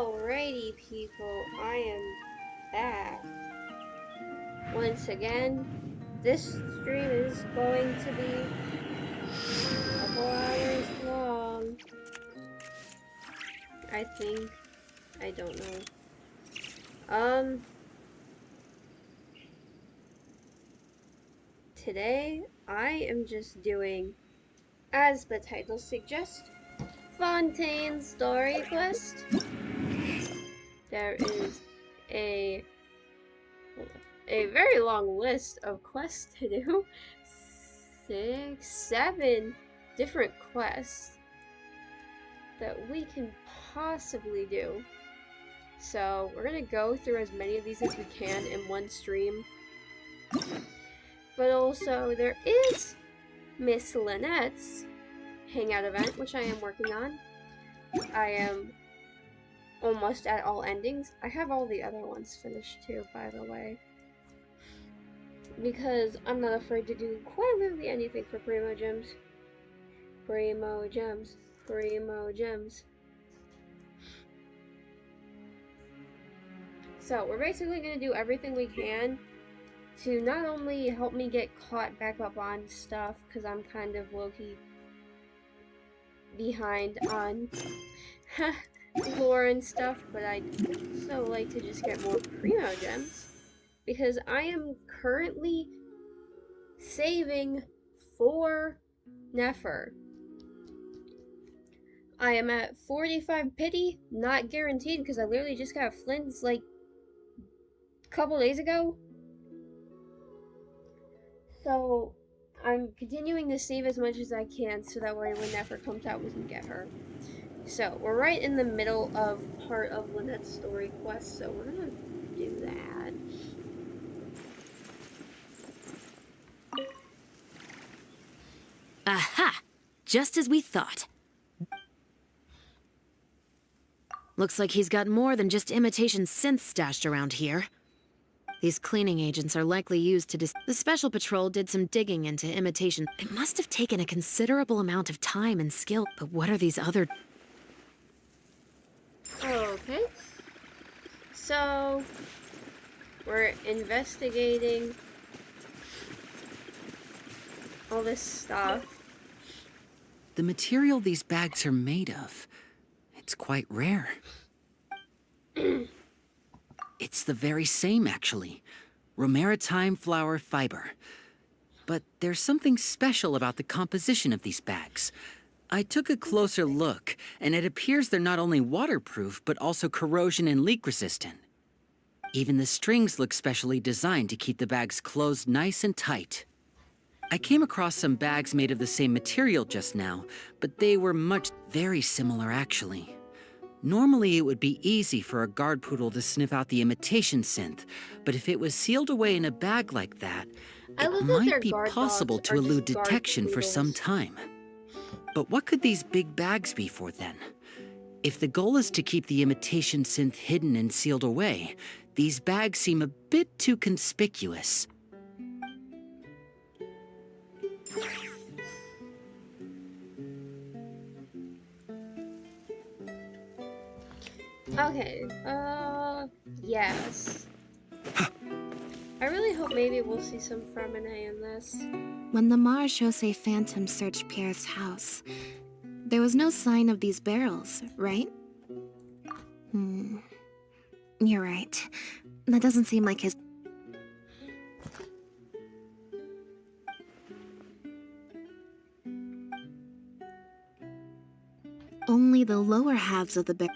Alrighty, people, I am back. Once again, this stream is going to be a couple hours long. I think. I don't know. Today, I am just doing, as the title suggests, Fontaine story quest. There is a very long list of quests to do. 6, 7 different quests that we can possibly do. So we're gonna go through as many of these as we can in one stream. But also there is Miss Lynette's hangout event, which I am working on. I am almost at all endings. I have all the other ones finished too, by the way. Because I'm not afraid to do quite literally anything for Primo Gems. Primo Gems. Primo Gems. So, we're basically going to do everything we can to not only help me get caught back up on stuff, because I'm kind of low-key behind on lore and stuff, but I'd also like to just get more Primo Gems. Because I am currently saving for Nefer. I am at 45 pity, not guaranteed because I literally just got Flint's like a couple days ago. So I'm continuing to save as much as I can so that way when Nefer comes out we can get her. So we're right in the middle of part of Lynette's story quest, so we're gonna do that. Aha! Just as we thought. Looks like he's got more than just imitation synths stashed around here. These cleaning agents are likely used to The Special Patrol did some digging into imitation. It must have taken a considerable amount of time and skill, but what are these other... Okay. So, we're investigating all this stuff. The material these bags are made of, it's quite rare. It's the very same, actually. Romaritime flower fiber. But there's something special about the composition of these bags. I took a closer look, and it appears they're not only waterproof, but also corrosion and leak resistant. Even the strings look specially designed to keep the bags closed nice and tight. I came across some bags made of the same material just now, but they were very similar actually. Normally it would be easy for a guard poodle to sniff out the imitation synth, but if it was sealed away in a bag like that, it might be possible to elude detection for some time. But what could these big bags be for then? If the goal is to keep the imitation synth hidden and sealed away, these bags seem a bit too conspicuous. Okay, yes. I really hope maybe we'll see some Femine in this. When the Marechaussee Phantom searched Pierre's house, there was no sign of these barrels, right? You're right. That doesn't seem like his... Only the lower halves of the barrel...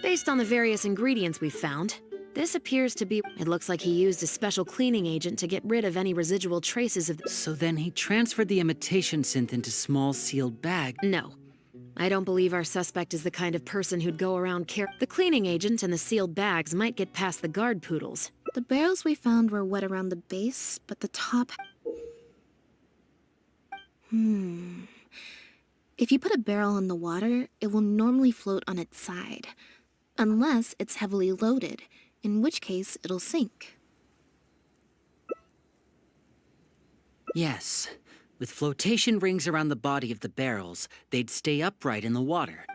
Based on the various ingredients we've found, this appears to be... It looks like he used a special cleaning agent to get rid of any residual traces of... So then he transferred the imitation synth into small sealed bags. No. I don't believe our suspect is the kind of person who'd go around The cleaning agent and the sealed bags might get past the guard poodles. The barrels we found were wet around the base, but the top... If you put a barrel in the water, it will normally float on its side. Unless it's heavily loaded, in which case it'll sink. Yes. With flotation rings around the body of the barrels, they'd stay upright in the water.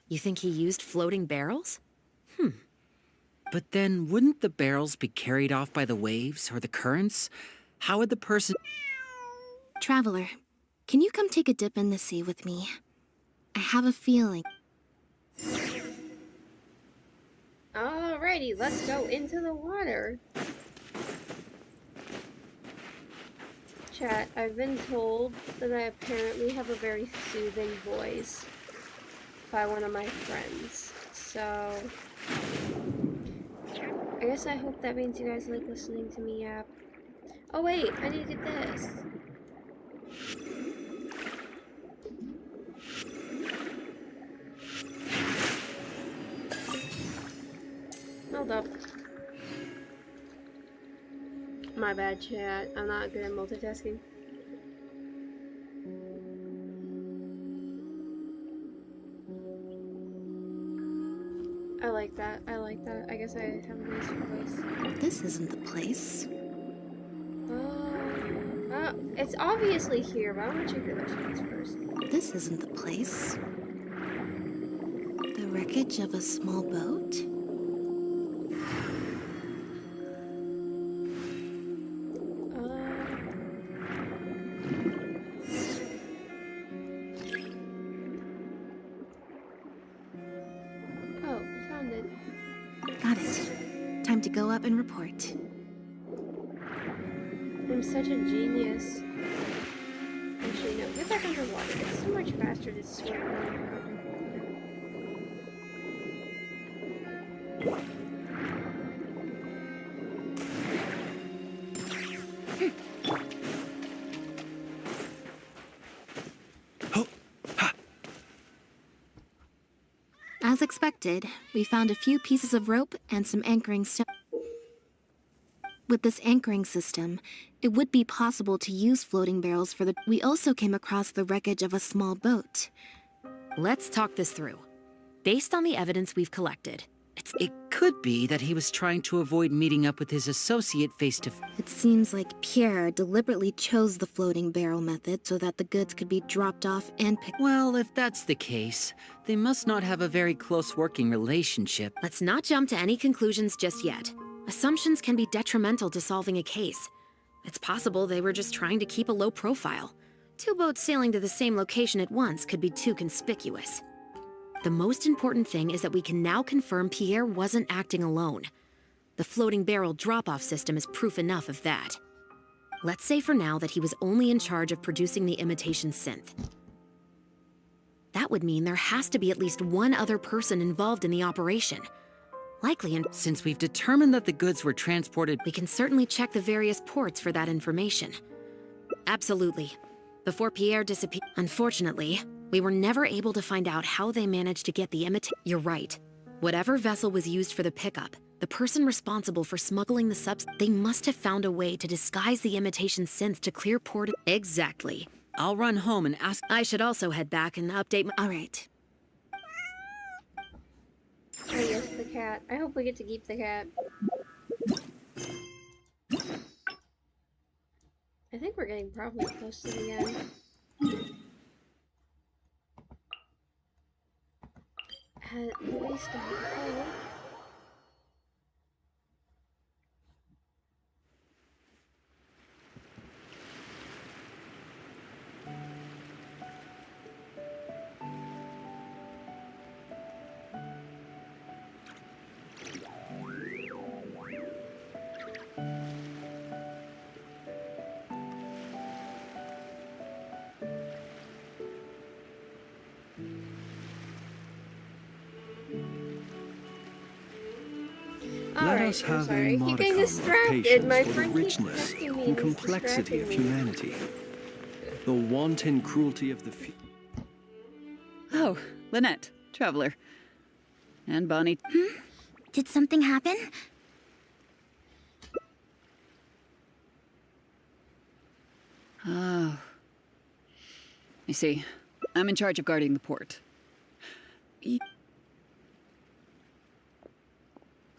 You think he used floating barrels? But then, wouldn't the barrels be carried off by the waves or the currents? How would the person... Traveler, can you come take a dip in the sea with me? I have a feeling. Alrighty, let's go into the water. Chat, I've been told that I apparently have a very soothing voice by one of my friends. So, I guess I hope that means you guys like listening to me yap. Oh wait, I need to get this. Hold up. My bad, chat. I'm not good at multitasking. I like that. I like that. I guess I have a nice voice. This isn't the place. It's obviously here, but I want to check the restaurants first. This isn't the place. The wreckage of a small boat? Oh, I found it. Got it. Time to go up and report. I'm such a genius. Actually, no. Get back underwater. It's so much faster to swim than underwater. As expected, we found a few pieces of rope and some anchoring stone. With this anchoring system, it would be possible to use floating barrels for the... We also came across the wreckage of a small boat. Let's talk this through. Based on the evidence we've collected, It could be that he was trying to avoid meeting up with his associate face-to-face. It seems like Pierre deliberately chose the floating barrel method so that the goods could be dropped off and picked. Well, if that's the case, they must not have a very close working relationship. let's not jump to any conclusions just yet. Assumptions can be detrimental to solving a case. It's possible they were just trying to keep a low profile. Two boats sailing to the same location at once could be too conspicuous. The most important thing is that we can now confirm Pierre wasn't acting alone. The floating barrel drop-off system is proof enough of that. Let's say for now that he was only in charge of producing the imitation synth. That would mean there has to be at least one other person involved in the operation. Likely in... Since we've determined that the goods were transported... We can certainly check the various ports for that information. Absolutely. Before Pierre disappeared... Unfortunately, we were never able to find out how they managed to get the You're right. Whatever vessel was used for the pickup, the person responsible for smuggling the they must have found a way to disguise the imitation synth to clear port... Exactly. I'll run home and ask... I should also head back and update my... All right. Oh yes, the cat. I hope we get to keep the cat. I think we're getting probably close to the end. At least I hope. Let us have a modicum of patience for the richness and complexity of humanity. The wanton cruelty of the Oh, Lynette, traveler. And Bonnie. Did something happen? Oh. I see. I'm in charge of guarding the port.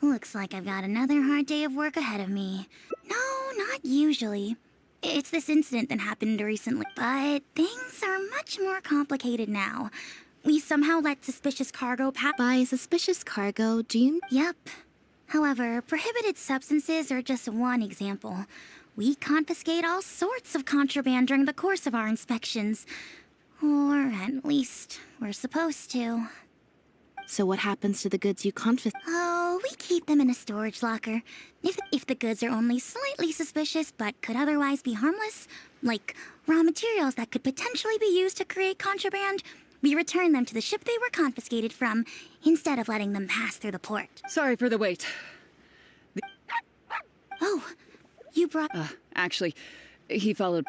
Looks like I've got another hard day of work ahead of me. No, not usually. It's this incident that happened recently. But things are much more complicated now. We somehow let suspicious cargo pass. By suspicious cargo, do you... Yep. However, prohibited substances are just one example. We confiscate all sorts of contraband during the course of our inspections. Or at least, we're supposed to. So what happens to the goods you confiscate? Oh, we keep them in a storage locker. If the goods are only slightly suspicious but could otherwise be harmless, like raw materials that could potentially be used to create contraband, we return them to the ship they were confiscated from, instead of letting them pass through the port. Sorry for the wait. Oh, you brought... Actually, he followed...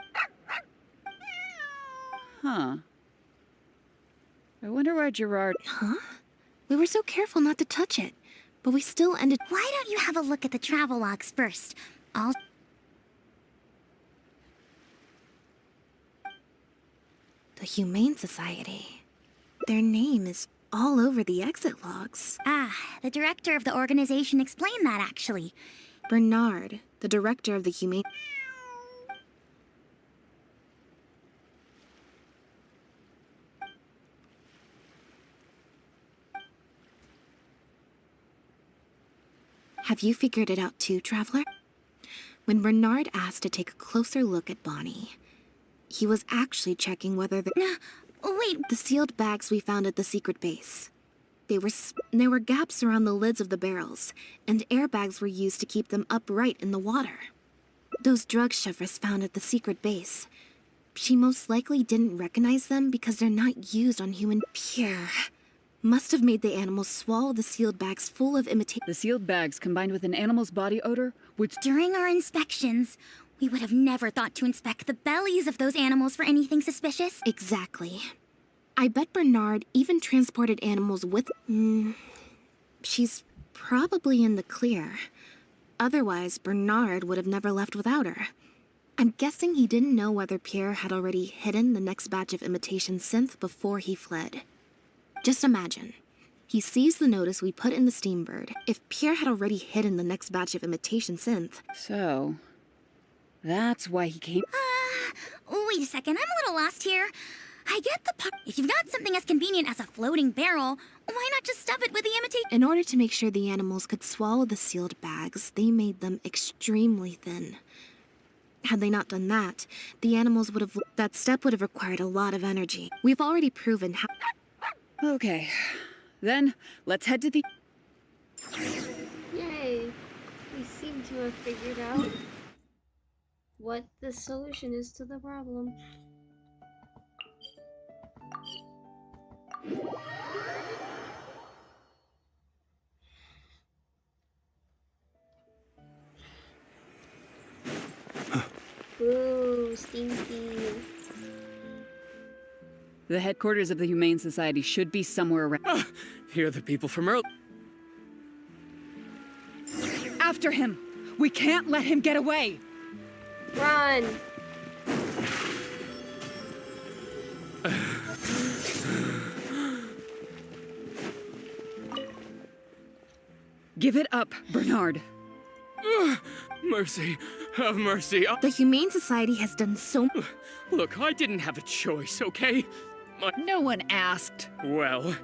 Huh. I wonder why Gerard... Huh? We were so careful not to touch it, but we still ended... Why don't you have a look at the travel logs first? I'll... The Humane Society. Their name is all over the exit logs. Ah, the director of the organization explained that, actually. Bernard, the director of the Humane... Have you figured it out too, Traveler? When Bernard asked to take a closer look at Bonnie, he was actually checking whether the... Wait, The sealed bags we found at the secret base. There were gaps around the lids of the barrels, and airbags were used to keep them upright in the water. Those drug Chevres found at the secret base. She most likely didn't recognize them because they're not used on human... Pierre must have made the animals swallow the sealed bags full of imitation... The sealed bags combined with an animal's body odor would... during our inspections, we would have never thought to inspect the bellies of those animals for anything suspicious. Exactly. I bet Bernard even transported animals with... She's probably in the clear. Otherwise, Bernard would have never left without her. I'm guessing he didn't know whether Pierre had already hidden the next batch of imitation synth before he fled. Just imagine. He sees the notice we put in the Steambird. If Pierre had already hidden the next batch of imitation synth... So... that's why he came... Wait a second, I'm a little lost here. I get the part. If you've got something as convenient as a floating barrel, why not just stuff it with the imitation? In order to make sure the animals could swallow the sealed bags, they made them extremely thin. Had they not done that, the animals would have... That step would have required a lot of energy. We've already proven how... Okay. Then, let's head to the... Yay! We seem to have figured out what the solution is to the problem. Ooh, stinky. The headquarters of the Humane Society should be somewhere around... Here are the people from Earl. After him! We can't let him get away! Run! Give it up, Bernard. Mercy, have mercy. The Humane Society has done so... Look, I didn't have a choice, okay? No one asked. Well,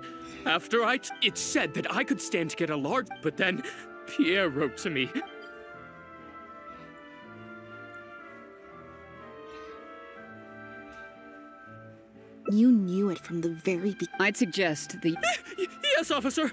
after it said that I could stand to get a large, but then Pierre wrote to me. You knew it from the very beginning. I'd suggest the... Yes, officer.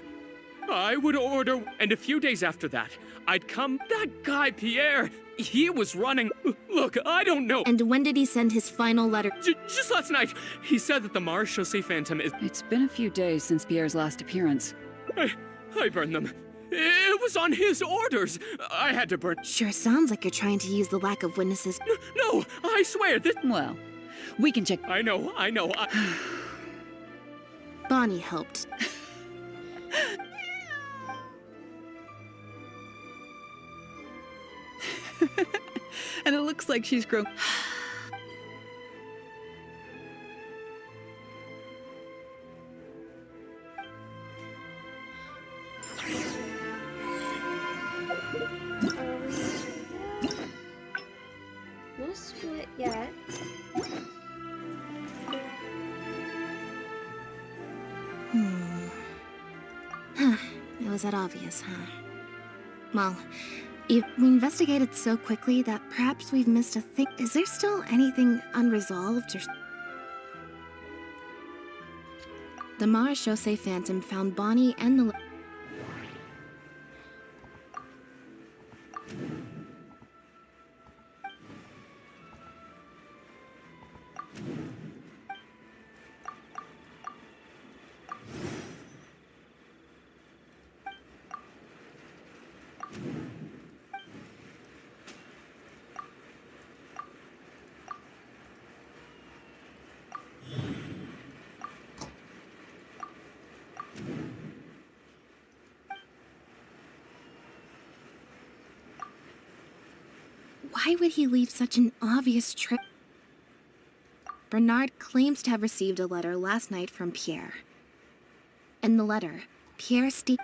I would order, and a few days after that, I'd come. That guy, Pierre, he was running. Look, I don't know. And when did he send his final letter? Just last night, he said that the Marechaussee Phantom is... It's been a few days since Pierre's last appearance. I burned them. It was on his orders. I had to burn... Sure sounds like you're trying to use the lack of witnesses. No, I swear that... Well, we can check... I know. Bonnie helped. And it looks like she's grown... Must we It was that obvious, huh? Well, we investigated so quickly that perhaps we've missed a thing. Is there still anything unresolved or... The Marechaussee Phantom found Bonnie and the... Why would he leave such an obvious trick? Bernard claims to have received a letter last night from Pierre. In the letter, Pierre let's see.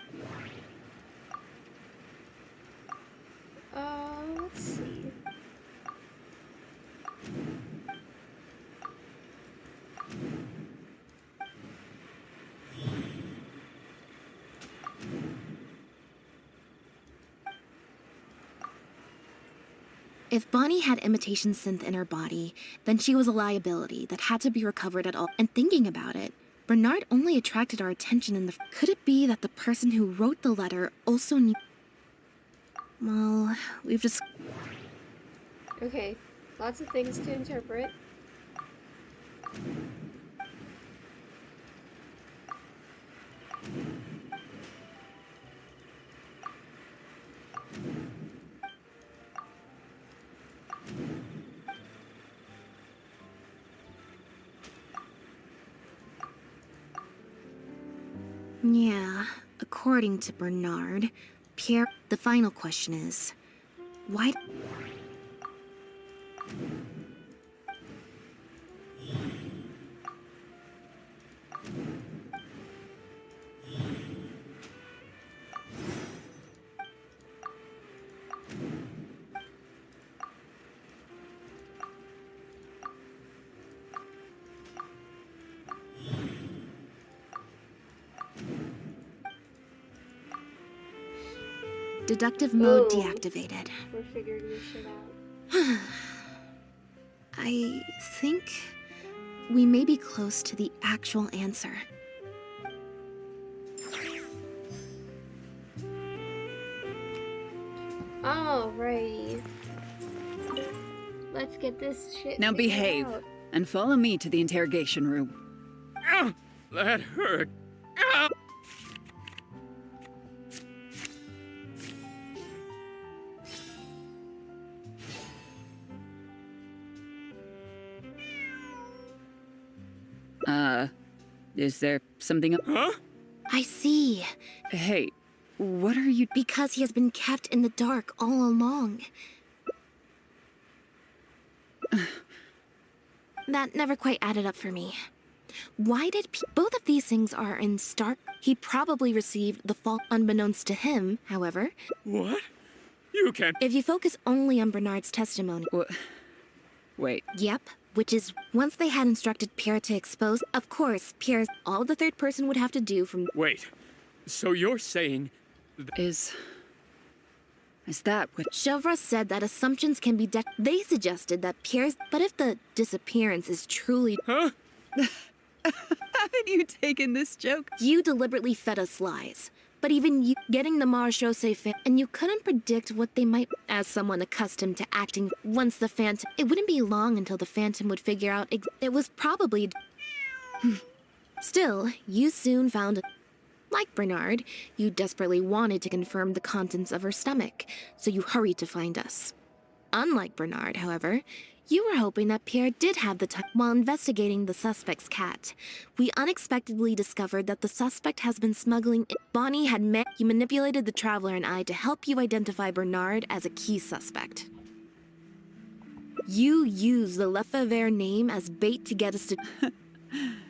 If Bonnie had imitation synth in her body, then she was a liability that had to be recovered at all. And thinking about it, Bernard only attracted our attention in the... Could it be that the person who wrote the letter also knew... Well, we've just... Okay, lots of things to interpret. Yeah, according to Bernard, Pierre... The final question is, why... Deductive mode deactivated. We're figuring this shit out. I think we may be close to the actual answer. Alrighty. Let's get this shit Now figured behave, out. and follow me to the interrogation room. That hurt. Is there something... Huh? I see. Hey, what are you... Because he has been kept in the dark all along. That never quite added up for me. Why did both of these things are in stark... He probably received the fault unbeknownst to him, however. What? You can't... If you focus only on Bernard's testimony... Wait. Yep, which is once they had instructed Pierre to expose... Of course, Pierre's all the third person would have to do from... Wait. So you're saying... Is that what... Chevra said that assumptions can be They suggested that Pierre's... But if the disappearance is truly... Huh? Haven't you taken this joke? You deliberately fed us lies. But even you getting the Marechaussee and you couldn't predict what they might... As someone accustomed to acting once the Phantom... It wouldn't be long until the Phantom would figure out it was probably... Still, you soon found... Like Bernard, you desperately wanted to confirm the contents of her stomach, so you hurried to find us. Unlike Bernard, however, you were hoping that Pierre did have the time. While investigating the suspect's cat, we unexpectedly discovered that the suspect has been smuggling... Bonnie had met... You manipulated the Traveler and I to help you identify Bernard as a key suspect. You used the Lefebvre name as bait to get us to...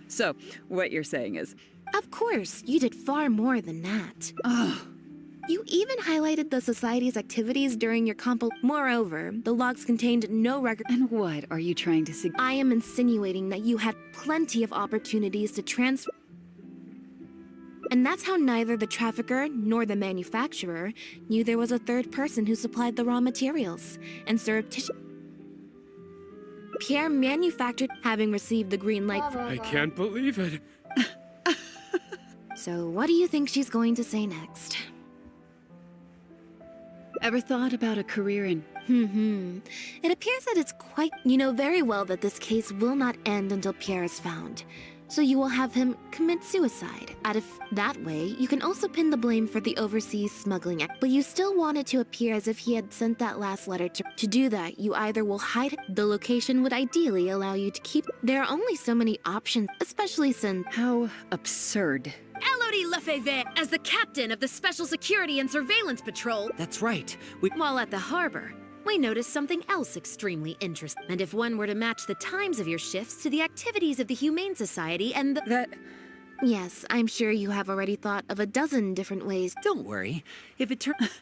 So, what you're saying is... Of course, you did far more than that. You even highlighted the Society's activities during your compo... Moreover, the logs contained no record... And what are you trying to I am insinuating that you had plenty of opportunities to transfer... And that's how neither the trafficker nor the manufacturer knew there was a third person who supplied the raw materials and surreptitiously. Pierre manufactured, having received the green light. I can't believe it. So what do you think she's going to say next? Ever thought about a career in... It appears that it's quite... You know very well that this case will not end until Pierre is found. So you will have him commit suicide. That way, you can also pin the blame for the overseas smuggling act. But you still want it to appear as if he had sent that last letter to... To do that, you either will hide... The location would ideally allow you to keep... There are only so many options, especially since... How absurd. Elodie Lefebvre, as the captain of the Special Security and Surveillance Patrol. That's right. While at the harbor, we noticed something else extremely interesting. And if one were to match the times of your shifts to the activities of the Humane Society and the... Yes, I'm sure you have already thought of a dozen different ways. Don't worry. If it turns...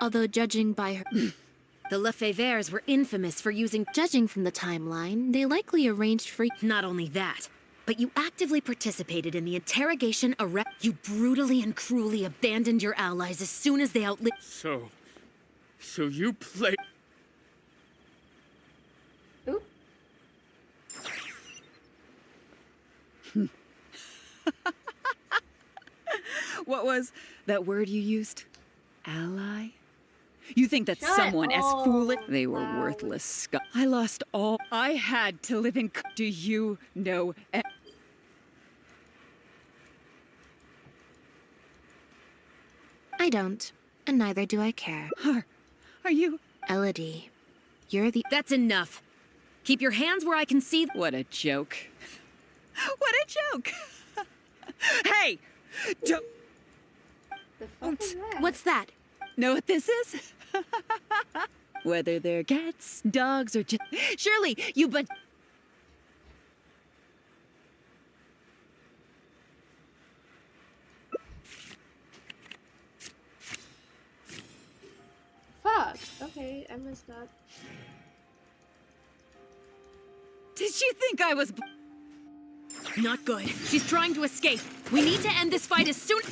Although judging by her... The Lefebvres were infamous for using... Judging from the timeline, they likely arranged for... Not only that, but you actively participated in the interrogation, arrest... You brutally and cruelly abandoned your allies as soon as they outlived... So you play... Oop. What was that word you used? Ally? You think that Shut someone as foolish... They were loud. worthless scum. I lost all I had to live in... Do you know... I don't, and neither do I care. Are you... Elodie, you're the... That's enough. Keep your hands where I can see... What a joke. What a joke! Hey! Don't... The fuck is that? What's that? Know what this is? Whether they're cats, dogs, or just... Surely, you but... Fuck. Okay, I messed up. Did you think I was... Not good. She's trying to escape. We need to end this fight as soon...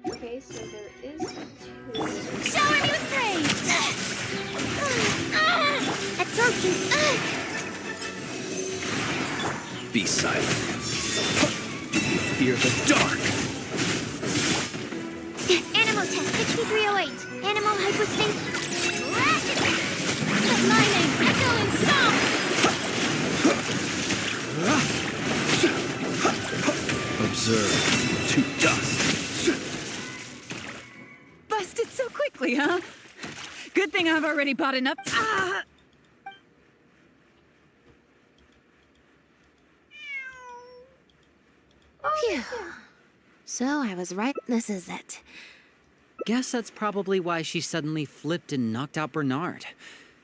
Okay, so there is two. Shower me with praise! Absorption! Be silent. Fear the dark. Animal test 6308. Animal hypostate. That's my name. Echoing song! Observe to dust. Busted so quickly, huh? Good thing I've already bought enough... Ah! Phew. So I was right. This is it. Guess that's probably why she suddenly flipped and knocked out Bernard.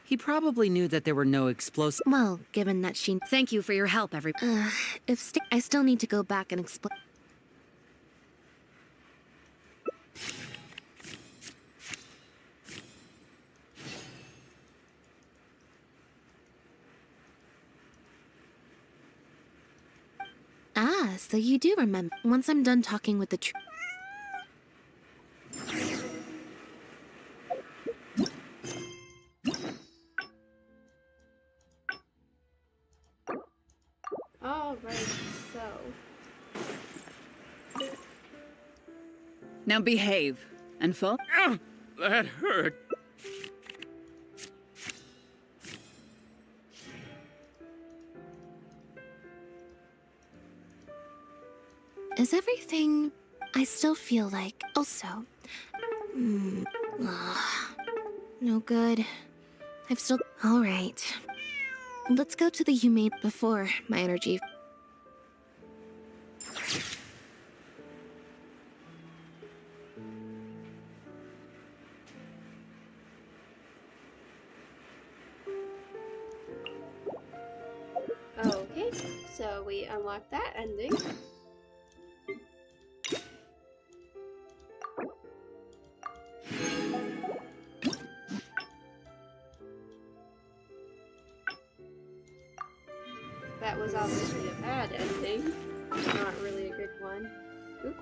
He probably knew that there were no explosives. Well, given that she... Thank you for your help, everyone. I still need to go back and explain... Ah, so you do remember. Once I'm done talking with the Alright, so. Now behave and fall. That hurt. Is everything... I still feel like... Also... no good. I've still... Alright. Let's go to the humane before my energy... Okay, so we unlock that ending. That was obviously a bad ending. not really a good one. Oop.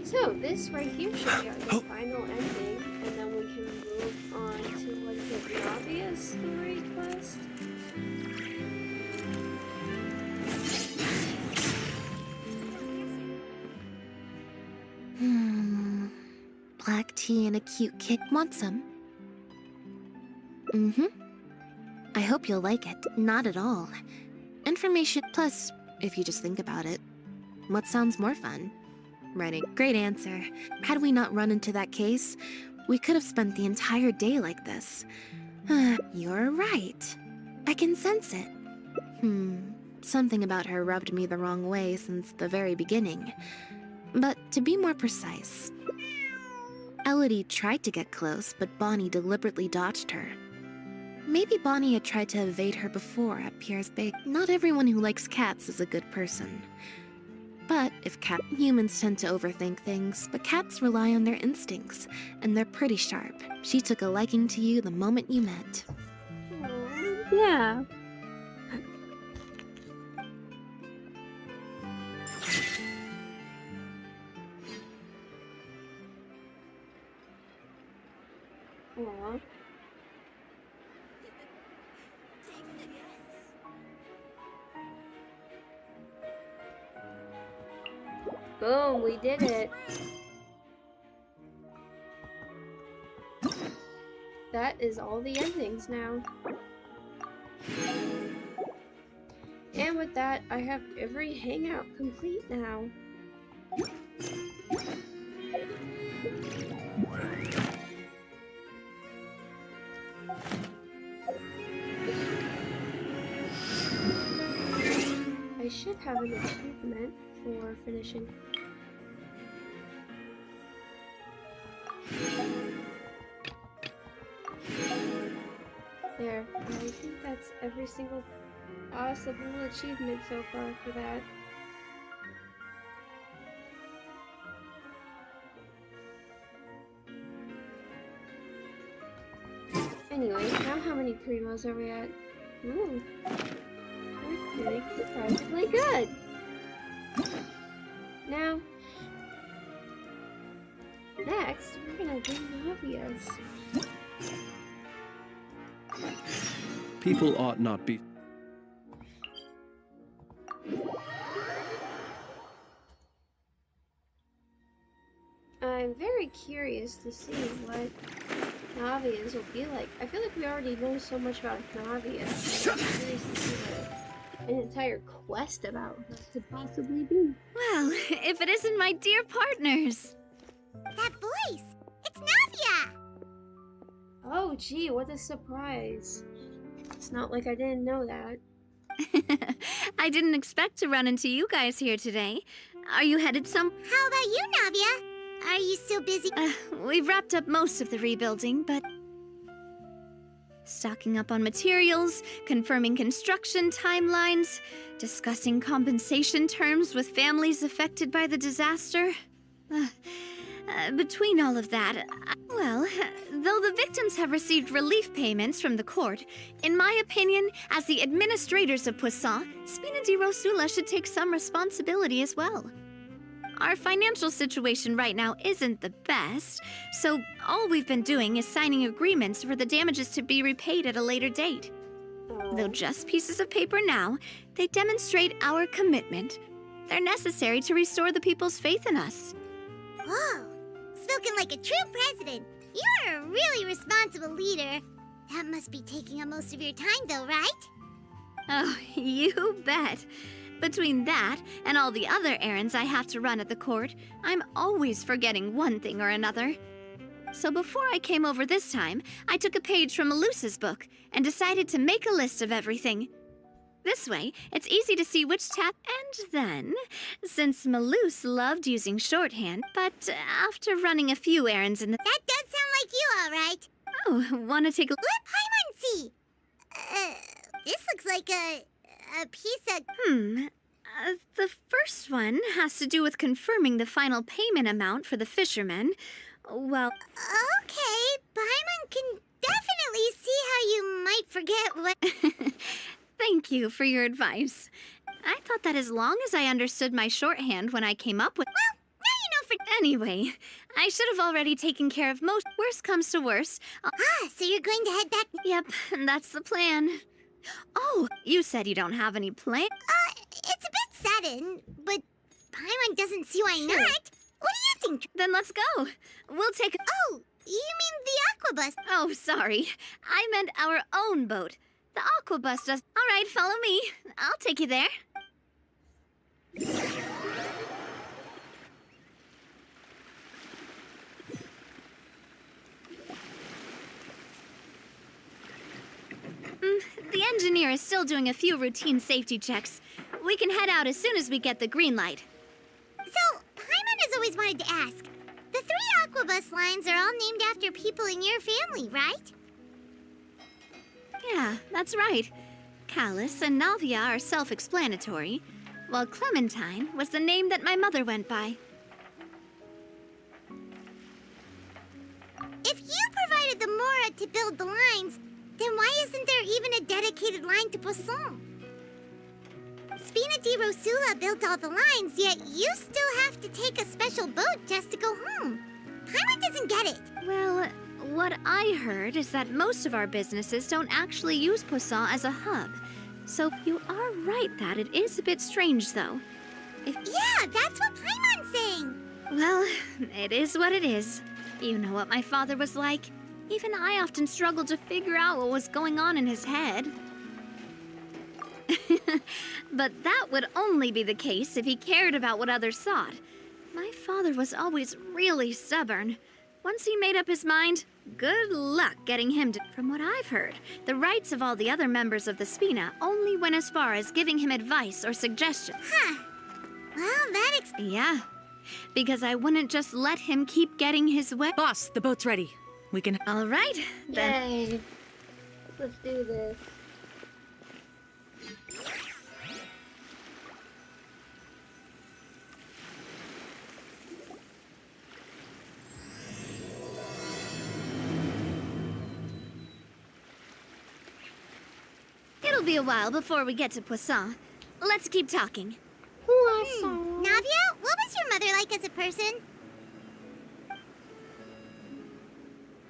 So this right here should be our final ending, and then we can move on to what is it, Navia's story quest? Black tea and a cute kid. Want some? Mm-hmm. I hope you'll like it. Not at all. Information plus, if you just think about it, what sounds more fun? Writing. Great answer. Had we not run into that case, we could have spent the entire day like this. You're right. I can sense it. Something about her rubbed me the wrong way since the very beginning. But to be more precise, Elodie tried to get close, but Bonnie deliberately dodged her. Maybe Bonnie had tried to evade her before at Pierre's Bake. Not everyone who likes cats is a good person. But if humans tend to overthink things, but cats rely on their instincts, and they're pretty sharp. She took a liking to you the moment you met. Aww, yeah. Aww. Boom, we did it. That is all the endings now. And with that, I have every hangout complete now. I should have an achievement for finishing. There. I think that's every single possible achievement so far for that. Anyway, now how many primos are we at? Ooh. We're doing surprisingly good. Now, next, we're gonna do Navia's. People ought not be. I'm very curious to see what Navia's will be like. I feel like we already know so much about Navia. I'm curious to see what an entire quest about her could possibly be. Well, if it isn't my dear partners. That voice! It's Navia! Oh, gee, what a surprise. It's not like I didn't know that. I didn't expect to run into you guys here today. Are you headed How about you, Navia? Are you still busy? We've wrapped up most of the rebuilding, but stocking up on materials, confirming construction timelines, discussing compensation terms with families affected by the disaster. Between all of that, well, though the victims have received relief payments from the court, in my opinion, as the administrators of Poisson, Spina di Rosula should take some responsibility as well. Our financial situation right now isn't the best, so all we've been doing is signing agreements for the damages to be repaid at a later date. Though just pieces of paper now, they demonstrate our commitment. They're necessary to restore the people's faith in us. Whoa! Spoken like a true president. You're a really responsible leader. That must be taking up most of your time, though, right? Oh, you bet. Between that and all the other errands I have to run at the court, I'm always forgetting one thing or another. So before I came over this time, I took a page from Melusa's book and decided to make a list of everything. This way, it's easy to see which tab. And then, since Melus loved using shorthand, but after running a few errands in the... That does sound like you, all right. Oh, want to take a... Let Paimon like a piece of... The first one has to do with confirming the final payment amount for the fishermen. Well... Okay, Paimon can definitely see how you might forget what... Thank you for your advice. I thought that as long as I understood my shorthand when I came up with... Well, now you know for... Anyway, I should have already taken care of most... Worst comes to worst. So you're going to head back... Yep, that's the plan. Oh, you said you don't have any plan... It's a bit sudden, but Paimon doesn't see why not. What do you think? Then let's go. We'll take... Oh, you mean the aquabus? Oh, sorry. I meant our own boat. The aquabus does... All right, follow me. I'll take you there. The engineer is still doing a few routine safety checks. We can head out as soon as we get the green light. So, Paimon has always wanted to ask. The 3 aquabus lines are all named after people in your family, right? Yeah, that's right. Callus and Navia are self-explanatory, while Clementine was the name that my mother went by. If you provided the Mora to build the lines, then why isn't there even a dedicated line to Poisson? Spina di Rosula built all the lines, yet you still have to take a special boat just to go home. Paimon doesn't get it. Well, what I heard is that most of our businesses don't actually use Poisson as a hub. So you are right that it is a bit strange, though. Yeah, that's what Paimon's saying. Well, it is what it is. You know what my father was like. Even I often struggled to figure out what was going on in his head. But that would only be the case if he cared about what others thought. My father was always really stubborn. Once he made up his mind, good luck getting him to... From what I've heard, the rights of all the other members of the Spina only went as far as giving him advice or suggestions. Huh. Well, that Yeah, because I wouldn't just let him keep getting his way. Boss, the boat's ready. We can... All right, then. Yay. Let's do this. It'll be a while before we get to Poisson. Let's keep talking. Navia, what was your mother like as a person?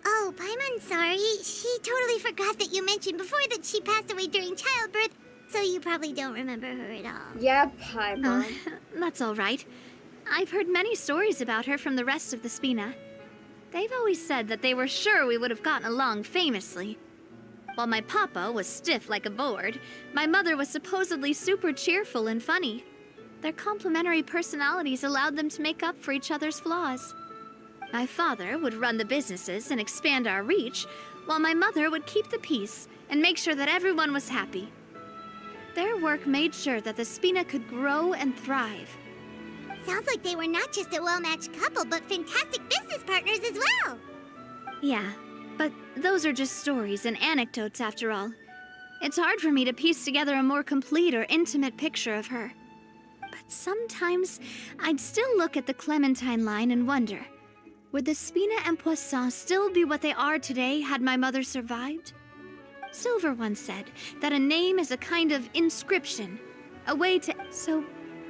Oh, Paimon, sorry. She totally forgot that you mentioned before that she passed away during childbirth, so you probably don't remember her at all. Yeah, Paimon. That's all right. I've heard many stories about her from the rest of the Spina. They've always said that they were sure we would have gotten along famously. While my papa was stiff like a board, my mother was supposedly super cheerful and funny. Their complementary personalities allowed them to make up for each other's flaws. My father would run the businesses and expand our reach, while my mother would keep the peace and make sure that everyone was happy. Their work made sure that the Spina could grow and thrive. Sounds like they were not just a well-matched couple, but fantastic business partners as well. Yeah, but those are just stories and anecdotes after all. It's hard for me to piece together a more complete or intimate picture of her. But sometimes I'd still look at the Clementine line and wonder, would the Spina and Poisson still be what they are today had my mother survived? Silver once said that a name is a kind of inscription, a way to... So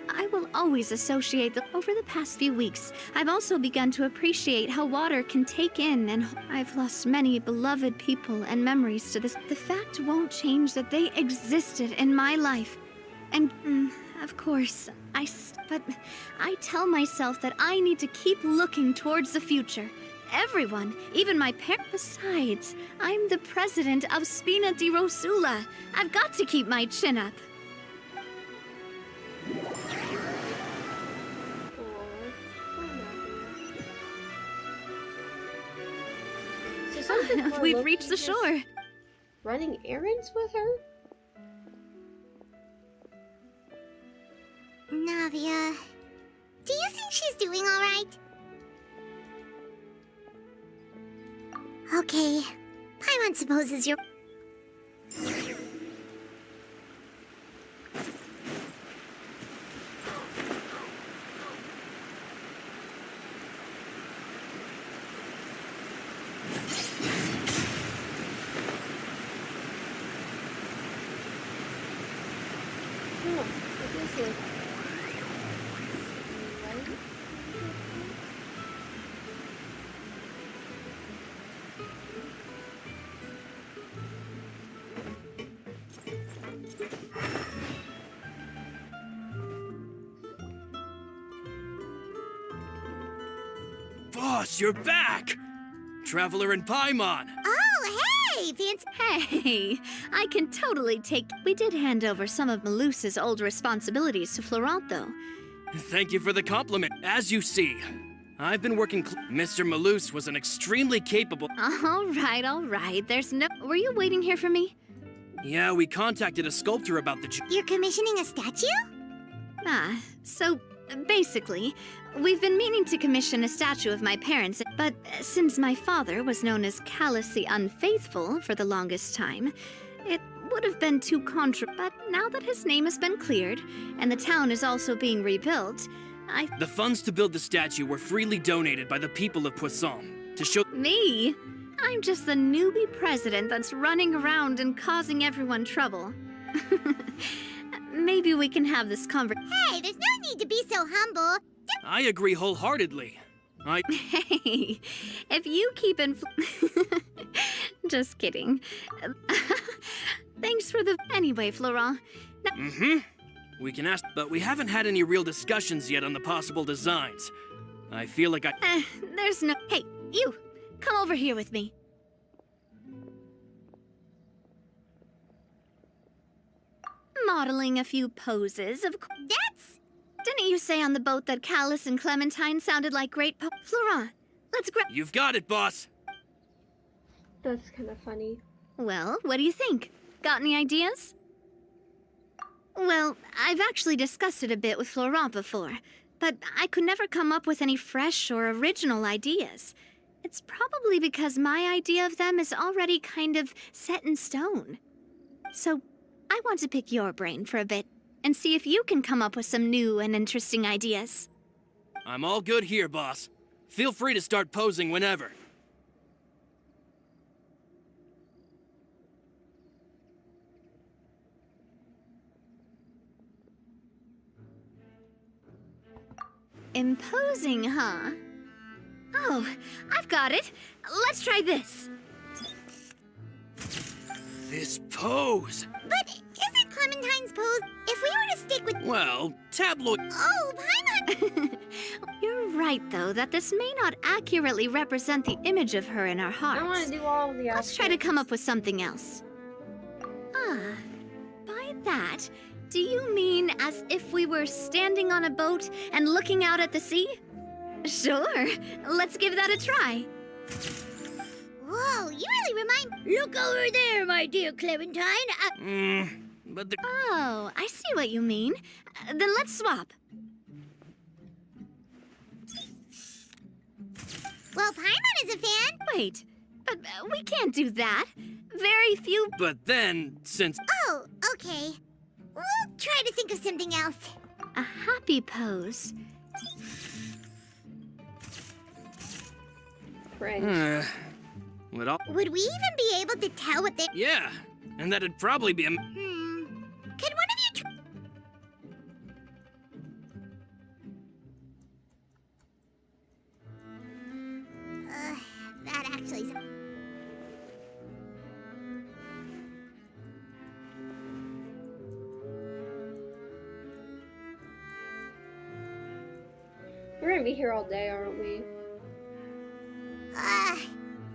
I will always associate them. Over the past few weeks, I've also begun to appreciate how water can take in, and I've lost many beloved people and memories to this. The fact won't change that they existed in my life. And, of course, but I tell myself that I need to keep looking towards the future. Everyone, even my parents. Besides, I'm the president of Spina di Rosula. I've got to keep my chin up. We've reached the shore. Running errands with her? Navia, do you think she's doing all right? Okay, Paimon supposes you're... also like light. Boss, you're back! Traveler in Paimon! Oh, hey, Vince. Hey, I can totally take... We did hand over some of Malus's old responsibilities to Florent, though. Thank you for the compliment. As you see, I've been working... Mr. Malus was an extremely capable... All right. There's no... Were you waiting here for me? Yeah, we contacted a sculptor about the... You're commissioning a statue? So basically, we've been meaning to commission a statue of my parents, but since my father was known as callously unfaithful for the longest time, it would have been too But now that his name has been cleared, and the town is also being rebuilt, The funds to build the statue were freely donated by the people of Poisson to show... Me? I'm just the newbie president that's running around and causing everyone trouble. Maybe we can have this conversation. Hey, there's no need to be so humble. I agree wholeheartedly. Hey, if you keep Just kidding. Thanks for the... Anyway, Florent. We can ask, but we haven't had any real discussions yet on the possible designs. I feel like There's no... Hey, you! Come over here with me. Modeling a few poses, of course. That's... Didn't you say on the boat that Callus and Clementine sounded like great Florent, let's grab... You've got it, boss! That's kind of funny. Well, what do you think? Got any ideas? Well, I've actually discussed it a bit with Florent before, but I could never come up with any fresh or original ideas. It's probably because my idea of them is already kind of set in stone. So, I want to pick your brain for a bit and see if you can come up with some new and interesting ideas. I'm all good here, boss. Feel free to start posing whenever. Imposing, huh? Oh, I've got it. Let's try this. This pose! But isn't Clementine's pose... If we were to stick with... Well, tabloid... Oh, Paimon! You're right, though, that this may not accurately represent the image of her in our hearts. I want to do all the Let's try to come up with something else. By that, do you mean as if we were standing on a boat and looking out at the sea? Sure, let's give that a try. Whoa, you really remind... Look over there, my dear Clementine. But the... Oh, I see what you mean. Then let's swap. Well, Paimon is a fan. Wait, but we can't do that. Very few... But then, since... Oh, okay. We'll try to think of something else. A happy pose. French. Would we even be able to tell what they... Yeah, and that'd probably be a... Could one of you... that actually... We're gonna be here all day, aren't we?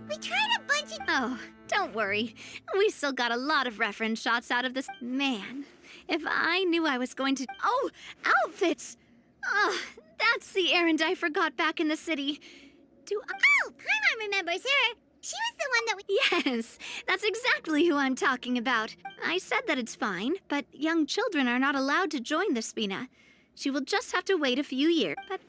We tried a bunch of... Oh, don't worry. We still got a lot of reference shots out of this. Man, if I knew I was going to... Oh, outfits! Oh, that's the errand I forgot back in the city. Oh, Paimon remembers her. She was the one that we... Yes, that's exactly who I'm talking about. I said that it's fine, but young children are not allowed to join the Spina. She will just have to wait a few years. But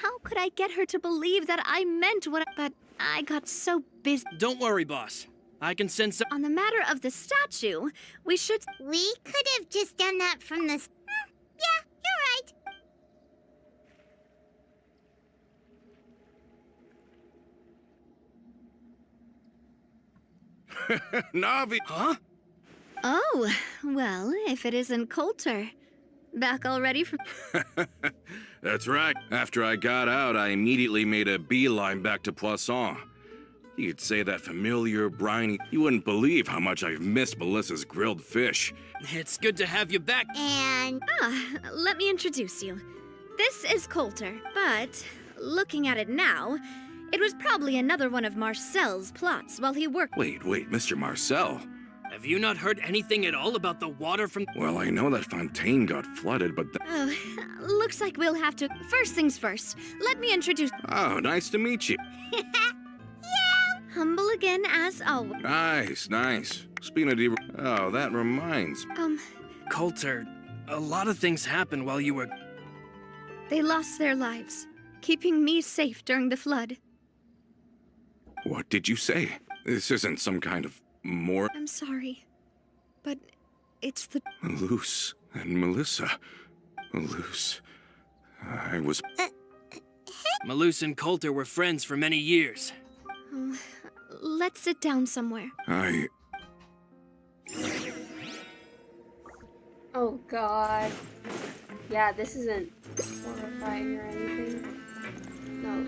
how could I get her to believe that I meant what But I got so busy. Don't worry, boss. I can send some... On the matter of the statue, we should... We could have just done that from the... yeah, you're right. Navi... Huh? Oh, well, if it isn't Coulter. Back already from... That's right. After I got out, I immediately made a beeline back to Poisson. You could say that familiar, briny... You wouldn't believe how much I've missed Melissa's grilled fish. It's good to have you back. And Let me introduce you. This is Coulter, but looking at it now, it was probably another one of Marcel's plots while he worked... Wait, Mr. Marcel? Have you not heard anything at all about the water from... Well, I know that Fontaine got flooded, but... Oh, looks like we'll have to... First things first, let me introduce... Oh, nice to meet you. Humble again, as always. Nice. Spina di... Oh, that reminds... Coulter, a lot of things happened while you were... They lost their lives, keeping me safe during the flood. What did you say? This isn't some kind of more... I'm sorry, but it's the... Luce and Melissa. Luce... I was... Malus and Coulter were friends for many years. Oh, let's sit down somewhere. Oh god. Yeah, this isn't horrifying or anything. No,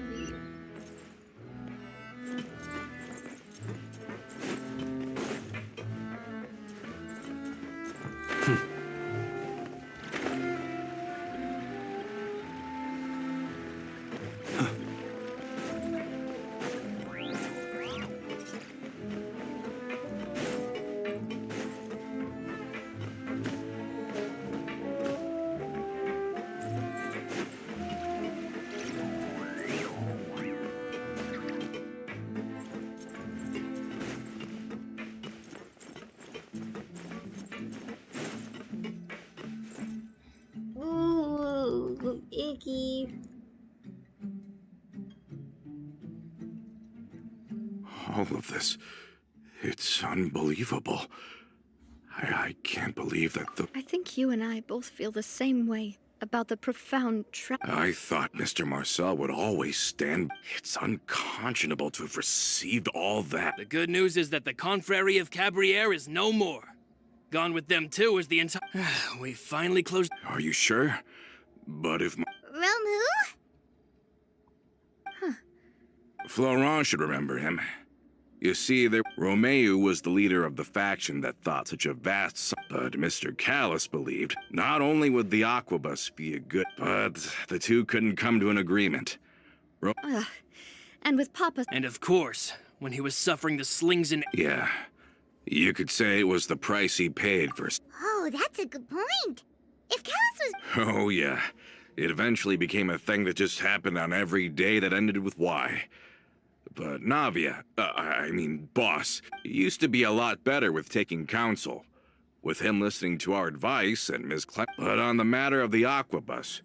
ooh, icky. All of this... It's unbelievable. I can't believe that the... I think you and I both feel the same way about the profound I thought Mr. Marcel would always stand... It's unconscionable to have received all that. The good news is that the Confrérie of Cabriere is no more. Gone with them too is the entire... We finally closed... Are you sure? But if... Romu? Florent should remember him. You see, Romeu was the leader of the faction that thought such a vast... But Mr. Callis believed not only would the Aquabus be a good... But the two couldn't come to an agreement. And with Papa... And of course, when he was suffering the slings and... Yeah. You could say it was the price he paid for... Oh, that's a good point. If Callis was... Oh, yeah. It eventually became a thing that just happened on every day that ended with Y. But Navia, Boss, used to be a lot better with taking counsel. With him listening to our advice and Ms. But on the matter of the Aquabus...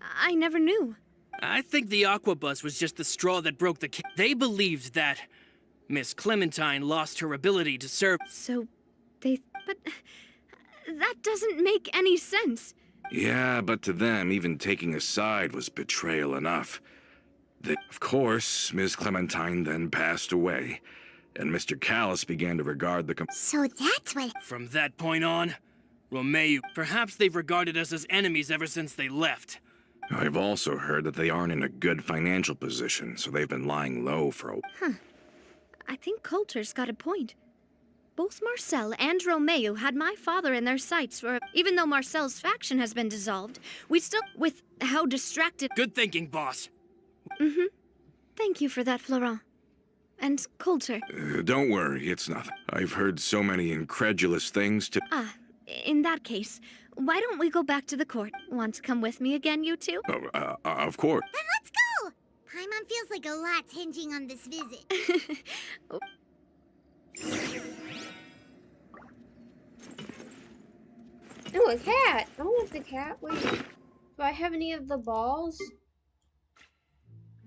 I never knew. I think the Aquabus was just the straw that broke the... They believed that Miss Clementine lost her ability to serve... So, they... But... That doesn't make any sense. Yeah, but to them, even taking a side was betrayal enough. Of course, Ms. Clementine then passed away, and Mr. Callis began to regard the... So that's what... From that point on, Romeu... Perhaps they've regarded us as enemies ever since they left. I've also heard that they aren't in a good financial position, so they've been lying low for a... I think Coulter's got a point. Both Marcel and Romeu had my father in their sights for... Even though Marcel's faction has been dissolved, we still... With how distracted... Good thinking, boss. Thank you for that, Florent. And Coulter. Don't worry, it's nothing. I've heard so many incredulous things to... In that case, why don't we go back to the court? Want to come with me again, you two? Of course. Then let's go! Paimon feels like a lot's hinging on this visit. Oh, a cat! I want the cat. Wait. Do I have any of the balls?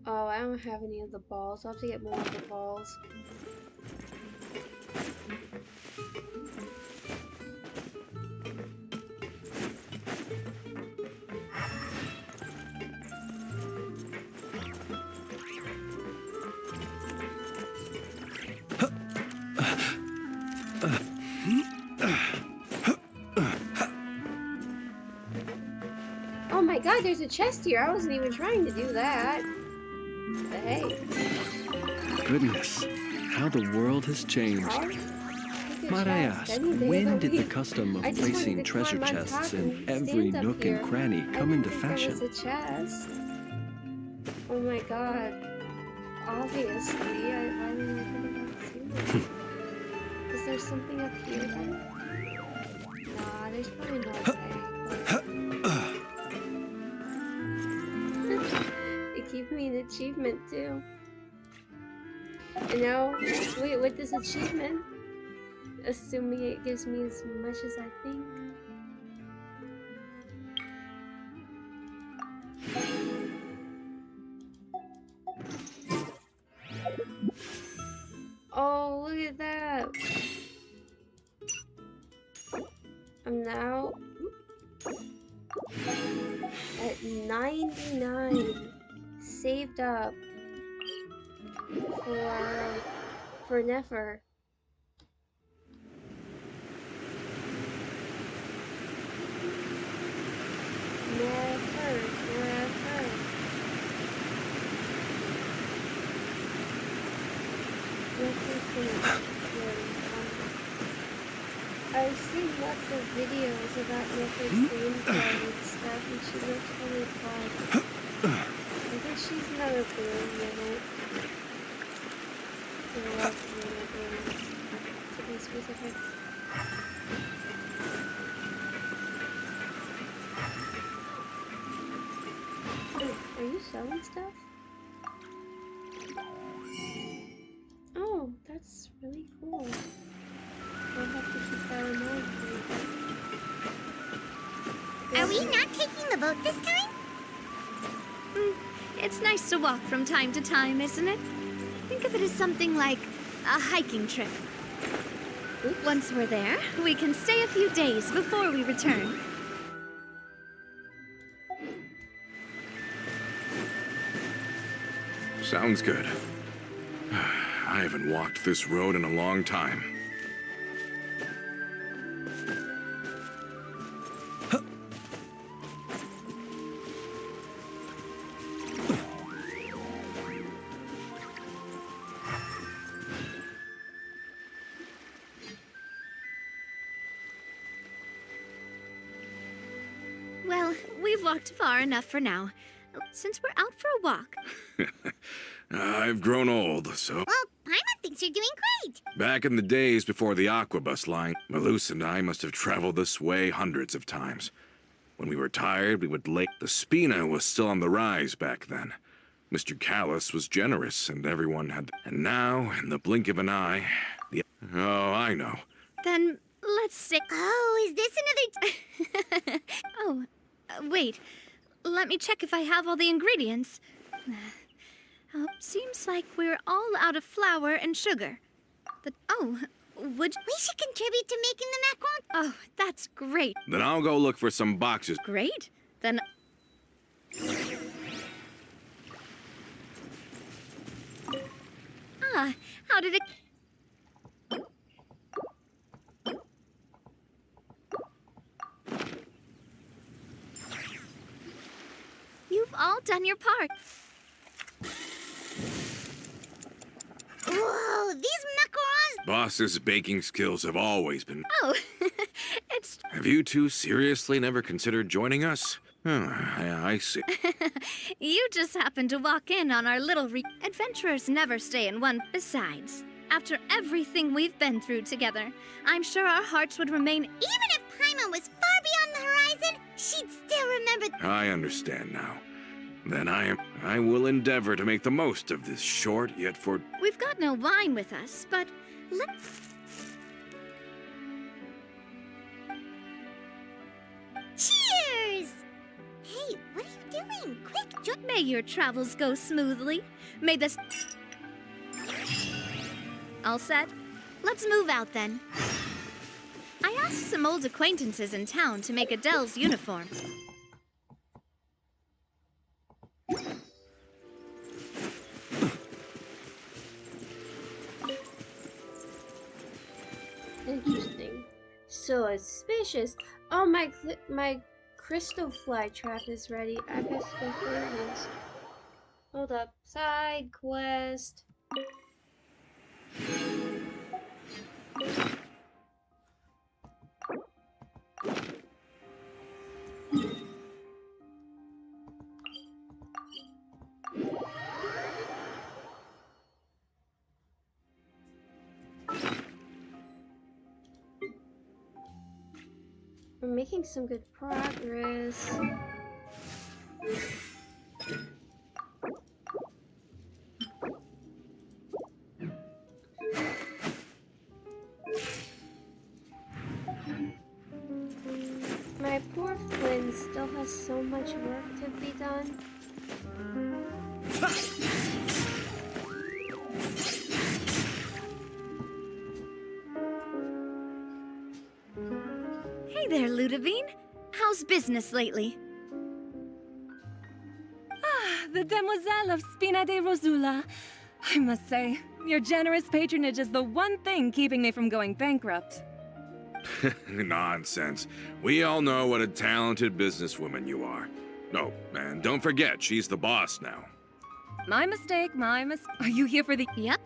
Oh, I don't have any of the balls. I'll have to get more of the balls. there's a chest here. I wasn't even trying to do that. But hey. Goodness, how the world has changed. Might I ask, when did the custom of placing treasure chests in every nook and cranny come into fashion? There was a chest. Oh my god. Obviously, why didn't I think about it? Is there something up here then? Nah, there's probably no way. It gave me an achievement too. And now, wait, with this achievement, assuming it gives me as much as I think. Oh, look at that. I'm now at 99 saved up for Nefer. Nefer. I've seen lots of videos about Nefer's gameplay and stuff, and she looks really fun. I think she's another blue unit. To be specific. Oh, are you selling stuff? Oh, that's really cool. I'll have to keep that in mind. Are we not taking the boat this time? It's nice to walk from time to time, isn't it? Think of it as something like a hiking trip. Oops. Once we're there, we can stay a few days before we return. Sounds good. I haven't walked this road in a long time. Well, we've walked far enough for now. Since we're out for a walk. I've grown old, so... Well, Paimon thinks you're doing great. Back in the days before the Aquabus line, Malus and I must have traveled this way hundreds of times. When we were tired, we would lay... The Spina was still on the rise back then. Mr. Callus was generous, and everyone had... And now, in the blink of an eye... Oh, I know. Then let's stick... Oh, is this another... Oh, wait. Let me check if I have all the ingredients. Seems like we're all out of flour and sugar. We should contribute to making the macaron. Oh, that's great. Then I'll go look for some boxes. Great. Then... How did it... You've all done your part. Whoa, these macarons! Boss's baking skills have always been... Oh, it's... Have you two seriously never considered joining us? I see. You just happened to walk in on our little Adventurers never stay in one. Besides, after everything we've been through together, I'm sure our hearts would remain... Even if Paimon was far beyond the horizon, she'd still remember... I understand now. Then I will endeavor to make the most of this short yet for... We've got no wine with us, but let's... Cheers! Hey, what are you doing? Quick, May your travels go smoothly. May this... All set? Let's move out then. I asked some old acquaintances in town to make Adele's uniform. Interesting. So suspicious. Oh, my crystal fly trap is ready. I guess go find this. Hold up. Side quest. We're making some good progress. My poor Flynn still has so much work to be done. Hey there, Ludovine. How's business lately? Ah, the demoiselle of Spina de Rosula. I must say, your generous patronage is the one thing keeping me from going bankrupt. Nonsense. We all know what a talented businesswoman you are. Oh, and don't forget, she's the boss now. My mistake, Are you here for the... Yep,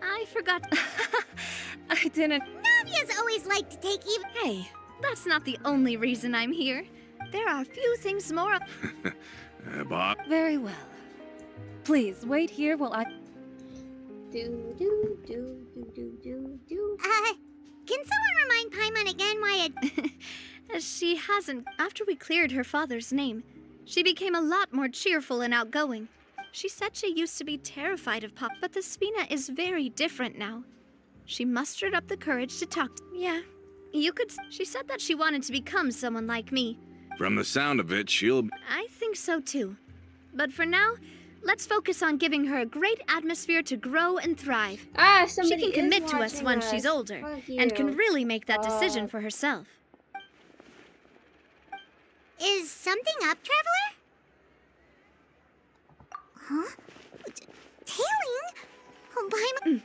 I forgot. I didn't... Navia's always liked to take even... Hey, that's not the only reason I'm here. There are a few things more... Bob? Very well. Please, wait here while I... Do, do, do, do, do, do, do. Can someone remind Paimon again why it... She hasn't. After we cleared her father's name, she became a lot more cheerful and outgoing. She said she used to be terrified of Pop, but the Spina is very different now. She mustered up the courage to talk to... Yeah, you could... She said that she wanted to become someone like me. From the sound of it, she'll... I think so too. But for now, let's focus on giving her a great atmosphere to grow and thrive. Ah, She somebody can commit is to us watching once she's older, Fuck and can you. really make that decision for herself. Is something up, Traveler? Huh? Tailing? Oh, Paimon...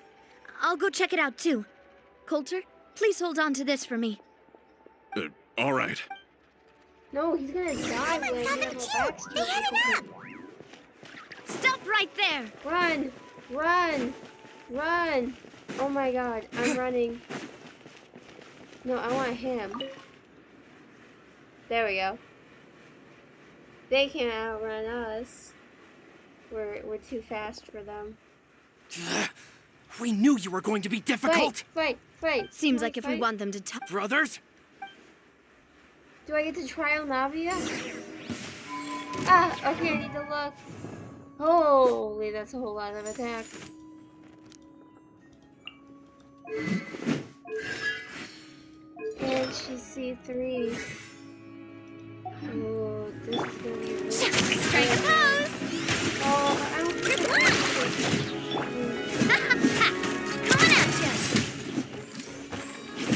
I'll go check it out too. Coulter, please hold on to this for me. All right. No, he's gonna die when Paimon found them too! They headed up! Stop right there! Run! Run! Run! Oh my god, I'm running. No, I want him. There we go. They can't outrun us. We're too fast for them. We knew you were going to be difficult! Fight! Seems Can like if we fight? want them to talk. Brothers? Do I get to try on Navia? Ah, okay, I need to look. Holy, that's a whole lot of attack. And she's C3. Oh, this is gonna be really Strike a pose! Oh, I don't think Coming at ya!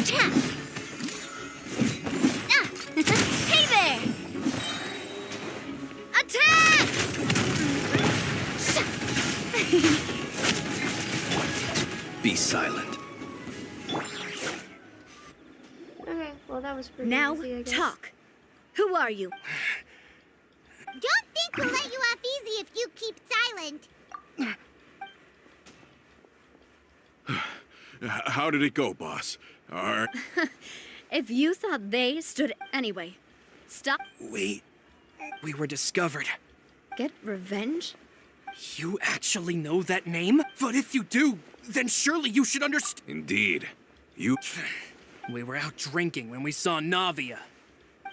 Cha! Hey there! Attack! Be silent. Okay, well that was pretty Now, easy, I guess. talk. Who are you? Don't think we'll let you off easy if you keep silent. How did it go, boss? If you thought they stood... Anyway, stop. We were discovered. Get revenge? You actually know that name? But if you do, then surely you should understand. Indeed. We were out drinking when we saw Navia.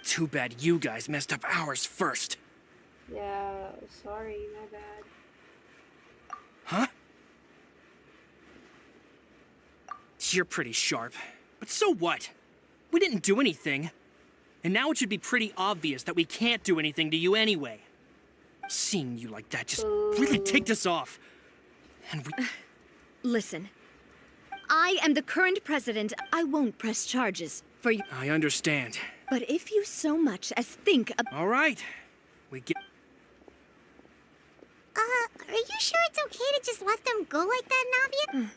Too bad you guys messed up ours first. Yeah, sorry, my bad. Huh? You're pretty sharp. But so what? We didn't do anything. And now it should be pretty obvious that we can't do anything to you anyway. Seeing you like that just really ticked us off. And we... Listen. I am the current president. I won't press charges for you. I understand. But if you so much as think of... All right. We get... Are you sure it's okay to just let them go like that, Navia?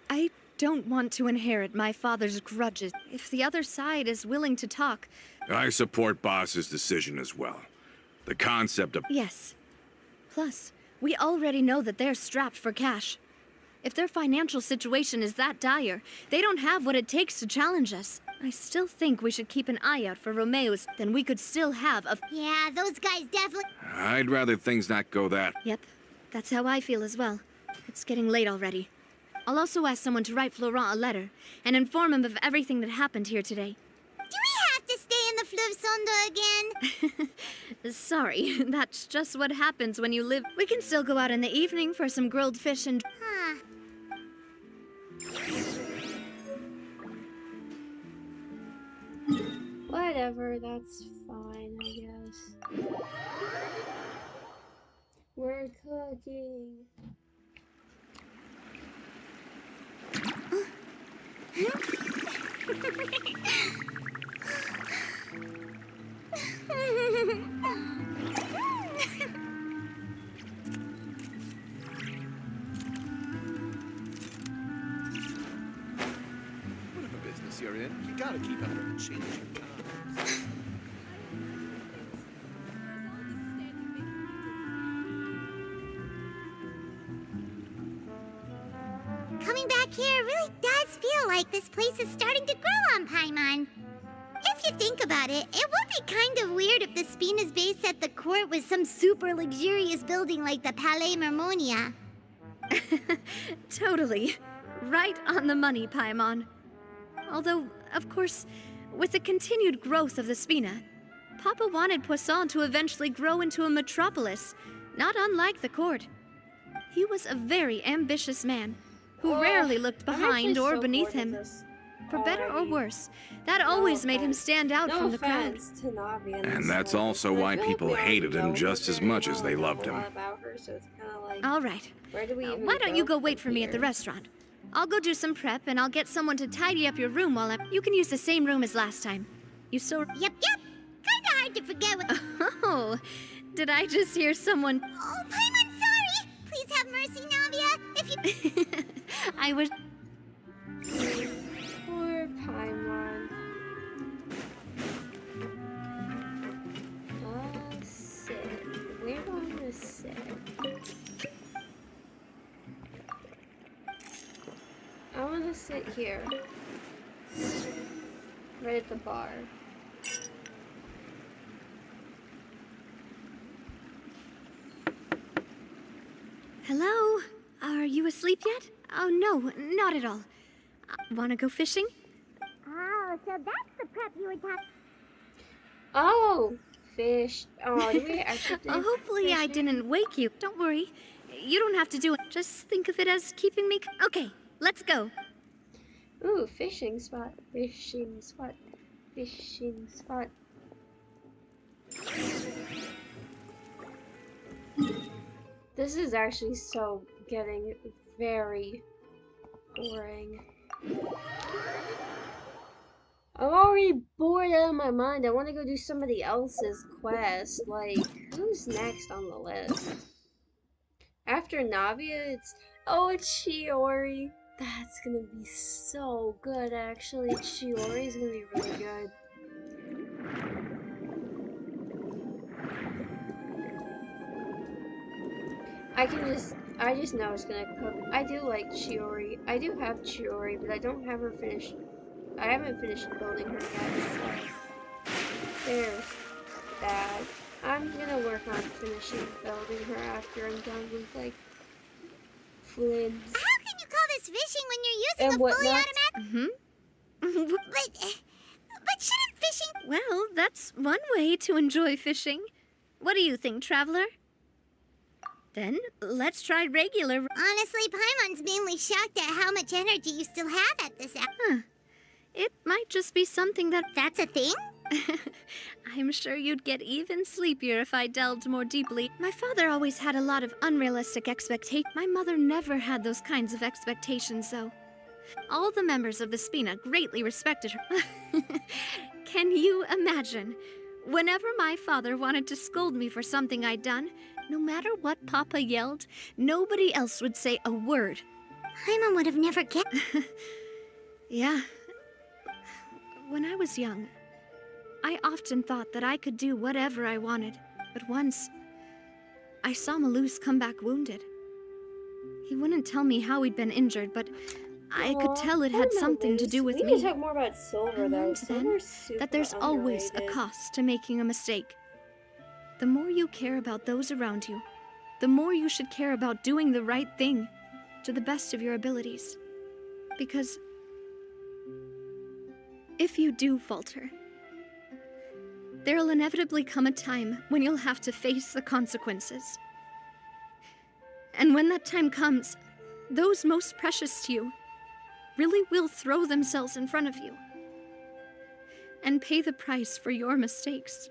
I don't want to inherit my father's grudges. If the other side is willing to talk, I support Boss's decision as well. The concept of... Yes. Plus, we already know that they're strapped for cash. If their financial situation is that dire, they don't have what it takes to challenge us. I still think we should keep an eye out for Romeo's, then we could still have a... Yeah, those guys definitely... I'd rather things not go that... Yep, that's how I feel as well. It's getting late already. I'll also ask someone to write Florent a letter and inform him of everything that happened here today. Do we have to stay in the Fleuve Sonde again? Sorry, that's just what happens when you live. We can still go out in the evening for some grilled fish and... Huh. Whatever, that's fine, I guess. We're cooking. Whatever business you're in, you gotta keep up with the changing times. Coming back here really does feel like this place is starting to grow on Paimon. If you think about it, it would be kind of weird if the Spina's base at the court was some super luxurious building like the Palais Mermonia. Totally. Right on the money, Paimon. Although, of course, with the continued growth of the Spina, Papa wanted Poisson to eventually grow into a metropolis, not unlike the court. He was a very ambitious man, who rarely looked behind or beneath him. For better or worse, that always made him stand out from the crowd. And that's also why people hated him just as much as they loved him. All right. Why don't you go wait for me at the restaurant? I'll go do some prep, and I'll get someone to tidy up your room while I'm... You can use the same room as last time. You still... Yep. Kinda hard to forget what... Oh, did I just hear someone... Oh, Paimon, sorry! Please have mercy, Navia, if you... I was... Poor Paimon. Sit. We're going to sit. I want to sit here. Right at the bar. Hello? Are you asleep yet? Oh, no, not at all. Wanna go fishing? Oh, so that's the prep you were talking... Oh! Fish. Oh, do we actually do hopefully fishing? I didn't wake you. Don't worry. You don't have to do it. Just think of it as keeping me... Okay, let's go. Ooh, fishing spot. Fishing spot. Fishing spot. This is actually so getting very boring. I'm already bored out of my mind. I want to go do somebody else's quest. Like, who's next on the list? After Navia, it's... Oh, it's Shiori. That's gonna be so good, actually. Shiori's gonna be really good. I just know it's gonna cook. I do like Shiori. I do have Shiori, but I don't have her finished. I haven't finished building her yet, so there's that. I'm gonna work on finishing building her after I'm done with, like, Flynn's. How can you call this fishing when you're using And a fully whatnot. automatic... But shouldn't fishing... Well, that's one way to enjoy fishing. What do you think, traveler? Then, let's try regular... Honestly, Paimon's mainly shocked at how much energy you still have at this hour. Huh. It might just be something that... That's a thing? I'm sure you'd get even sleepier if I delved more deeply. My father always had a lot of unrealistic expectations. My mother never had those kinds of expectations, though. All the members of the Spina greatly respected her. Can you imagine? Whenever my father wanted to scold me for something I'd done, no matter what Papa yelled, nobody else would say a word. Paimon would have never Yeah. When I was young, I often thought that I could do whatever I wanted, but once I saw Malus come back wounded. He wouldn't tell me how he'd been injured, but I could tell it had something to do with we me. need to talk more about Silver, I though. learned then Silver's that there's super always a underrated. cost to making a mistake. The more you care about those around you, the more you should care about doing the right thing to the best of your abilities. Because if you do falter, there'll inevitably come a time when you'll have to face the consequences. And when that time comes, those most precious to you really will throw themselves in front of you and pay the price for your mistakes.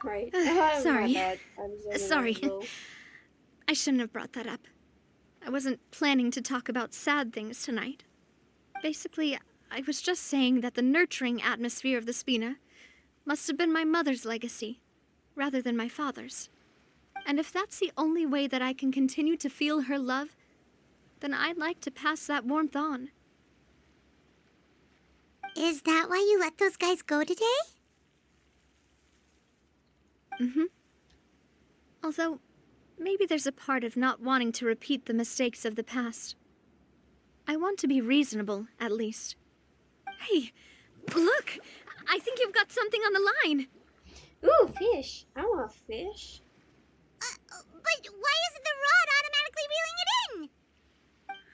Right. Sorry. My bad. I'm zooming Sorry. out a little. I shouldn't have brought that up. I wasn't planning to talk about sad things tonight. Basically, I was just saying that the nurturing atmosphere of the Spina must have been my mother's legacy, rather than my father's. And if that's the only way that I can continue to feel her love, then I'd like to pass that warmth on. Is that why you let those guys go today? Mm-hmm. Although, maybe there's a part of not wanting to repeat the mistakes of the past. I want to be reasonable, at least. Hey, look! I think you've got something on the line! Ooh, fish. I want a fish. But why isn't the rod automatically reeling it in?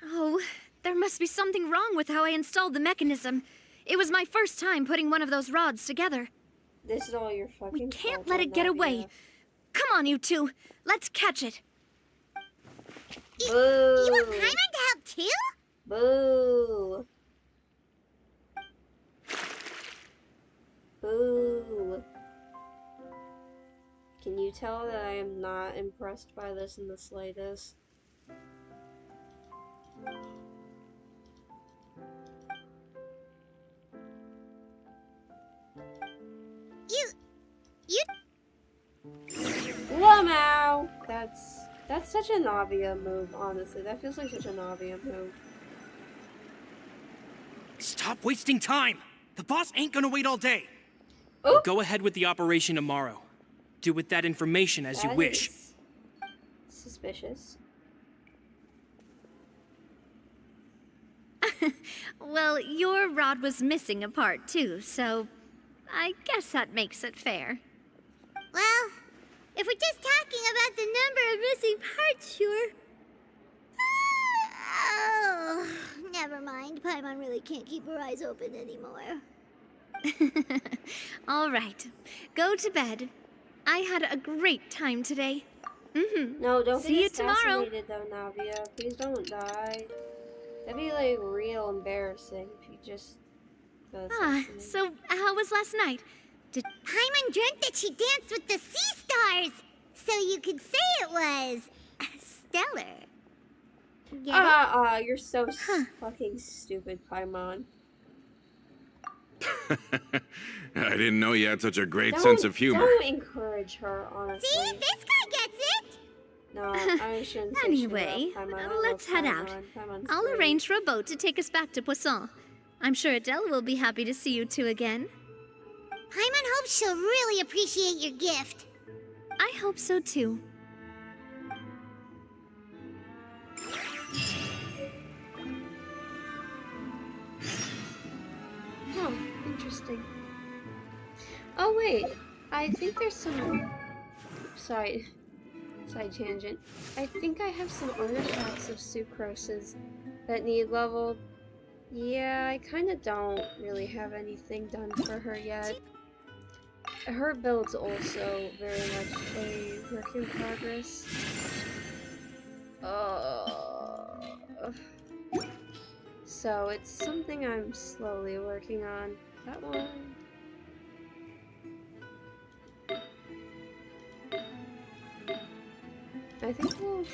Oh, there must be something wrong with how I installed the mechanism. It was my first time putting one of those rods together. This is all your fucking We can't fault, let it get away. Olivia. Come on, you two. Let's catch it. Boo. You want Paimon to help too? Boo. Boo. Can you tell that I am not impressed by this in the slightest? You... Wow! That's such a Navia move, honestly. That feels like such a Navia move. Stop wasting time! The boss ain't gonna wait all day. Oh. Go ahead with the operation tomorrow. Do with that information as you wish. Is suspicious. Well, your rod was missing a part, too, so I guess that makes it fair. Well, if we're just talking about the number of missing parts, sure. Oh, never mind. Paimon really can't keep her eyes open anymore. All right, go to bed. I had a great time today. Mm-hmm. No, don't See you get tomorrow. assassinated though, Navia. Please don't die. That'd be like real embarrassing if you just got assassinated. So how was last night? Paimon dreamt that she danced with the sea stars, so you could say it was stellar. Get it? You're so fucking stupid, Paimon. I didn't know you had such a great sense of humor. Don't encourage her, honestly. See, this guy gets it. No, I shouldn't say Anyway, shit about Paimon. I let's love head out. Paimon. Paimon's I'll great. arrange for a boat to take us back to Poisson. I'm sure Adele will be happy to see you two again. Paimon hopes she'll really appreciate your gift. I hope so too. Huh, interesting. Oh wait, I think there's some side tangent. I think I have some artifacts of sucroses that need leveled. Yeah, I kind of don't really have anything done for her yet. Her build's also very much a work in progress. So it's something I'm slowly working on. That one. I think we'll...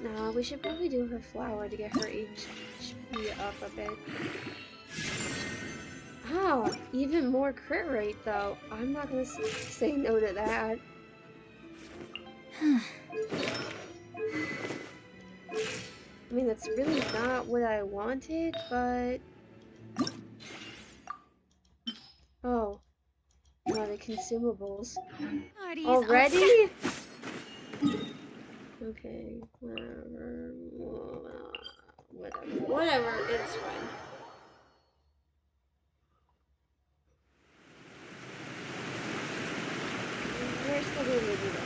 No, we should probably do her flower to get her HP up a bit. Oh, even more crit rate though. I'm not gonna say no to that. I mean, that's really not what I wanted, but... Oh. Oh, the consumables. Parties Already? Okay, whatever. Whatever, it's fine. We're still gonna do this.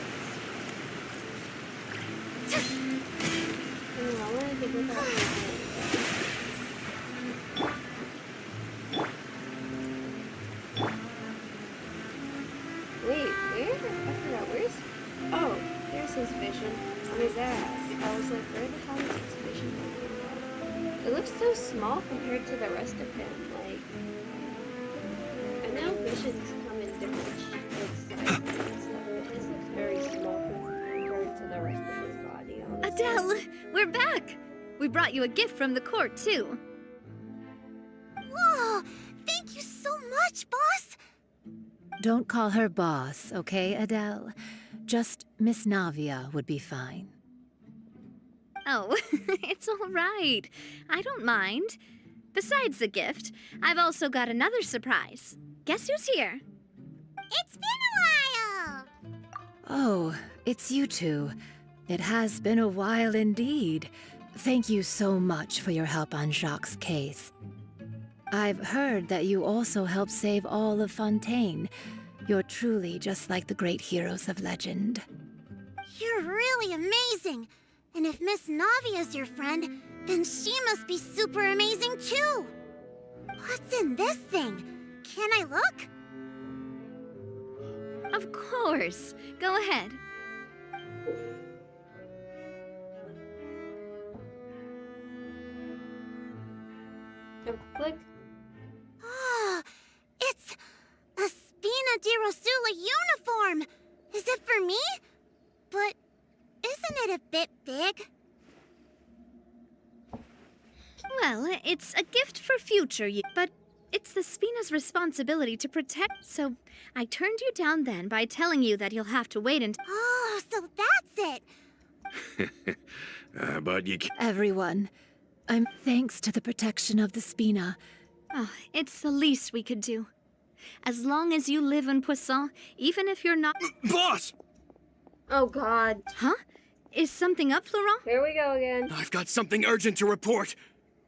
I wanted to get that. Wait, where? I forgot. Where's? Oh, there's his vision on his ass. I was like, where the hell is his vision? It looks so small compared to the rest of him. Like, I know visions come in different sizes and stuff, but his looks very small compared to the rest of his body. Honestly. Adele, we're back! We brought you a gift from the court, too. Whoa! Thank you so much, boss! Don't call her boss, okay, Adele? Just Miss Navia would be fine. Oh, it's all right. I don't mind. Besides the gift, I've also got another surprise. Guess who's here? It's been a while! Oh, it's you two. It has been a while indeed. Thank you so much for your help on Jacques' case. I've heard that you also helped save all of Fontaine. You're truly just like the great heroes of legend. You're really amazing! And if Miss Navia's your friend, then she must be super amazing too! What's in this thing? Can I look? Of course. Go ahead. Click. Ah, it's a Spina di Rosula uniform! Is it for me? But isn't it a bit big? Well, it's a gift for future you, but it's the Spina's responsibility to protect, so I turned you down then by telling you that you'll have to wait until... Oh, so that's it! But you can't. Everyone, thanks to the protection of the Spina. Oh, it's the least we could do. As long as you live in Poisson, even if you're not... Boss! Oh God. Huh? Is something up, Florent? Here we go again. I've got something urgent to report.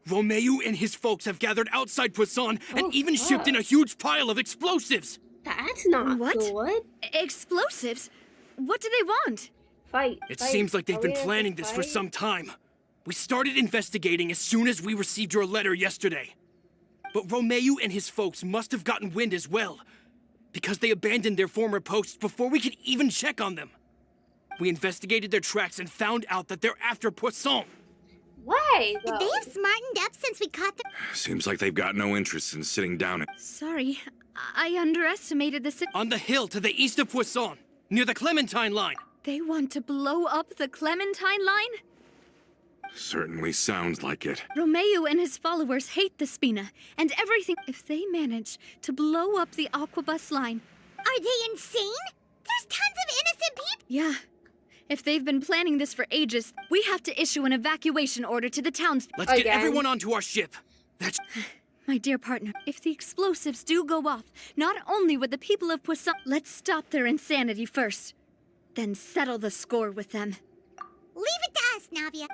Romeu and his folks have gathered outside Poisson and even shipped in a huge pile of explosives. That's not What? good. Explosives? What do they want? Fight. It fight. seems like they've Are been we gonna planning this for fight? some time. We started investigating as soon as we received your letter yesterday. But Romeu and his folks must have gotten wind as well, because they abandoned their former posts before we could even check on them. We investigated their tracks and found out that they're after Poisson. Why? They have smartened up since we caught them. Seems like they've got no interest in sitting down. Sorry, I underestimated the... On the hill to the east of Poisson, near the Clementine line. They want to blow up the Clementine line? Certainly sounds like it. Romeu and his followers hate the Spina, and everything... If they manage to blow up the Aquabus line... Are they insane? There's tons of innocent people. Yeah. If they've been planning this for ages, we have to issue an evacuation order to the towns... Let's get everyone onto our ship. That's... My dear partner, if the explosives do go off, not only would the people of Poisson... Let's stop their insanity first. Then settle the score with them. Leave it to us, Navia.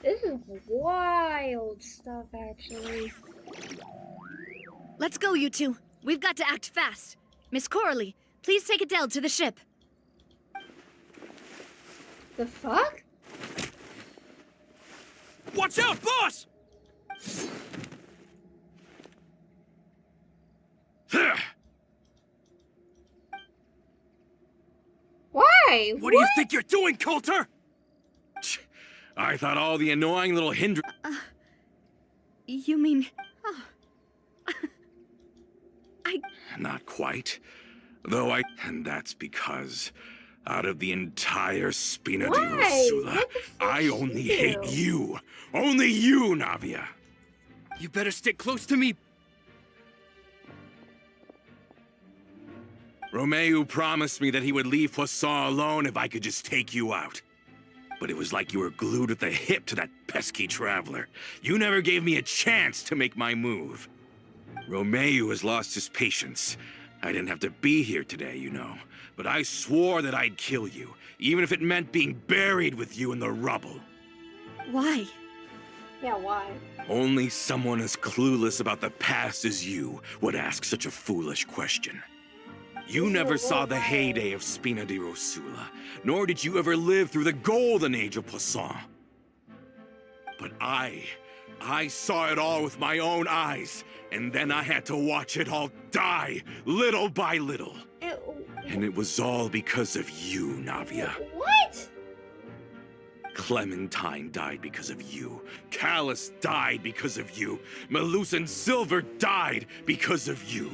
This is wild stuff, actually. Let's go, you two. We've got to act fast. Miss Coralie, please take Adele to the ship. The fuck? Watch out, boss! Why? What do you think you're doing, Coulter? I thought all the annoying little hindrance. You mean... Oh. Not quite. Though and that's because, out of the entire Spina di Rosula, I only hate you. Only you, Navia. You better stick close to me. Romeu promised me that he would leave Poisson alone if I could just take you out. but it was like you were glued at the hip to that pesky traveler. You never gave me a chance to make my move. Romeo has lost his patience. I didn't have to be here today, you know, but I swore that I'd kill you, even if it meant being buried with you in the rubble. Why? Yeah, why? Only someone as clueless about the past as you would ask such a foolish question. You never saw the heyday of Spina di Rosula, nor did you ever live through the golden age of Poisson. But I saw it all with my own eyes, and then I had to watch it all die, little by little. And it was all because of you, Navia. What? Clementine died because of you. Callus died because of you. Malus and Silver died because of you.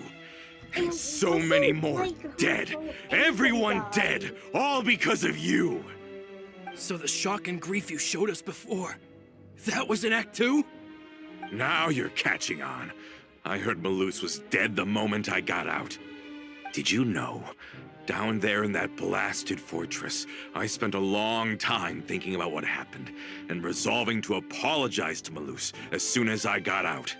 And so many more dead. Everyone dead. All because of you. So the shock and grief you showed us before, that was in Act 2? Now you're catching on. I heard Malus was dead the moment I got out. Did you know? Down there in that blasted fortress, I spent a long time thinking about what happened and resolving to apologize to Malus as soon as I got out.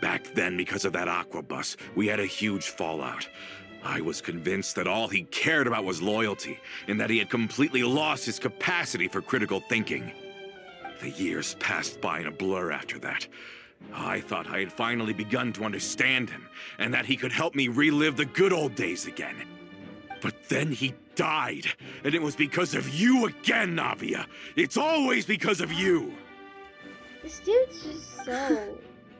Back then, because of that aqua bus, we had a huge fallout. I was convinced that all he cared about was loyalty, and that he had completely lost his capacity for critical thinking. The years passed by in a blur after that. I thought I had finally begun to understand him, and that he could help me relive the good old days again. But then he died, and it was because of you again, Navia. It's always because of you. This dude's just so...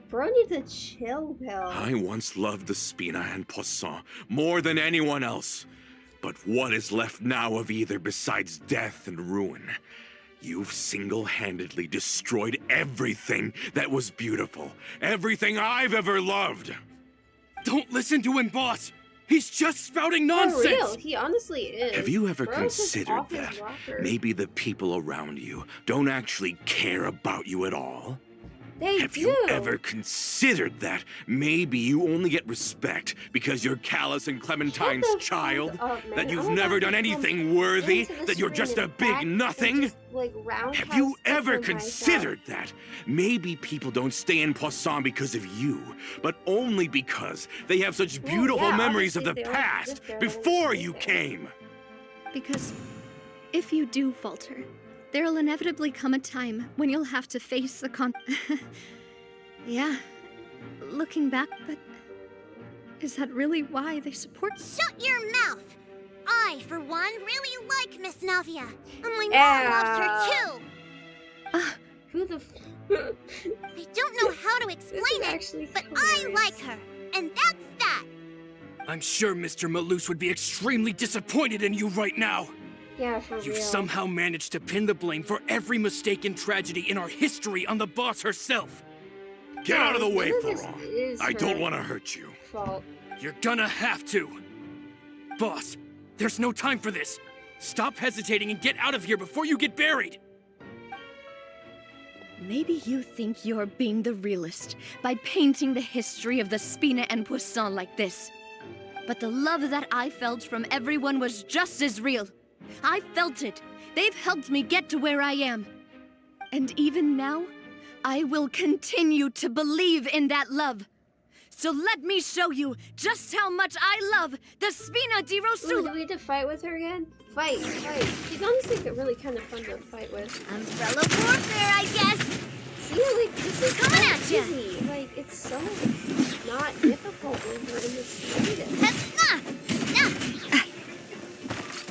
Bro needs a chill pill. I once loved the Spina and Poisson more than anyone else. But what is left now of either besides death and ruin? You've single-handedly destroyed everything that was beautiful. Everything I've ever loved. Don't listen to him, boss! He's just spouting nonsense! For real, he honestly is. Have you ever Bro's just considered off his that rocker. maybe the people around you don't actually care about you at all? They Have do. you ever considered that maybe you only get respect because you're Callus and Clementine's Shut the child? fuck up, man. That you've I'm never about done to anything come worthy? into the That you're just screen a and big back and nothing? just, like, roundhouse Have you kick ever him considered that? Maybe people don't stay in Poisson because of you, but only because they have such Well, beautiful yeah, memories of obviously the they already past lived there, before they you lived there. came. Because if you do falter, there'll inevitably come a time when you'll have to face the Yeah, looking back, but is that really why they support? Shut your mouth! I, for one, really like Miss Navia. And my mom loves her too! Who the I don't know how to explain it, but I like her. And that's that! I'm sure Mr. Malus would be extremely disappointed in you right now. Yeah, for You've real. somehow managed to pin the blame for every mistake and tragedy in our history on the boss herself. Get out of the way, None of Florent. this is I don't her want to hurt you. fault. You're gonna have to. Boss, there's no time for this. Stop hesitating and get out of here before you get buried. Maybe you think you're being the realist by painting the history of the Spina and Poisson like this. But the love that I felt from everyone was just as real. I felt it. They've helped me get to where I am. And even now, I will continue to believe in that love. So let me show you just how much I love the Spina di Ooh, Rosula. do we need to fight with her again? Fight. She's honestly really kind of fun to fight with. Umbrella warfare, I guess! See, like, this is Coming so at ya. easy. Like, it's so not difficult over in the slightest.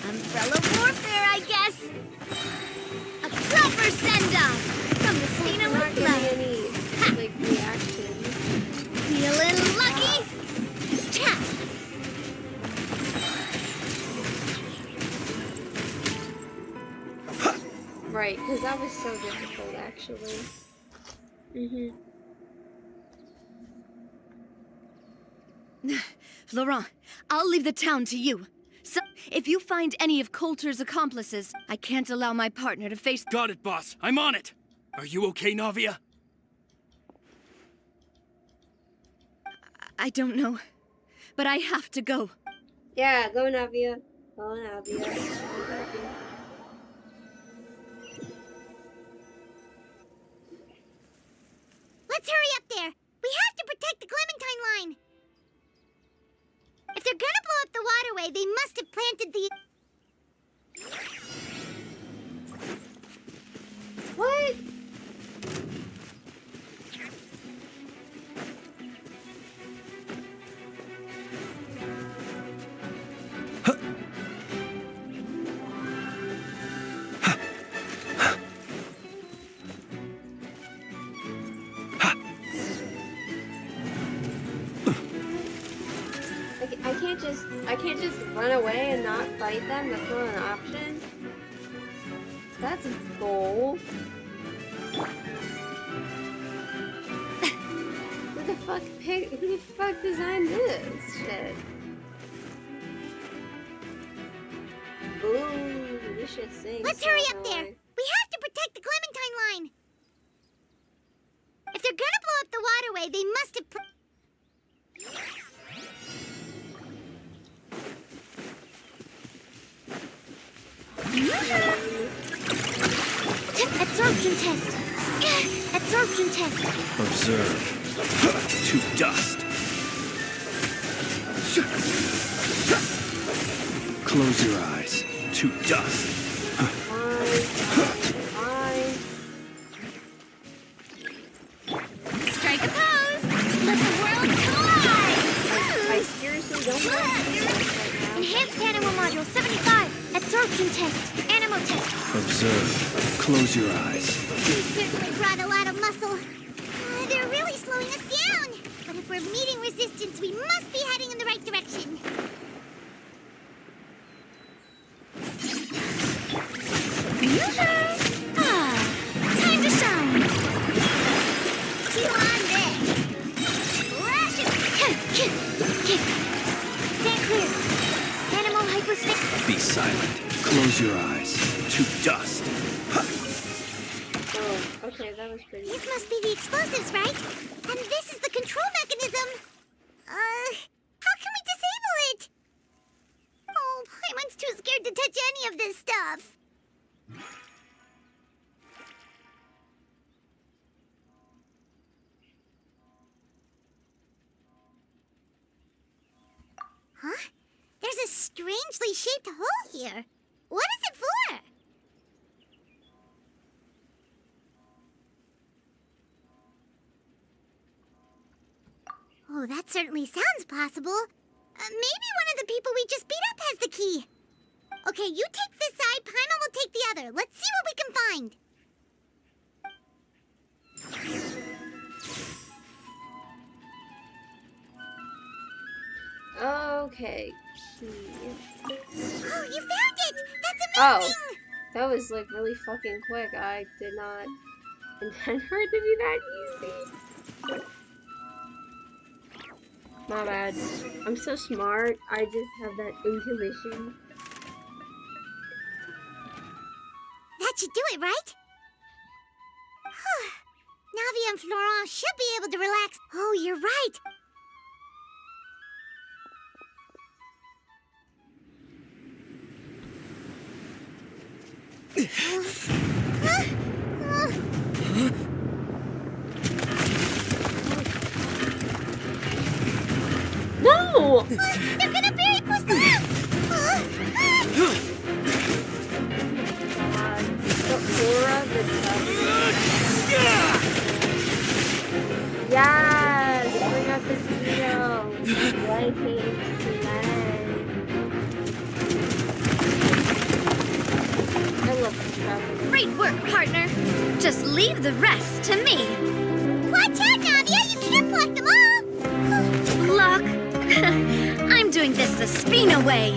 Umbrella warfare, I guess! A proper send-off from the Spina We're not with getting love. any, like, reaction. Feeling lucky? Cha! Right, because that was so difficult, actually. Florent, I'll leave the town to you. So, if you find any of Coulter's accomplices, I can't allow my partner to face— Got it, boss. I'm on it. Are you okay, Navia? I don't know, but I have to go. Yeah, go Navia. Go Navia. Go Navia. waterway, they must have planted the... What? I can't just run away and not fight them. That's not an option. That's bold. Who the fuck designed this shit? Ooh, this shit sinks. Let's hurry up there. We have to protect the Clementine line. If they're gonna blow up the waterway, they must have... Absorption test. Absorption test. Observe. To dust. Close your eyes. To dust. Strike a pose. Let the world collide. I seriously don't want to do this right now. Enhanced animal module 75. Absorption test. Animal test. Observe. Close your eyes. We certainly brought a lot of muscle. They're really slowing us down. But if we're meeting resistance, we must be heading in the right direction. Time to shine. You on there. Rush it. Stand clear. Animal hyperstick. Be silent. Close your eyes. To dust. Oh, okay, that was pretty. This must be the explosives, right? And this is the control mechanism. How can we disable it? Oh, Paimon's too scared to touch any of this stuff. Huh? There's a strangely shaped hole here. What is it for? Oh, that certainly sounds possible. Maybe one of the people we just beat up has the key. Okay, you take this side, Paimon will take the other. Let's see what we can find. Okay, key. Oh, you found it! That's Oh, amazing! that was like really fucking quick. I did not intend for it to be that easy. My bad. I'm so smart. I just have that intuition. That should do it, right? Navi and Florent should be able to relax. Oh, you're right. No! They're gonna bury Poussin! The aura, the yes! Bring out the zero! Like it tonight. I love this travel. Great work, partner. Just leave the rest to me. Watch out, Navia! You can't block them all! Block? I'm doing this the Spina way.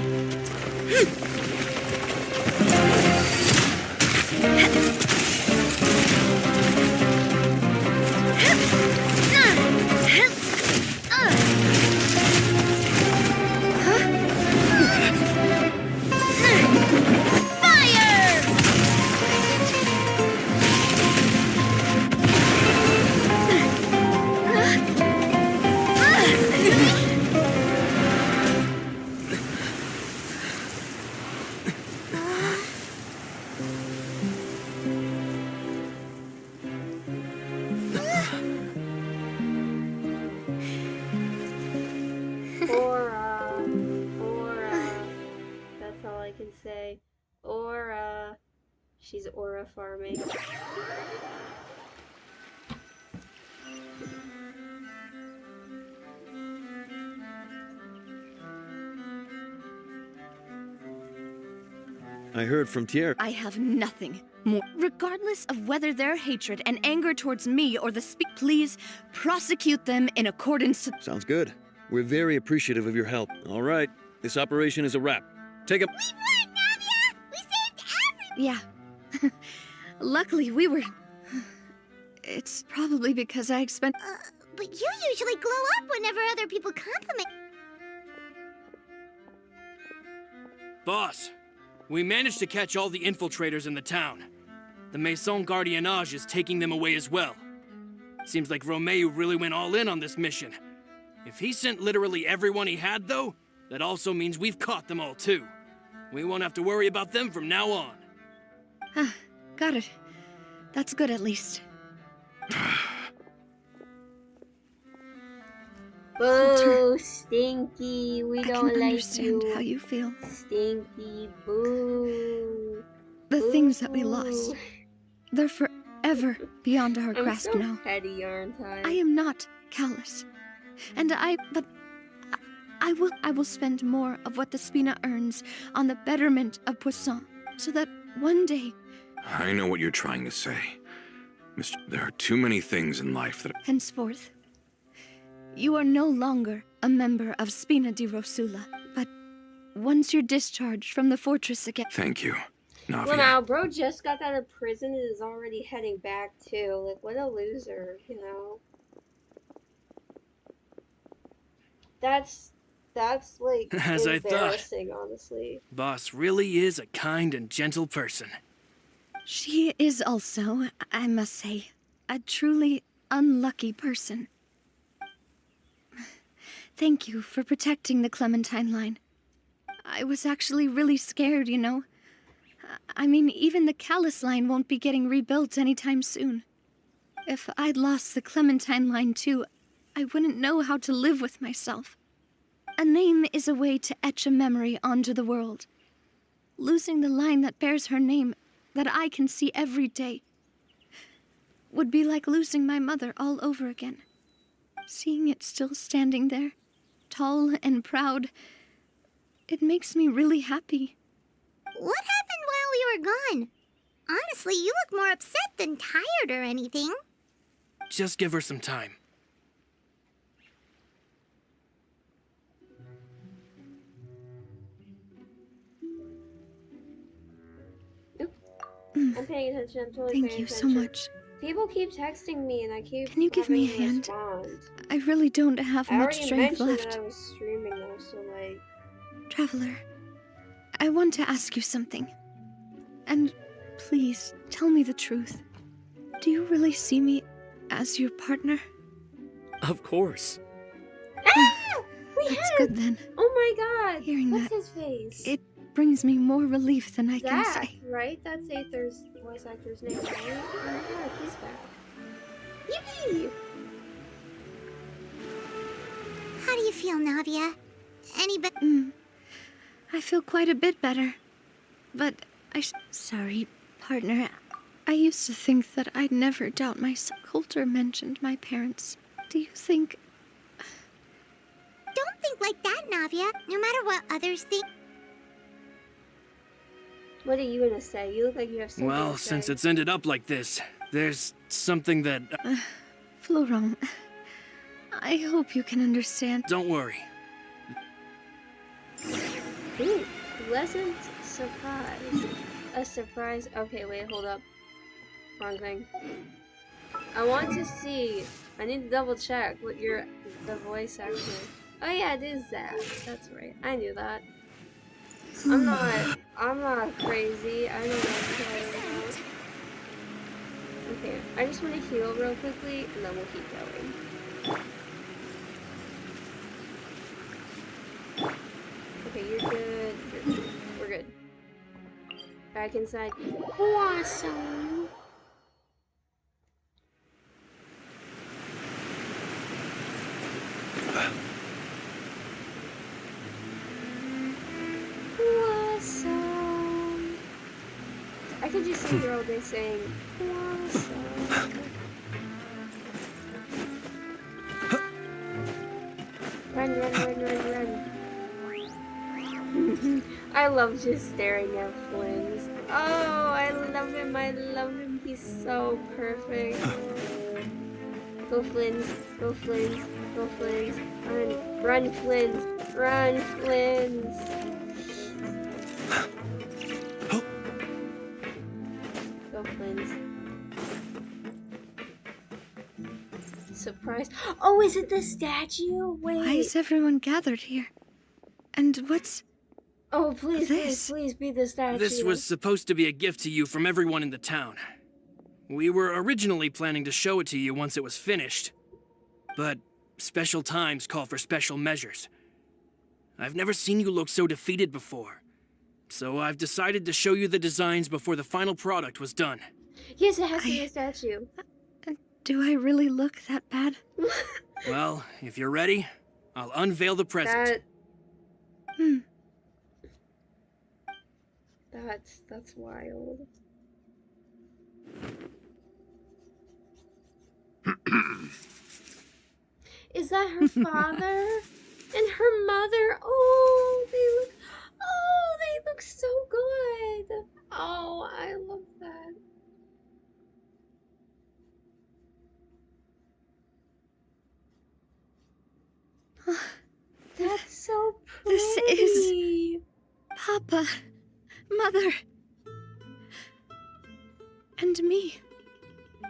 can say. Aura. She's aura farming. I heard from Tier. I have nothing more. Regardless of whether their hatred and anger towards me or the please prosecute them in accordance to. Sounds good. We're very appreciative of your help. All right, this operation is a wrap. Take a. We won, Navia! We saved Yeah. Luckily, we were. It's probably because I expend. But you usually glow up whenever other people compliment. Boss, we managed to catch all the infiltrators in the town. The Maison Gardiennage is taking them away as well. Seems like Romeu really went all in on this mission. If he sent literally everyone he had, though, that also means we've caught them all too. We won't have to worry about them from now on. Got it. That's good at least. Boo, Stinky, we I don't can like understand you. how you feel. Stinky, boo. The Boo. things that we lost, they're forever beyond our I'm grasp so now. petty, aren't I? I am not callous. And I will spend more of what the Spina earns on the betterment of Poisson, so that one day, I know what you're trying to say. Mister, there are too many things in life that... henceforth, you are no longer a member of Spina di Rosula, but once you're discharged from the fortress again... Thank you, Navia. Well, now, bro just got out of prison and is already heading back, too. Like, what a loser, you know? That's like, As I thought. embarrassing, honestly. Boss really is a kind and gentle person. She is also, I must say, a truly unlucky person. Thank you for protecting the Clementine line. I was actually really scared, you know. I mean, even the Callus line won't be getting rebuilt anytime soon. If I'd lost the Clementine line too, I wouldn't know how to live with myself. A name is a way to etch a memory onto the world. Losing the line that bears her name, that I can see every day, would be like losing my mother all over again. Seeing it still standing there, tall and proud, it makes me really happy. What happened while we were gone? Honestly, you look more upset than tired or anything. Just give her some time. I'm paying attention. I'm totally Thank paying you attention. so much. People keep texting me and I keep Can you give me a having to hand? respond. I really don't have I much already strength mentioned left. that I was streaming though, so like... Traveler, I want to ask you something. And please, tell me the truth. Do you really see me as your partner? Of course. Ah! We That's had good then. Oh my god! Hearing What's that, his face? it brings me more relief than I can Zach, say. right? That's Aether's voice actor's name, right? Oh my god, he's back. Yippee! How do you feel, Navia? Any better? I feel quite a bit better. But sorry, partner. I used to think that I'd never doubt myself. Coulter mentioned my parents. Do you think... Don't think like that, Navia. No matter what others think. What are you gonna say? You look like you have something Well, to say. since it's ended up like this, there's something that... Florent, I hope you can understand. Don't worry. Ooh, pleasant surprise. A surprise. Okay, wait, hold up. Wrong thing. I want to see. I need to double check what the voice actor. Oh yeah, it is Zach. That's right. I knew that. I'm not crazy. I know what I'm about. Okay, I just want to heal real quickly, and then we'll keep going. Okay, you're good. You're good. We're good. Back inside. Awesome. Awesome. I could just sit here all day saying, run, run, run, run, run. I love just staring at Flynn's. Oh, I love him, I love him. He's so perfect. Go Flynn's, go Flynn's, go Flynn's. Run, run Flynn's, run Flynn's. Go Flynn's. Surprise. Oh, is it the statue? Wait. Why is everyone gathered here? And what's... Oh, please, this? please be the statue. This was supposed to be a gift to you from everyone in the town. We were originally planning to show it to you once it was finished. But special times call for special measures. I've never seen you look so defeated before. So I've decided to show you the designs before the final product was done. Yes, it has to be a statue. Do I really look that bad? Well, if you're ready, I'll unveil the present. That's wild. Is that her father? And her mother? Oh, they look so good. Oh, I love that. That's so pretty. This is... Papa, Mother, and me.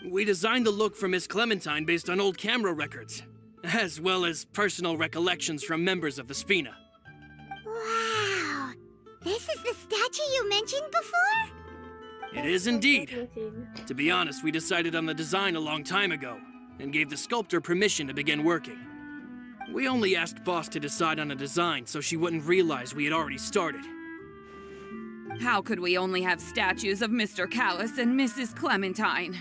We designed the look for Miss Clementine based on old camera records, as well as personal recollections from members of the Spina. Wow! This is the statue you mentioned before? It is indeed. To be honest, we decided on the design a long time ago, and gave the sculptor permission to begin working. We only asked Boss to decide on a design so she wouldn't realize we had already started. How could we only have statues of Mr. Callus and Mrs. Clementine?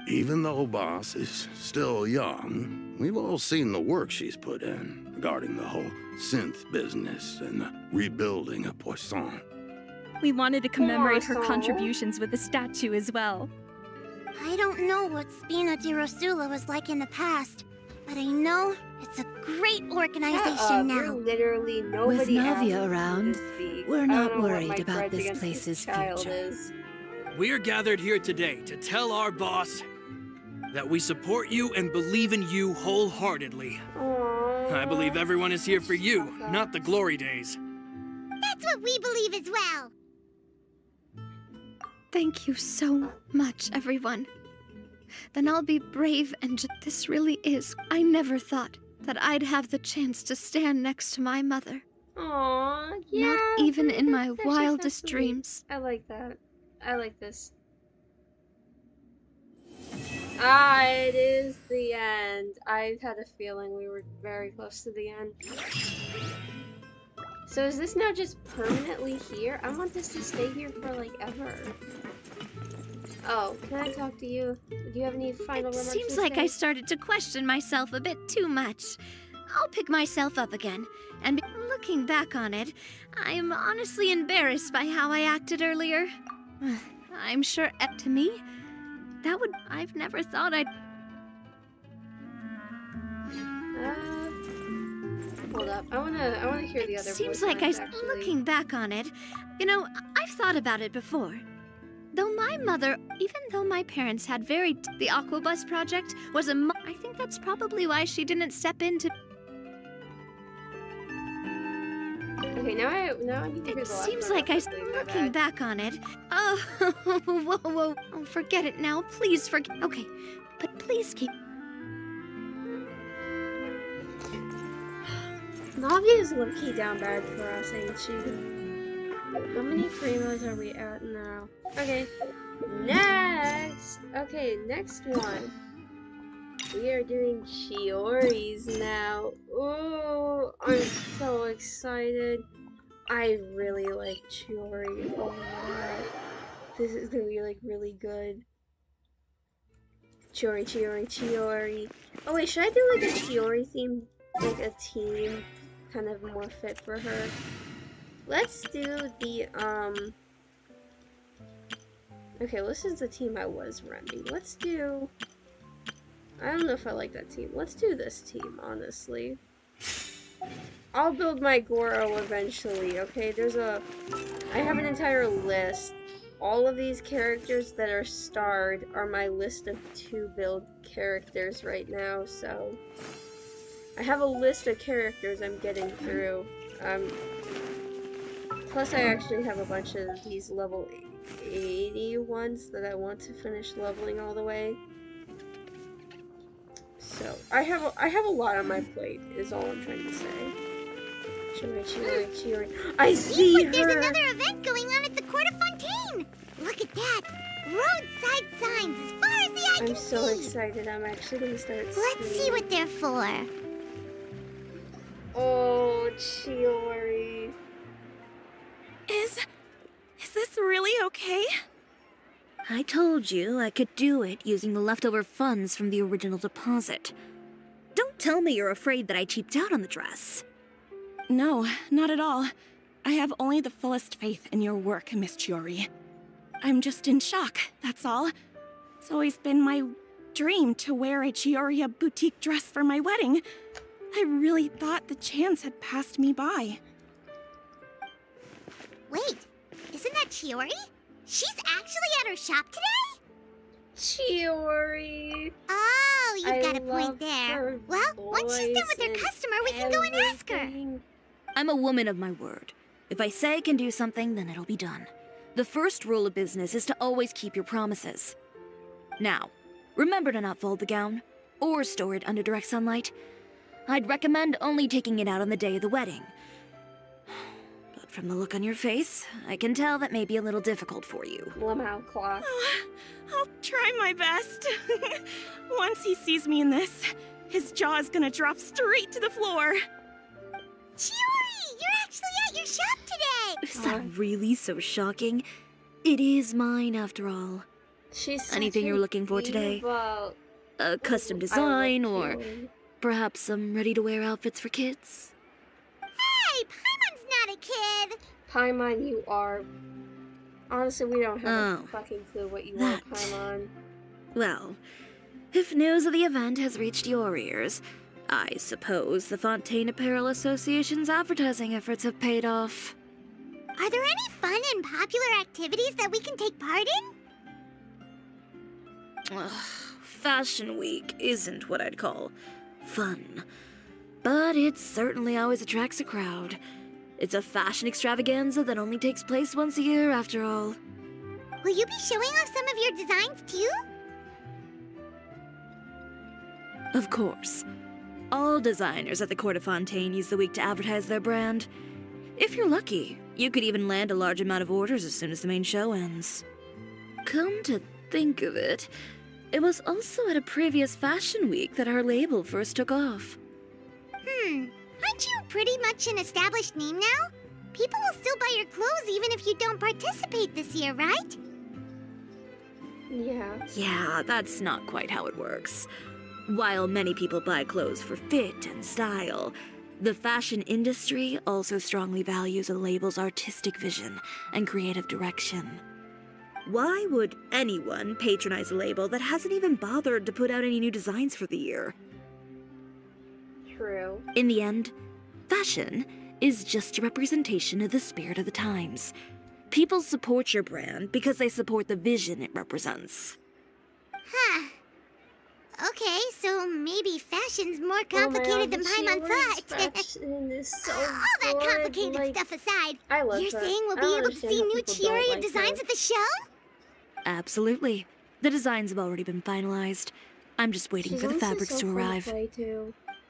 Even though Boss is still young, we've all seen the work she's put in regarding the whole synth business and the rebuilding of Poisson. We wanted to commemorate her contributions with a statue as well. I don't know what Spina di Rosula was like in the past, but I know it's a great organization now. You're literally nobody With Navia around, we're not worried about this place's future. We're gathered here today to tell our boss that we support you and believe in you wholeheartedly. Aww. I believe everyone is here for you, not the glory days. That's what we believe as well. Thank you so much, everyone. Then I'll be brave and this really is. I never thought that I'd have the chance to stand next to my mother. Aww, yeah. Not even in my That's wildest so sweet. dreams. I like that. I like this. It is the end. I had a feeling we were very close to the end. So is this now just permanently here? I want this to stay here for like ever. Oh, can I talk to you? Do you have any final remarks? Seems to like say? I started to question myself a bit too much. I'll pick myself up again, and looking back on it, I'm honestly embarrassed by how I acted earlier. I'm sure to me, that would... I've never thought I'd... Hold up. I wanna hear the other Seems voice like lines, actually. looking back on it, you know, I've thought about it before. Though my mother, even though my parents had the Aquabus project was I think that's probably why she didn't step into... Okay, now I need to hear the It last seems part like I... quickly, my Looking bad. back on it... Oh, whoa. Oh, forget it now. Please forget... Okay, but please keep... Navia is low-key down bad for us, ain't she? How many primos are we at now? Okay, next! Okay, next one. We are doing Chiori's now. Ooh, I'm so excited. I really like Chiori a lot. This is gonna be like really good. Chiori. Oh wait, should I do like a Chiori theme? Like a team? Kind of more fit for her. Let's do the Okay, this is the team I was running. Let's do... I don't know if I like that team. Let's do this team, honestly. I'll build my Goro eventually, okay? I have an entire list. All of these characters that are starred are my list of to-build characters right now, so... I have a list of characters I'm getting through. Plus I actually have a bunch of these level 80 ones that I want to finish leveling all the way. So, I have a lot on my plate, is all I'm trying to say. Yuri. I see her! There's another event going on at the court of Fontaine! Look at that! Roadside signs as far as the eye can see! I'm so excited, I'm actually gonna start Let's see what they're for. Oh, Chiori. Is this really okay? I told you I could do it using the leftover funds from the original deposit. Don't tell me you're afraid that I cheaped out on the dress. No, not at all. I have only the fullest faith in your work, Miss Chiori. I'm just in shock, that's all. It's always been my dream to wear a Chioriya boutique dress for my wedding. I really thought the chance had passed me by. Wait, isn't that Chiori? She's actually at her shop today? Chiori. Oh, you've got a point there. Well, once she's done with her customer, we can go and ask her. I'm a woman of my word. If I say I can do something, then it'll be done. The first rule of business is to always keep your promises. Now, remember to not fold the gown, or store it under direct sunlight. I'd recommend only taking it out on the day of the wedding. But from the look on your face, I can tell that may be a little difficult for you. Clock. Oh, I'll try my best. Once he sees me in this, his jaw is gonna drop straight to the floor. Chiori, you're actually at your shop today! Is that really so shocking? It is mine, after all. She's anything you're looking for today? A custom design, or perhaps some ready-to-wear outfits for kids? Hey, Paimon's not a kid! Paimon, you are. Honestly, we don't have a fucking clue what you are, Paimon. Well, if news of the event has reached your ears, I suppose the Fontaine Apparel Association's advertising efforts have paid off. Are there any fun and popular activities that we can take part in? Ugh, Fashion Week isn't what I'd call fun. But it certainly always attracts a crowd. It's a fashion extravaganza that only takes place once a year, after all. Will you be showing off some of your designs, too? Of course. All designers at the Court of Fontaine use the week to advertise their brand. If you're lucky, you could even land a large amount of orders as soon as the main show ends. Come to think of it, it was also at a previous fashion week that our label first took off. Aren't you pretty much an established name now? People will still buy your clothes even if you don't participate this year, right? Yeah, that's not quite how it works. While many people buy clothes for fit and style, the fashion industry also strongly values a label's artistic vision and creative direction. Why would anyone patronize a label that hasn't even bothered to put out any new designs for the year? True. In the end, fashion is just a representation of the spirit of the times. People support your brand because they support the vision it represents. Huh. Okay, so maybe fashion's more complicated than Paimon thought. Fashion is so all that complicated stuff aside, you're saying we'll be able to see new Chioriya designs at the show? Absolutely. The designs have already been finalized. I'm just waiting for the fabrics to arrive.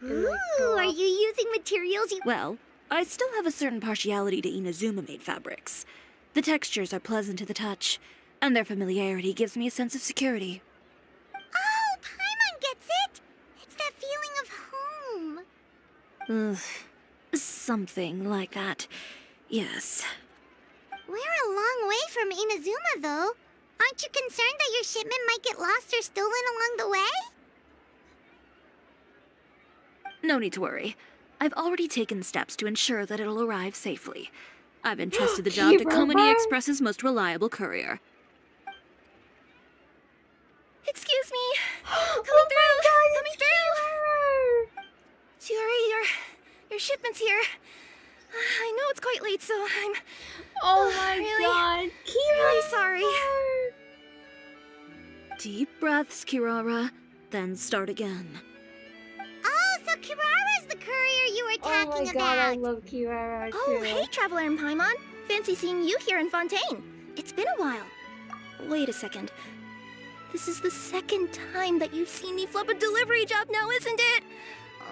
Ooh, are you using materials you... Well, I still have a certain partiality to Inazuma-made fabrics. The textures are pleasant to the touch, and their familiarity gives me a sense of security. Oh, Paimon gets it! It's that feeling of home. Ugh, something like that. Yes. We're a long way from Inazuma, though. Aren't you concerned that your shipment might get lost or stolen along the way? No need to worry. I've already taken steps to ensure that it'll arrive safely. I've entrusted the job to Komani Express's most reliable courier. shipment's here. I know it's quite late, so I'm... Oh my really, god, really sorry. Deep breaths, Kirara, then start again. Oh, so Kirara's the courier you were talking Oh my god, I about. love Kirara too. Oh, hey, Traveler and Paimon. Fancy seeing you here in Fontaine. It's been a while. Wait a second. This is the second time that you've seen me flub a delivery job now, isn't it?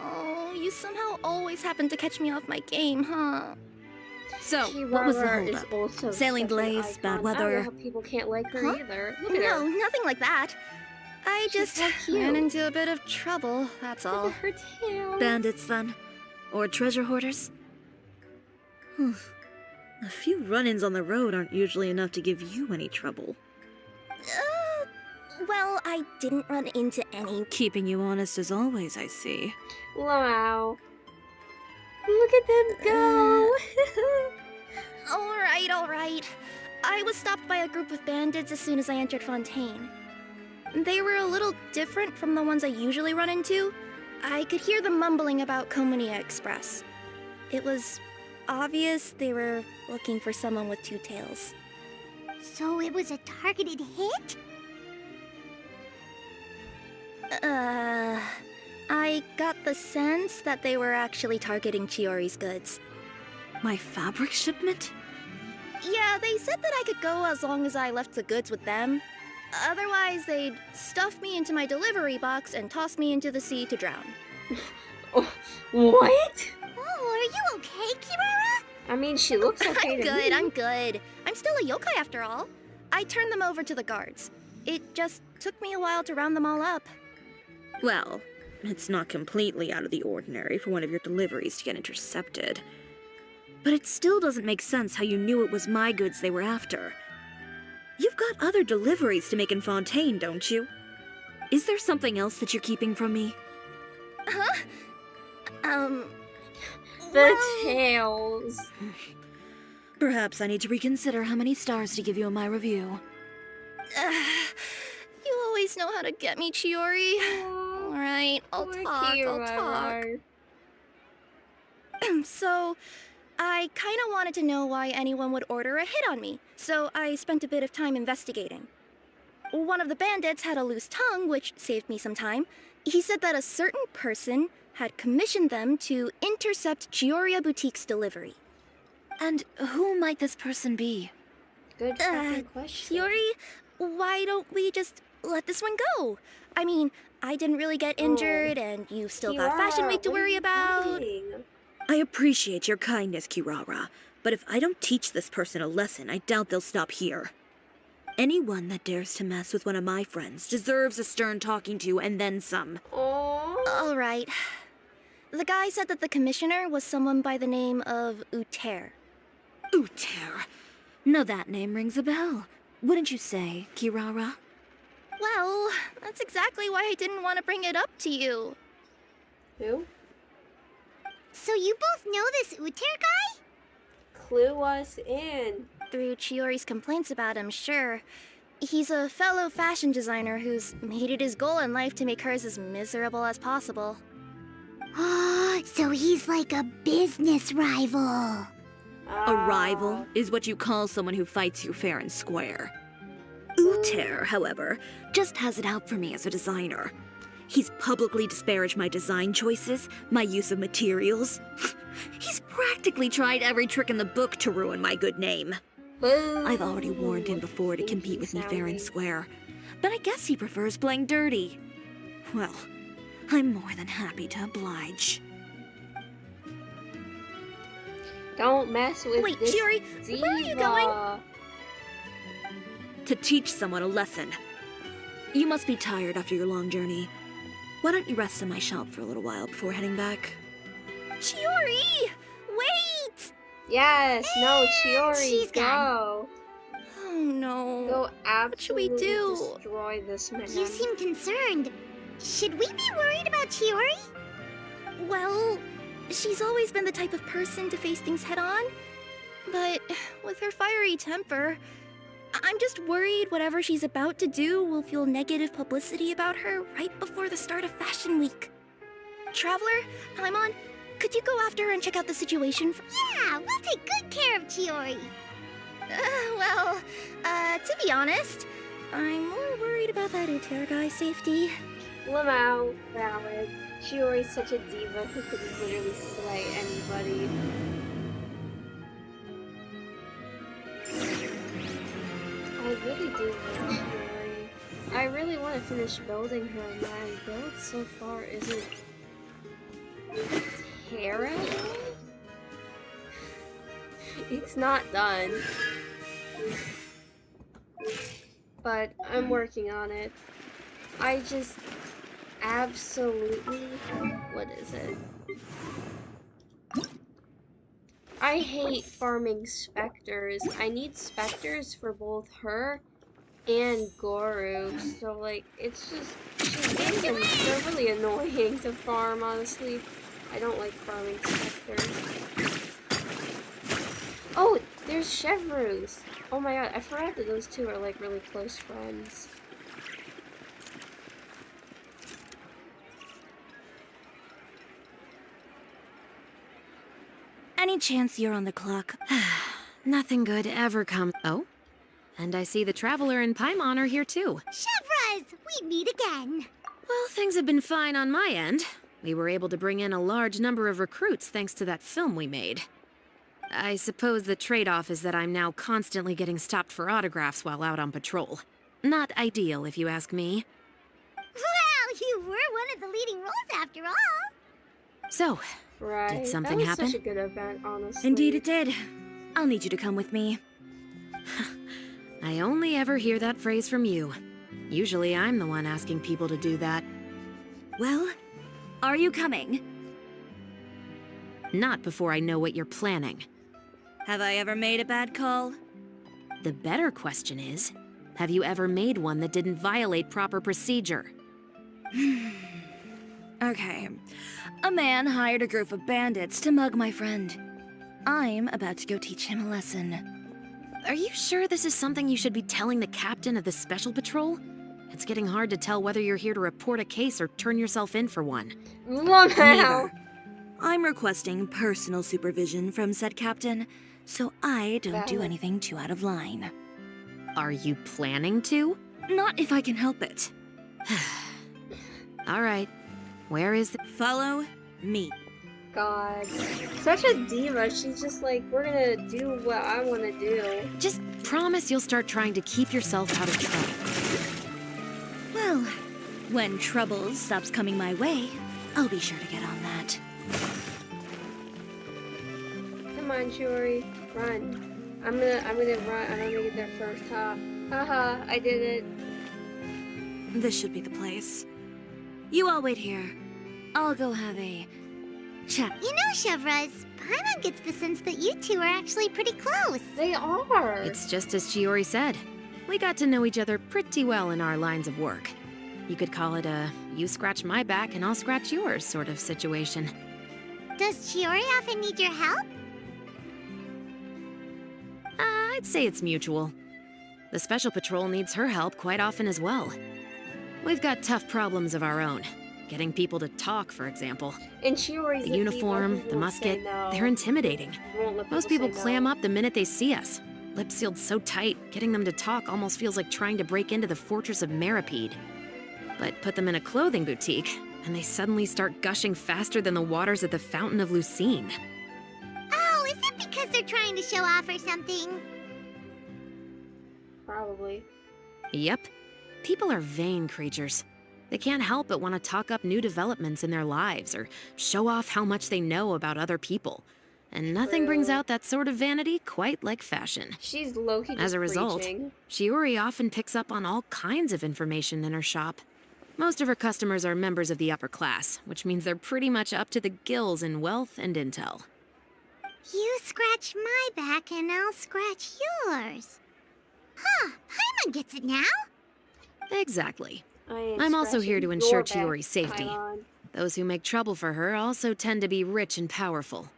Oh, you somehow always happen to catch me off my game, huh? So, Kirara what was the is holdup? also Sailing such an delays, bad icon. I don't weather? know how people can't like her Huh? either. Look at No, her. nothing like that. I She's just so cute. ran into a bit of trouble, that's Look all. at her tail. Bandits, then? Or treasure hoarders? A few run-ins on the road aren't usually enough to give you any trouble. Well, I didn't run into any. Keeping you honest as always, I see. Wow. Look at them go. Alright. I was stopped by a group of bandits as soon as I entered Fontaine. They were a little different from the ones I usually run into. I could hear them mumbling about Komunia Express. It was obvious they were looking for someone with two tails. So it was a targeted hit? I got the sense that they were actually targeting Chiori's goods. My fabric shipment? Yeah, they said that I could go as long as I left the goods with them. Otherwise, they'd stuff me into my delivery box and toss me into the sea to drown. Oh, what? Oh, are you okay, Kirara? I mean, she looks okay to me. I'm good. I'm still a yokai after all. I turned them over to the guards. It just took me a while to round them all up. Well, it's not completely out of the ordinary for one of your deliveries to get intercepted. But it still doesn't make sense how you knew it was my goods they were after. You've got other deliveries to make in Fontaine, don't you? Is there something else that you're keeping from me? Huh? The tails. Perhaps I need to reconsider how many stars to give you in my review. You always know how to get me, Chiori. Alright, I'll talk. So, I kinda wanted to know why anyone would order a hit on me, so I spent a bit of time investigating. One of the bandits had a loose tongue, which saved me some time. He said that a certain person had commissioned them to intercept Chioria Boutique's delivery. And who might this person be? Good fucking question. Yuri, why don't we just let this one go? I mean, I didn't really get injured, and you've still got Fashion Week to worry about. I appreciate your kindness, Kirara, but if I don't teach this person a lesson, I doubt they'll stop here. Anyone that dares to mess with one of my friends deserves a stern talking to and then some. All right. The guy said that the commissioner was someone by the name of Uter. Uter? Now that name rings a bell. Wouldn't you say, Kirara? Well, that's exactly why I didn't want to bring it up to you. Who? So you both know this Uter guy? Clue us in. Through Chiori's complaints about him, sure. He's a fellow fashion designer who's made it his goal in life to make hers as miserable as possible. Oh, so he's like a business rival. A rival is what you call someone who fights you fair and square. Uter, however, just has it out for me as a designer. He's publicly disparaged my design choices, my use of materials. He's practically tried every trick in the book to ruin my good name. I've already warned him before to compete with me fair and square, but I guess he prefers playing dirty. Well, I'm more than happy to oblige. Don't mess with Wait, this Chiori, diva. where are you going? To teach someone a lesson. You must be tired after your long journey. Why don't you rest in my shop for a little while before heading back? Chiori! Wait! Yes, no, Chiori, she's go. Oh no. Go absolutely What should we do? destroy this man. You seem concerned. Should we be worried about Chiori? Well, she's always been the type of person to face things head on. But with her fiery temper, I'm just worried whatever she's about to do will fuel negative publicity about her right before the start of Fashion Week. Traveler, Paimon, Could you go after her and check out the situation? Yeah, we'll take good care of Chiori. To be honest, I'm more worried about that Utera guy's safety. Lamau, valid. Chiori's such a diva who could literally slay anybody. I really do love Chiori. I really want to finish building her, and my build so far isn't terrible. It's not done. But I'm working on it. I just absolutely... What is it? I hate farming specters. I need specters for both her and Goru. So, like, it's just... They're really annoying to farm, honestly. I don't like farming specters. Oh, there's Chevreuse. Oh my god, I forgot that those two are like really close friends. Any chance you're on the clock? Nothing good ever comes. Oh? And I see the Traveler and Paimon are here too. Chevreuse, we meet again. Well, things have been fine on my end. We were able to bring in a large number of recruits thanks to that film we made. I suppose the trade-off is that I'm now constantly getting stopped for autographs while out on patrol. Not ideal, if you ask me. Well, you were one of the leading roles after all. So, right. Did something happen? That was such a good event, honestly. Indeed it did. I'll need you to come with me. I only ever hear that phrase from you. Usually I'm the one asking people to do that. Well, are you coming? Not before I know what you're planning. Have I ever made a bad call? The better question is, have you ever made one that didn't violate proper procedure? Okay. A man hired a group of bandits to mug my friend. I'm about to go teach him a lesson. Are you sure this is something you should be telling the captain of the Special Patrol? It's getting hard to tell whether you're here to report a case or turn yourself in for one. Neither. I'm requesting personal supervision from said captain, so I don't do anything too out of line. Are you planning to? Not if I can help it. All right. Where is the... Follow me. God. Such a diva. She's just like, we're gonna do what I want to do. Just promise you'll start trying to keep yourself out of trouble. Well, when trouble stops coming my way, I'll be sure to get on that. Come on, Yuri. Run. I'm gonna run. I'm gonna get there first, huh? Haha, I did it. This should be the place. You all wait here. I'll go have a chat. You know, Chevreuse, Paimon gets the sense that you two are actually pretty close. They are. It's just as Chiori said. We got to know each other pretty well in our lines of work. You could call it a you scratch my back and I'll scratch yours sort of situation. Does Chiori often need your help? I'd say it's mutual. The Special Patrol needs her help quite often as well. We've got tough problems of our own. Getting people to talk, for example. And Chiori's the uniform, the musket, they're intimidating. Most people clam up the minute they see us. Lips sealed so tight, getting them to talk almost feels like trying to break into the fortress of Meripede. But put them in a clothing boutique, and they suddenly start gushing faster than the waters at the Fountain of Lucine. Oh, is it because they're trying to show off or something? Probably. Yep. People are vain creatures. They can't help but want to talk up new developments in their lives or show off how much they know about other people. And nothing brings out that sort of vanity quite like fashion. She's low-key just As a result, preaching. Shiori often picks up on all kinds of information in her shop. Most of her customers are members of the upper class, which means they're pretty much up to the gills in wealth and intel. You scratch my back and I'll scratch yours. Huh, Paimon gets it now? Exactly. I'm also here to ensure Chiori's safety. Paimon. Those who make trouble for her also tend to be rich and powerful.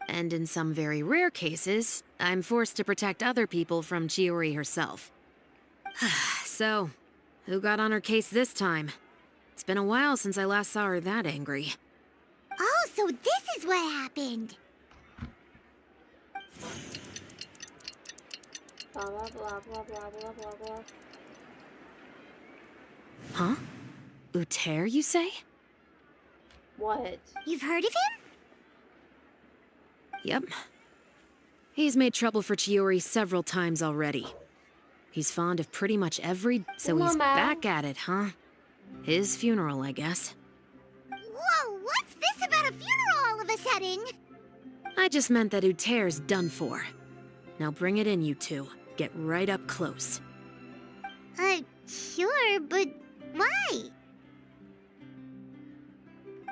And in some very rare cases, I'm forced to protect other people from Chiori herself. So, who got on her case this time? It's been a while since I last saw her that angry. Oh, so this is what happened. Blah, blah, blah, blah, blah, blah, blah, blah. Huh? Uter, you say? What? You've heard of him? Yep. He's made trouble for Chiori several times already. He's fond of pretty much every... So he's back at it, huh? His funeral, I guess. Whoa, what's this about a funeral all of a sudden? I just meant that Uter's done for. Now bring it in, you two. Get right up close. Sure, but why?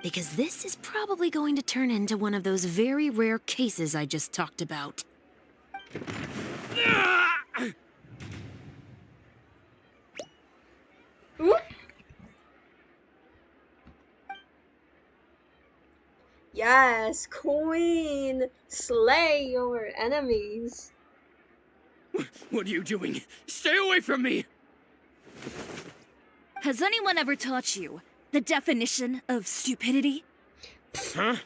Because this is probably going to turn into one of those very rare cases I just talked about. Yes, Queen! Slay your enemies! What are you doing? Stay away from me! Has anyone ever taught you the definition of stupidity? Huh?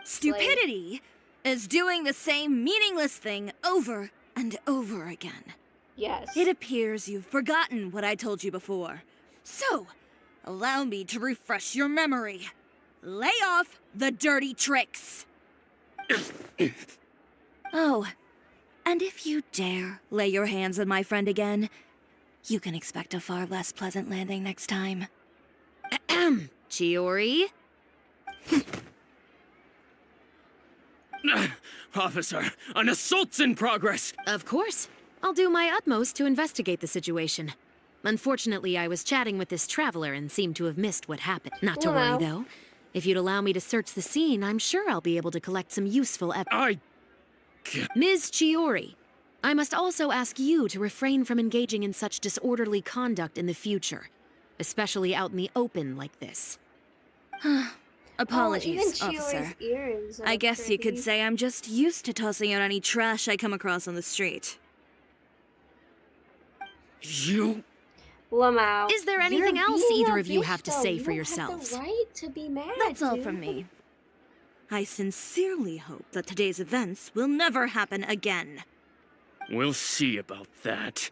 Stupidity is doing the same meaningless thing over and over again. Yes. It appears you've forgotten what I told you before. So, allow me to refresh your memory. Lay off the dirty tricks. Oh, and if you dare lay your hands on my friend again, you can expect a far less pleasant landing next time. Ahem. Chiori? Officer, an assault's in progress! Of course. I'll do my utmost to investigate the situation. Unfortunately, I was chatting with this traveler and seemed to have missed what happened. Not to worry, though. If you'd allow me to search the scene, I'm sure I'll be able to collect some useful evidence. Ms. Chiori, I must also ask you to refrain from engaging in such disorderly conduct in the future, especially out in the open like this. Apologies, officer. I guess you could say I'm just used to tossing out any trash I come across on the street. You... Lamau. Is there anything else either of you have to say for yourselves? You have the right to be mad, That's all from me. I sincerely hope that today's events will never happen again. We'll see about that.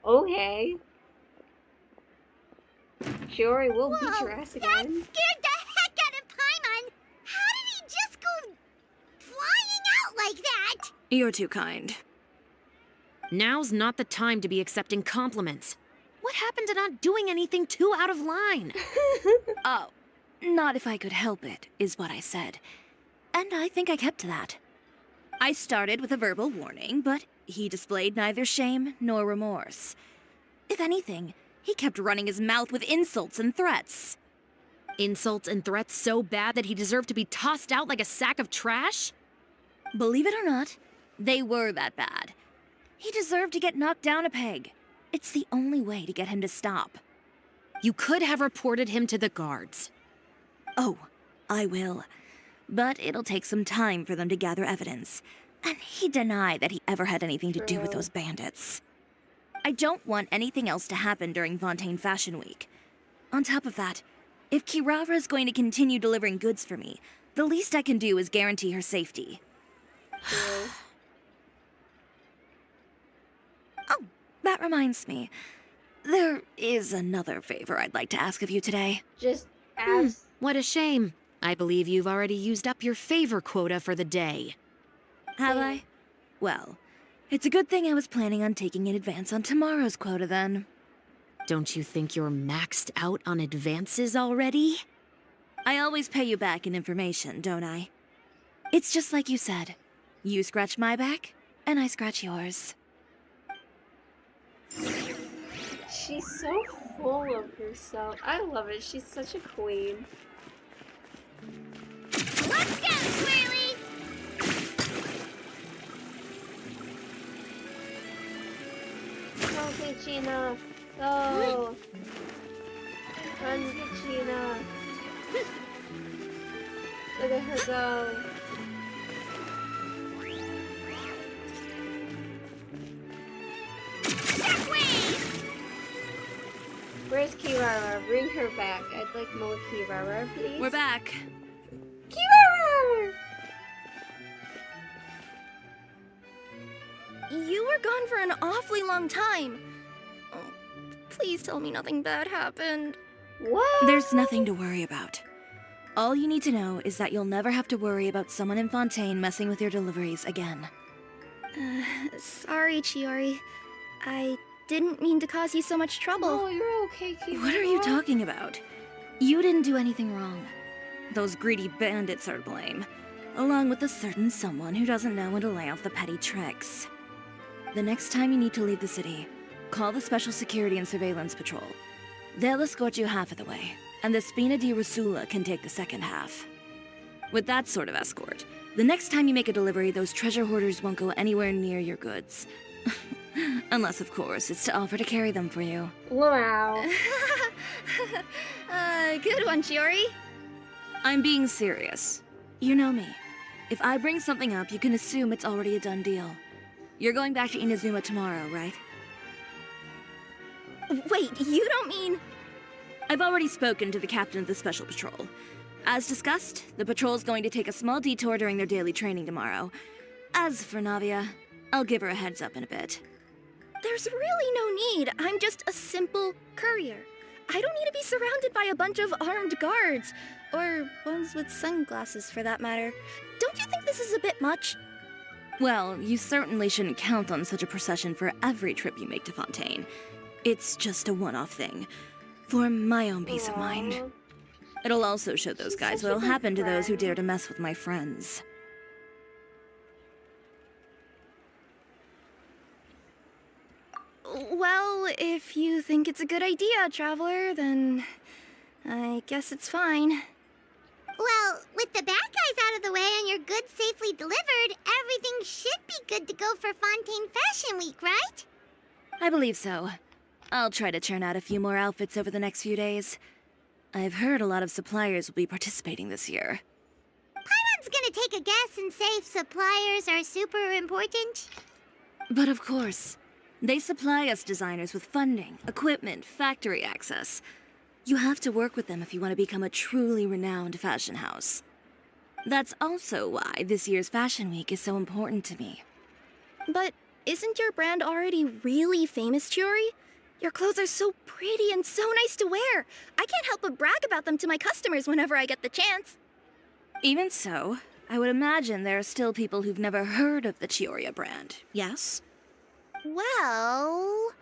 Okay. Chiori will beat your ass again. That scared the heck out of Paimon! How did he just go flying out like that? You're too kind. Now's not the time to be accepting compliments. What happened to not doing anything too out of line? Oh, not if I could help it, is what I said. And I think I kept to that. I started with a verbal warning, but he displayed neither shame nor remorse. If anything, he kept running his mouth with insults and threats. Insults and threats so bad that he deserved to be tossed out like a sack of trash? Believe it or not, they were that bad. He deserved to get knocked down a peg. It's the only way to get him to stop. You could have reported him to the guards. Oh, I will. But it'll take some time for them to gather evidence. And he denied that he ever had anything to do with those bandits. I don't want anything else to happen during Fontaine Fashion Week. On top of that, if Kirara is going to continue delivering goods for me, the least I can do is guarantee her safety. Oh, that reminds me. There is another favor I'd like to ask of you today. Just ask. What a shame. I believe you've already used up your favor quota for the day. Have I? Well, it's a good thing I was planning on taking an advance on tomorrow's quota then. Don't you think you're maxed out on advances already? I always pay you back in information, don't I? It's just like you said. You scratch my back, and I scratch yours. She's so full of herself. I love it. She's such a queen. Let's go, Swirly! Go, Kichina! Go! Run, Kichina! Look at her go! Where's Kirara? Bring her back. I'd like more Kirara, please. We're back. Kirara! You were gone for an awfully long time. Oh, please tell me nothing bad happened. What? There's nothing to worry about. All you need to know is that you'll never have to worry about someone in Fontaine messing with your deliveries again. Sorry, Chiori. I didn't mean to cause you so much trouble. Oh, you're okay, Kirara. What are you talking about? You didn't do anything wrong. Those greedy bandits are to blame, along with a certain someone who doesn't know when to lay off the petty tricks. The next time you need to leave the city, call the Special Security and Surveillance Patrol. They'll escort you half of the way, and the Spina di Rosula can take the second half. With that sort of escort, the next time you make a delivery, those treasure hoarders won't go anywhere near your goods. Unless, of course, it's to offer to carry them for you. Wow. Good one, Chiori. I'm being serious. You know me. If I bring something up, you can assume it's already a done deal. You're going back to Inazuma tomorrow, right? Wait, you don't mean... I've already spoken to the captain of the Special Patrol. As discussed, the patrol's going to take a small detour during their daily training tomorrow. As for Navia, I'll give her a heads up in a bit. There's really no need. I'm just a simple courier. I don't need to be surrounded by a bunch of armed guards. Or ones with sunglasses, for that matter. Don't you think this is a bit much? Well, you certainly shouldn't count on such a procession for every trip you make to Fontaine. It's just a one-off thing, for my own peace of mind. It'll also show those guys what'll happen to those who dare to mess with my friends. Well, if you think it's a good idea, Traveler, then I guess it's fine. Well, with the bad guys out of the way and your goods safely delivered, everything should be good to go for Fontaine Fashion Week, right? I believe so. I'll try to churn out a few more outfits over the next few days. I've heard a lot of suppliers will be participating this year. Paimon's gonna take a guess and say suppliers are super important. But of course, they supply us designers with funding, equipment, factory access. You have to work with them if you want to become a truly renowned fashion house. That's also why this year's Fashion Week is so important to me. But isn't your brand already really famous, Chiori? Your clothes are so pretty and so nice to wear. I can't help but brag about them to my customers whenever I get the chance. Even so, I would imagine there are still people who've never heard of the Chioria brand, yes? Well...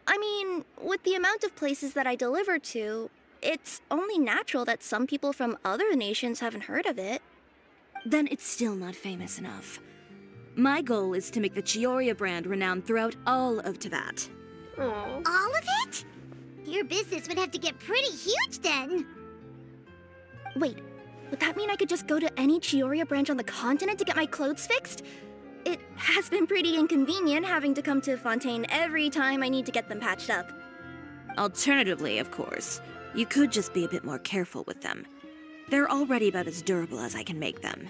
I mean, with the amount of places that I deliver to, it's only natural that some people from other nations haven't heard of it. Then it's still not famous enough. My goal is to make the Chioria brand renowned throughout all of Teyvat. All of it? Your business would have to get pretty huge then. Wait, would that mean I could just go to any Chioria branch on the continent to get my clothes fixed? It has been pretty inconvenient having to come to Fontaine every time I need to get them patched up. Alternatively, of course, you could just be a bit more careful with them. They're already about as durable as I can make them.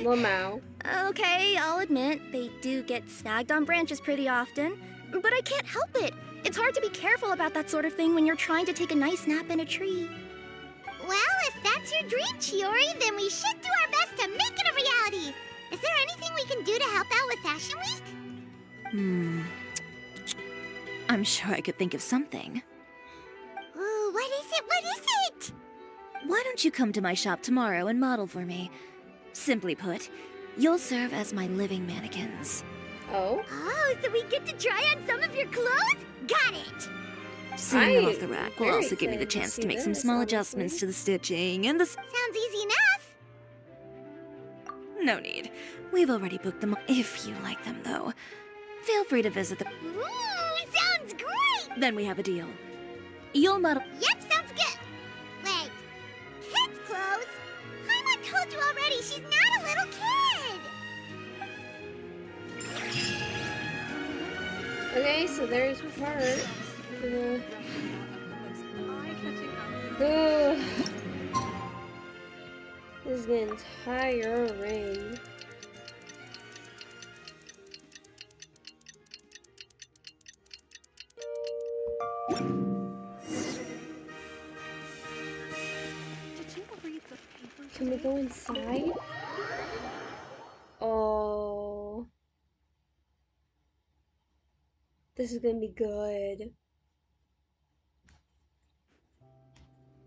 Lamau. Okay, I'll admit, they do get snagged on branches pretty often, but I can't help it. It's hard to be careful about that sort of thing when you're trying to take a nice nap in a tree. Well, if that's your dream, Chiori, then we should do our best to make it a reality. Is there anything we can do to help out with Fashion Week? I'm sure I could think of something. Ooh, what is it? What is it? Why don't you come to my shop tomorrow and model for me? Simply put, you'll serve as my living mannequins. Oh? Oh, so we get to try on some of your clothes? Got it! Seeing them off the rack will also give me the chance to make some small adjustments to the stitching and the... Sounds easy enough. No need. We've already booked them. If you like them, though, feel free to visit the... Ooh, sounds great! Then we have a deal. You'll model... Yep, sounds good. Wait, kids' clothes? Paimon told you already, she's not a little kid! Okay, so there's part. This is the entire ring. gonna go inside? Oh. This is gonna be good.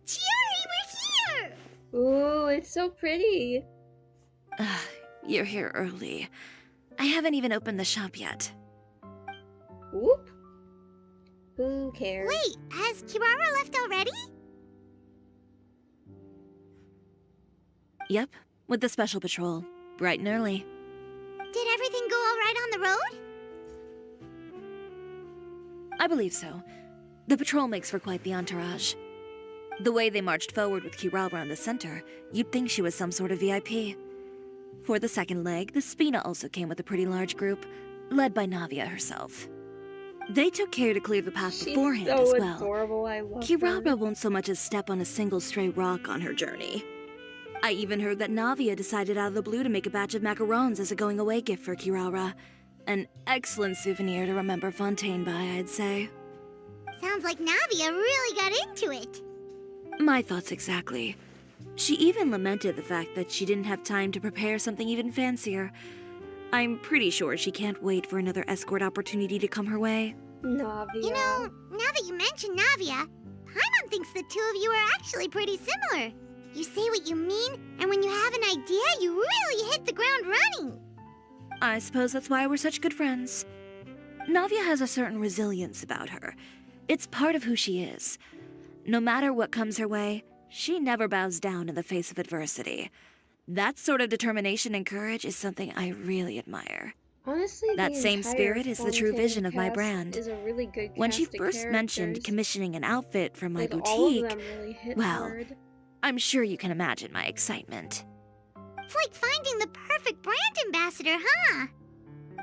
Chiori, we're here! Ooh, it's so pretty. You're here early. I haven't even opened the shop yet. Whoop. Who cares? Wait, has Kirara left already? Yep, with the special patrol. Bright and early. Did everything go all right on the road? I believe so. The patrol makes for quite the entourage. The way they marched forward with Kirara in the center, you'd think she was some sort of VIP. For the second leg, the Spina also came with a pretty large group, led by Navia herself. They took care to clear the path beforehand so as well. Adorable. I love Kirara her. won't so much as step on a single stray rock on her journey. I even heard that Navia decided out of the blue to make a batch of macarons as a going-away gift for Kirara. An excellent souvenir to remember Fontaine by, I'd say. Sounds like Navia really got into it. My thoughts exactly. She even lamented the fact that she didn't have time to prepare something even fancier. I'm pretty sure she can't wait for another escort opportunity to come her way. Navia. You know, now that you mention Navia, Paimon thinks the two of you are actually pretty similar. You say what you mean, and when you have an idea, you really hit the ground running. I suppose that's why we're such good friends. Navia has a certain resilience about her. It's part of who she is. No matter what comes her way, she never bows down in the face of adversity. That sort of determination and courage is something I really admire. Honestly, that same spirit is the true vision of my brand. Is a really good when she cast of first mentioned characters. commissioning an outfit from my Like, boutique, all of them really hit well, hard. I'm sure you can imagine my excitement. It's like finding the perfect brand ambassador, huh?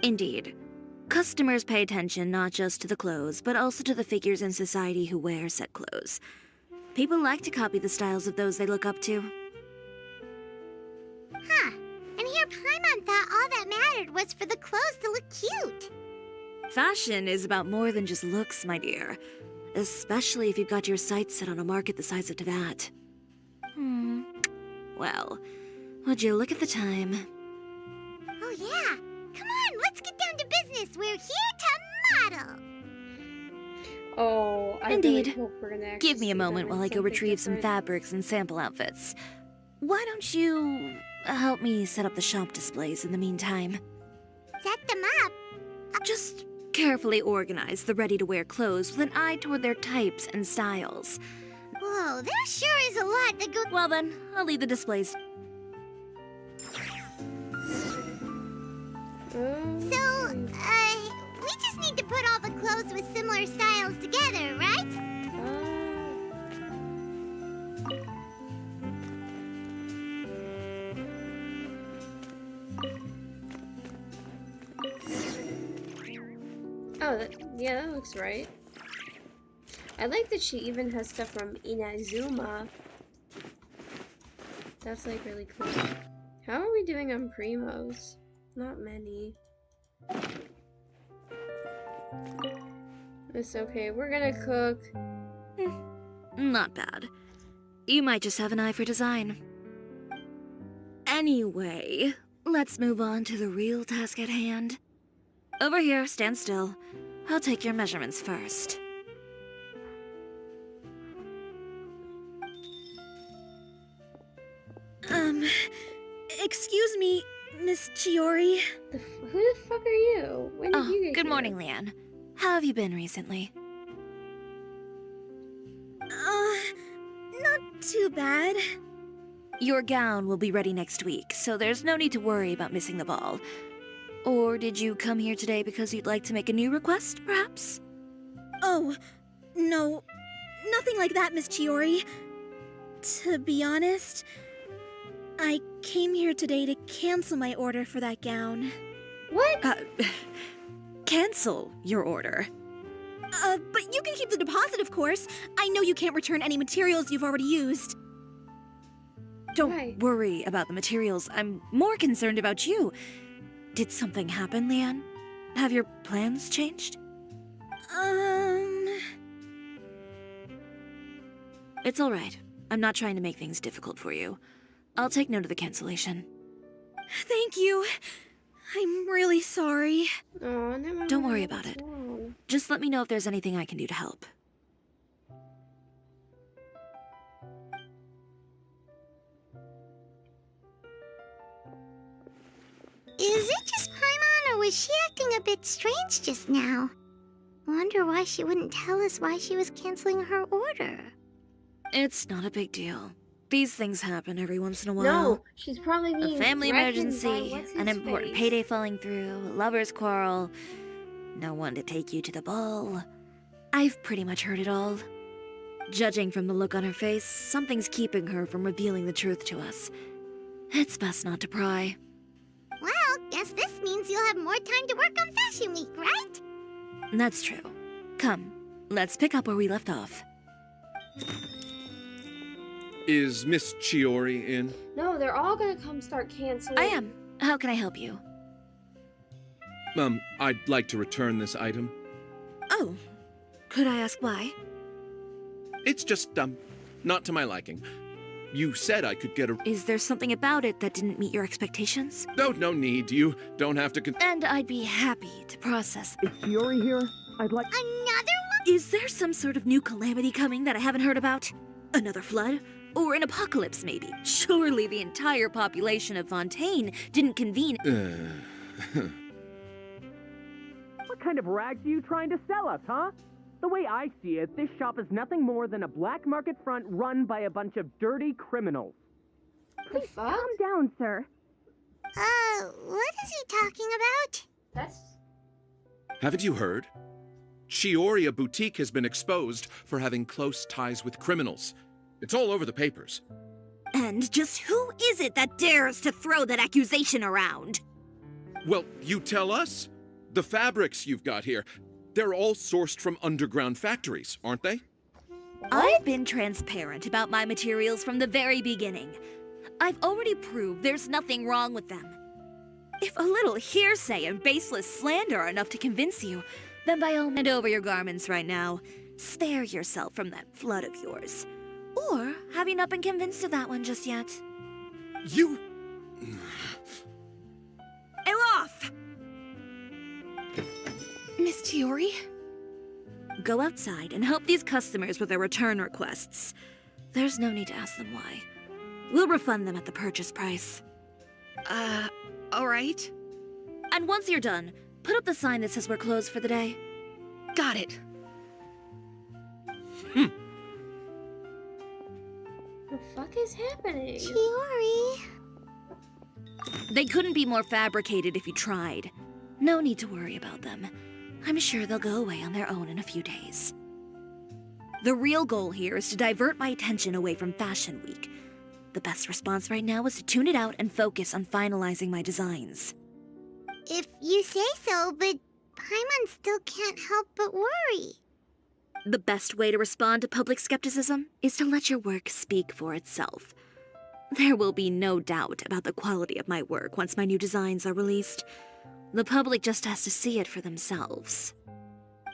Indeed. Customers pay attention not just to the clothes, but also to the figures in society who wear said clothes. People like to copy the styles of those they look up to. Huh. And here Paimon thought all that mattered was for the clothes to look cute. Fashion is about more than just looks, my dear. Especially if you've got your sights set on a market the size of Teyvat. Well, would you look at the time? Oh yeah. Come on, let's get down to business. We're here to model. Oh, I Indeed. really hope we're gonna actually Give me a see moment them while in I go something retrieve some different. fabrics and sample outfits. Why don't you help me set up the shop displays in the meantime? Set them up. Just carefully organize the ready-to-wear clothes with an eye toward their types and styles. Whoa, there sure is a lot that goes. Well then, I'll leave the displays. So, we just need to put all the clothes with similar styles together, right? Oh, yeah, that looks right. I like that she even has stuff from Inazuma. That's like really cool. How are we doing on primos? Not many. It's okay, we're gonna cook. Not bad. You might just have an eye for design. Anyway, let's move on to the real task at hand. Over here, stand still. I'll take your measurements first. Excuse me, Miss Chiori. Who the fuck are you? When did you get Good here? morning, Leanne. How have you been recently? Not too bad. Your gown will be ready next week, so there's no need to worry about missing the ball. Or did you come here today because you'd like to make a new request, perhaps? Oh, no. Nothing like that, Miss Chiori. To be honest, I came here today to cancel my order for that gown. What? Cancel your order. But you can keep the deposit, of course. I know you can't return any materials you've already used. Don't worry about the materials. I'm more concerned about you. Did something happen, Leanne? Have your plans changed? It's all right. I'm not trying to make things difficult for you. I'll take note of the cancellation. Thank you. I'm really sorry. Oh, never Don't mind, worry about what's it. wrong? Just let me know if there's anything I can do to help. Is it just Paimon, or was she acting a bit strange just now? Wonder why she wouldn't tell us why she was canceling her order. It's not a big deal. These things happen every once in a while. No, she's probably being A family threatened by emergency, what's an his important face. payday falling through, a lover's quarrel, no one to take you to the ball. I've pretty much heard it all. Judging from the look on her face, something's keeping her from revealing the truth to us. It's best not to pry. Well, guess this means you'll have more time to work on Fashion Week, right? That's true. Come, let's pick up where we left off. Is Miss Chiori in? No, they're all gonna come start canceling. I am. How can I help you? I'd like to return this item. Oh, could I ask why? It's just, not to my liking. You said I could get a... Is there something about it that didn't meet your expectations? No need. You don't have to And I'd be happy to process. Is Yuri here? I'd like... Another one? Is there some sort of new calamity coming that I haven't heard about? Another flood? Or an apocalypse, maybe? Surely the entire population of Fontaine didn't convene... What kind of rags are you trying to sell us, huh? The way I see it, this shop is nothing more than a black market front run by a bunch of dirty criminals. The fuck? Calm down, sir. What is he talking about? That's... Haven't you heard? Chioria Boutique has been exposed for having close ties with criminals. It's all over the papers. And just who is it that dares to throw that accusation around? Well, you tell us. The fabrics you've got here, they're all sourced from underground factories, aren't they? I've been transparent about my materials from the very beginning. I've already proved there's nothing wrong with them. If a little hearsay and baseless slander are enough to convince you, then by all hand over your garments right now. Spare yourself from that flood of yours. Or have you not been convinced of that one just yet? You... Elof! Miss Chiori? Go outside and help these customers with their return requests. There's no need to ask them why. We'll refund them at the purchase price. Alright. And once you're done, put up the sign that says we're closed for the day. Got it. The fuck is happening? Chiori. They couldn't be more fabricated if you tried. No need to worry about them. I'm sure they'll go away on their own in a few days. The real goal here is to divert my attention away from Fashion Week. The best response right now is to tune it out and focus on finalizing my designs. If you say so, but Paimon still can't help but worry. The best way to respond to public skepticism is to let your work speak for itself. There will be no doubt about the quality of my work once my new designs are released. The public just has to see it for themselves.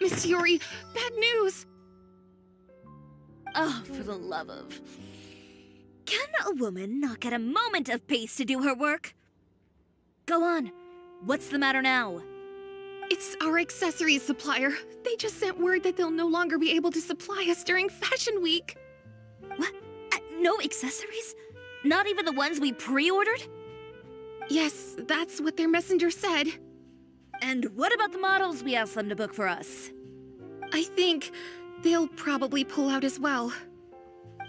Miss Yuri, bad news! Oh, for the love of... Can a woman not get a moment of peace to do her work? Go on. What's the matter now? It's our accessories supplier. They just sent word that they'll no longer be able to supply us during Fashion Week. What? No accessories? Not even the ones we pre-ordered? Yes, that's what their messenger said. And what about the models we asked them to book for us? I think they'll probably pull out as well.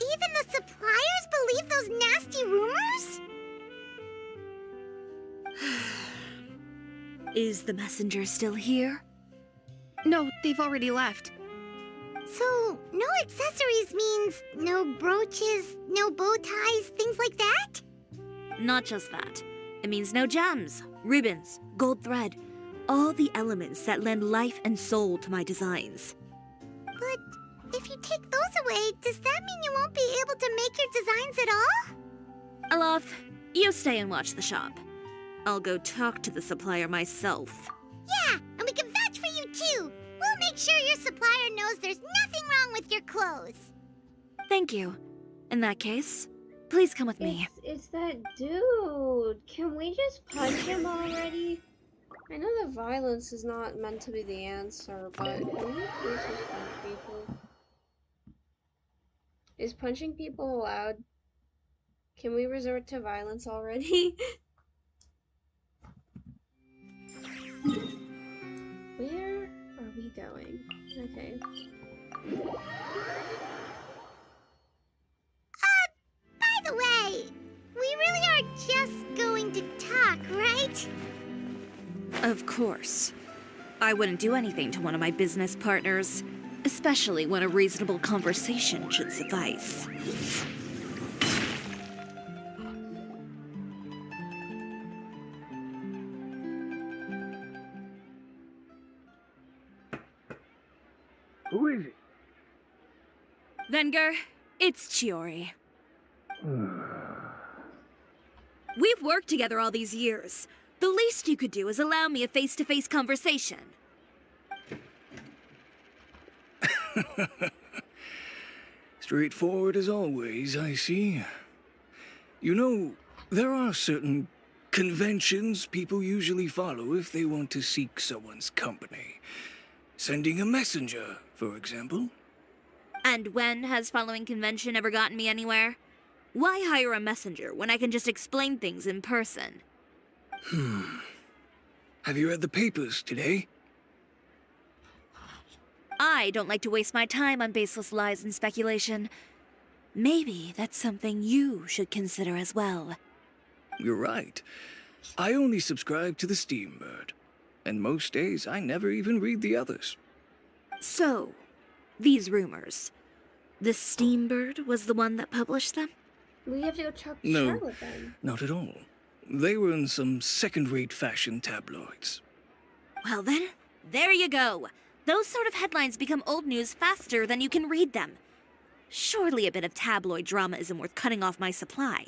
Even the suppliers believe those nasty rumors? Is the messenger still here? No, they've already left. So, no accessories means no brooches, no bow ties, things like that? Not just that. It means no gems, ribbons, gold thread, all the elements that lend life and soul to my designs. But if you take those away, does that mean you won't be able to make your designs at all? Alof, you stay and watch the shop. I'll go talk to the supplier myself. Yeah, and we can vouch for you too. We'll make sure your supplier knows there's nothing wrong with your clothes. Thank you. In that case, Please come with me. It's that dude. Can we just punch him already? I know that violence is not meant to be the answer, but can we please just punch people? Is punching people allowed? Can we resort to violence already? Where are we going? Okay. By the way, we really are just going to talk, right? Of course. I wouldn't do anything to one of my business partners, especially when a reasonable conversation should suffice. Who is it? Venger, it's Chiori. We've worked together all these years. The least you could do is allow me a face-to-face conversation. Straightforward as always, I see. You know, there are certain conventions people usually follow if they want to seek someone's company. Sending a messenger, for example. And when has following convention ever gotten me anywhere? Why hire a messenger when I can just explain things in person? Have you read the papers today? I don't like to waste my time on baseless lies and speculation. Maybe that's something you should consider as well. You're right. I only subscribe to the Steambird. And most days, I never even read the others. So, these rumors. The Steambird was the one that published them? We have to go talk to No, Charlotte then. not at all. They were in some second-rate fashion tabloids. Well then, there you go. Those sort of headlines become old news faster than you can read them. Surely a bit of tabloid drama isn't worth cutting off my supply.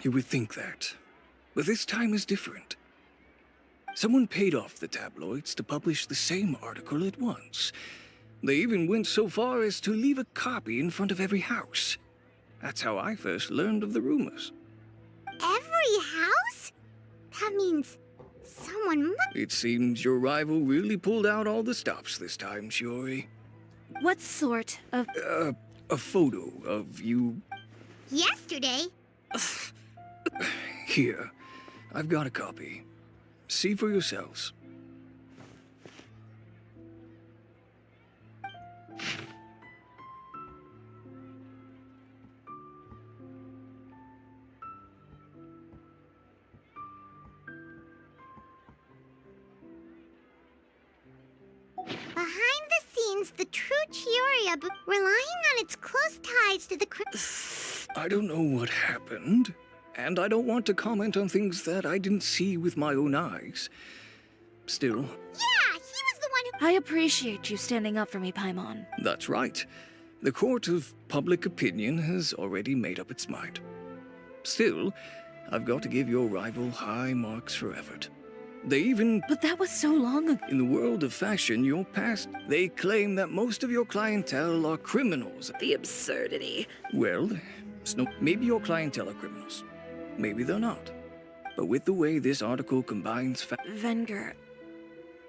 You would think that. But this time is different. Someone paid off the tabloids to publish the same article at once. They even went so far as to leave a copy in front of every house. That's how I first learned of the rumors. Every house? That means someone It seems your rival really pulled out all the stops this time, Shiori. What sort of... A photo of you. Yesterday? Here, I've got a copy. See for yourselves. Behind the scenes, the true Chiori, relying on its close ties to the I don't know what happened, and I don't want to comment on things that I didn't see with my own eyes. Still... Yeah, he was the one who... I appreciate you standing up for me, Paimon. That's right. The court of public opinion has already made up its mind. Still, I've got to give your rival high marks for effort. They even... But that was so long ago. In the world of fashion, your past, they claim that most of your clientele are criminals. The absurdity. Well, Snow, maybe your clientele are criminals. Maybe they're not. But with the way this article combines Venger,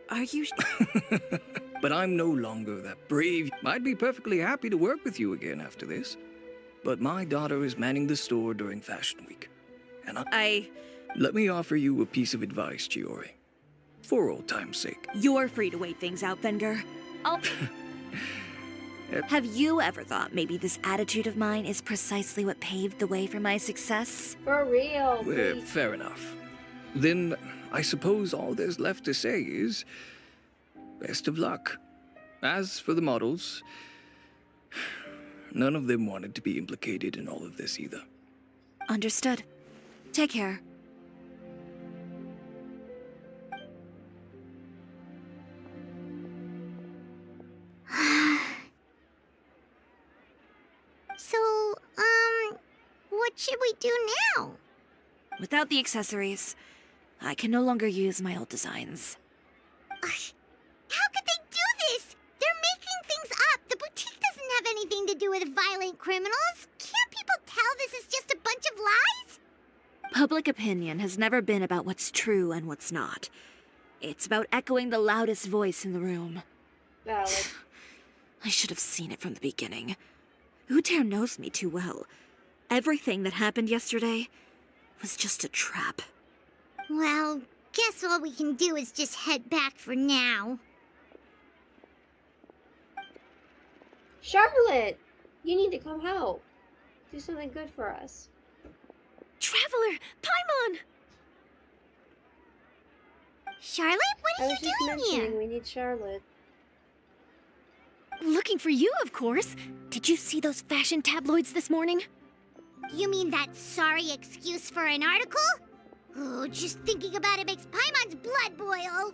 are you... But I'm no longer that brave. I'd be perfectly happy to work with you again after this. But my daughter is manning the store during Fashion Week. And Let me offer you a piece of advice, Chiori. For old time's sake. You're free to wait things out, Venger. Have you ever thought maybe this attitude of mine is precisely what paved the way for my success? For real. Fair enough. Then, I suppose all there's left to say is... best of luck. As for the models... none of them wanted to be implicated in all of this either. Understood. Take care. So, what should we do now? Without the accessories, I can no longer use my old designs. How could they do this? They're making things up. The boutique doesn't have anything to do with violent criminals. Can't people tell this is just a bunch of lies? Public opinion has never been about what's true and what's not. It's about echoing the loudest voice in the room. Valid. I should have seen it from the beginning. Uter knows me too well. Everything that happened yesterday was just a trap. Well, guess all we can do is just head back for now. Charlotte! You need to come help. Do something good for us. Traveler! Paimon! Charlotte, what are you doing here? We need Charlotte. Looking for you, of course. Did you see those fashion tabloids this morning? You mean that sorry excuse for an article? Oh, just thinking about it makes Paimon's blood boil.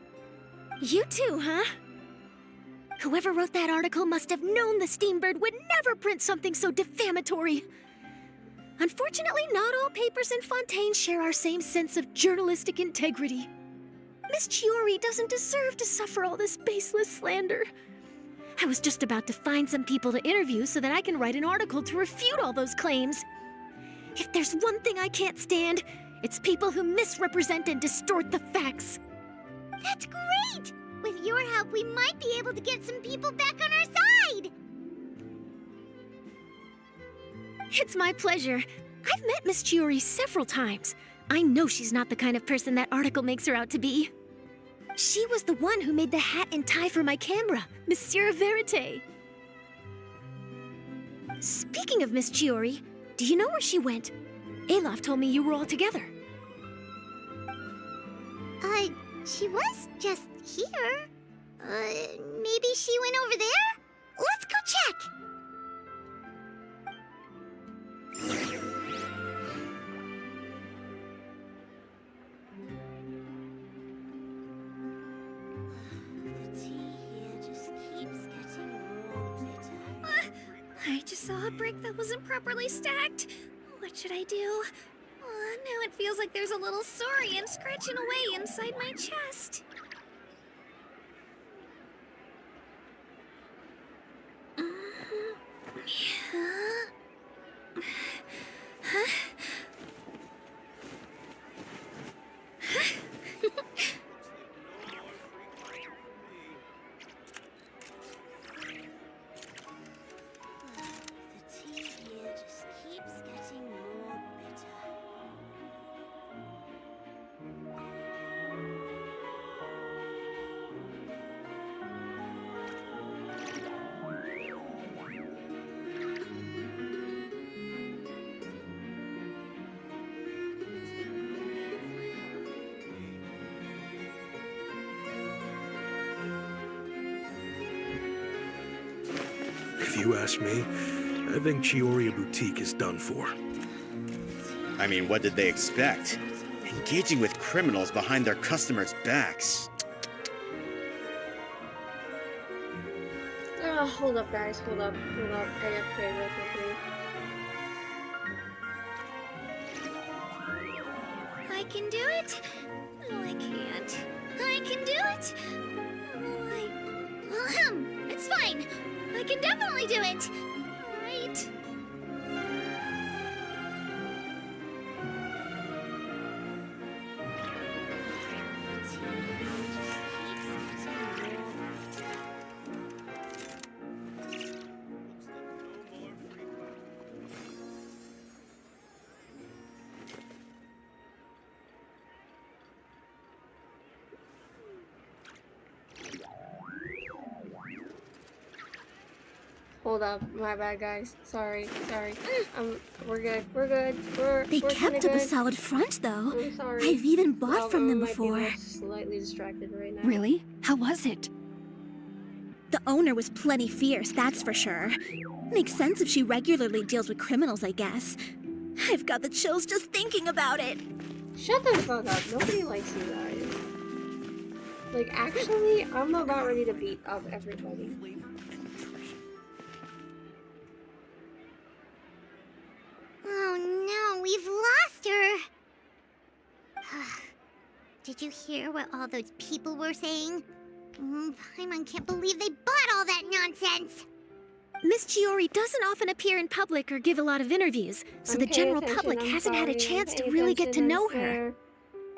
You too, huh? Whoever wrote that article must have known the Steambird would never print something so defamatory. Unfortunately, not all papers in Fontaine share our same sense of journalistic integrity. Miss Chiori doesn't deserve to suffer all this baseless slander. I was just about to find some people to interview so that I can write an article to refute all those claims. If there's one thing I can't stand, it's people who misrepresent and distort the facts. That's great! With your help, we might be able to get some people back on our side! It's my pleasure. I've met Miss Chiori several times. I know she's not the kind of person that article makes her out to be. She was the one who made the hat and tie for my camera, Monsieur Verite. Speaking of Miss Chiori, do you know where she went? Olaf told me you were all together. She was just here. Maybe she went over there? Let's go check! I just saw a brick that wasn't properly stacked. What should I do? Now it feels like there's a little saurian scratching away inside my chest. If you ask me, I think Chiori Boutique is done for. I mean, what did they expect? Engaging with criminals behind their customers' backs. Hold up, guys. Hold up. AFK real quickly. I can do it. No, I can't. I can do it. It's fine. I can definitely do it. Right. Hold up, my bad, guys. Sorry. We're good. They We're kept up a solid front, though. I'm sorry. I've even bought from them might be before. slightly distracted right now. Really? How was it? The owner was plenty fierce, that's for sure. Makes sense if she regularly deals with criminals, I guess. I've got the chills just thinking about it. Shut the fuck up. Nobody likes you guys. Like, actually, I'm about ready to beat up everybody. Oh no, we've lost her. Did you hear what all those people were saying? Paimon can't believe they bought all that nonsense. Miss Chiori doesn't often appear in public or give a lot of interviews, so the general public hasn't had a chance to really get to know her.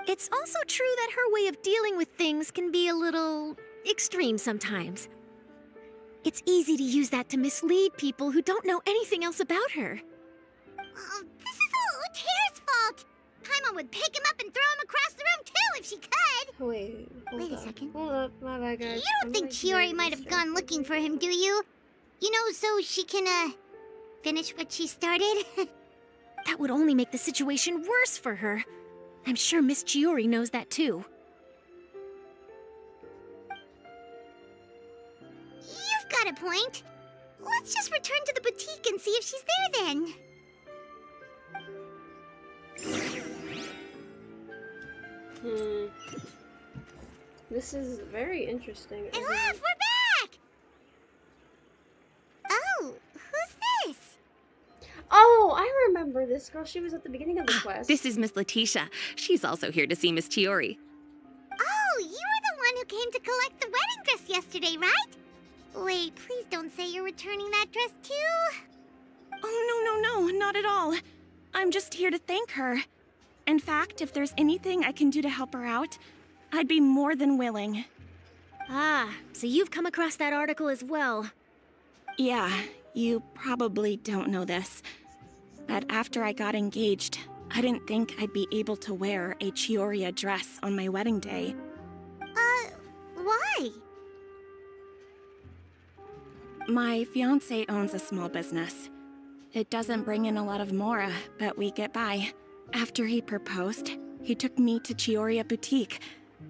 It's also true that her way of dealing with things can be a little extreme sometimes. It's easy to use that to mislead people who don't know anything else about her. Oh, this is all Uter's fault! Paimon would pick him up and throw him across the room too if she could! Wait a second. Hold up, my bad, guys. You don't think Chiori might have gone looking for him, do you? You know, so she can, finish what she started? That would only make the situation worse for her. I'm sure Miss Chiori knows that too. You've got a point. Let's just return to the boutique and see if she's there then. This is very interesting. And laugh, we're back! Oh, who's this? Oh, I remember this girl. She was at the beginning of the quest. This is Miss Letitia. She's also here to see Miss Chiori. Oh, you were the one who came to collect the wedding dress yesterday, right? Wait, please don't say you're returning that dress too. Oh, no, not at all. I'm just here to thank her. In fact, if there's anything I can do to help her out, I'd be more than willing. Ah, so you've come across that article as well. Yeah, you probably don't know this, but after I got engaged, I didn't think I'd be able to wear a Chiori dress on my wedding day. Why? My fiancé owns a small business. It doesn't bring in a lot of mora, but we get by. After he proposed, he took me to Chiori Boutique,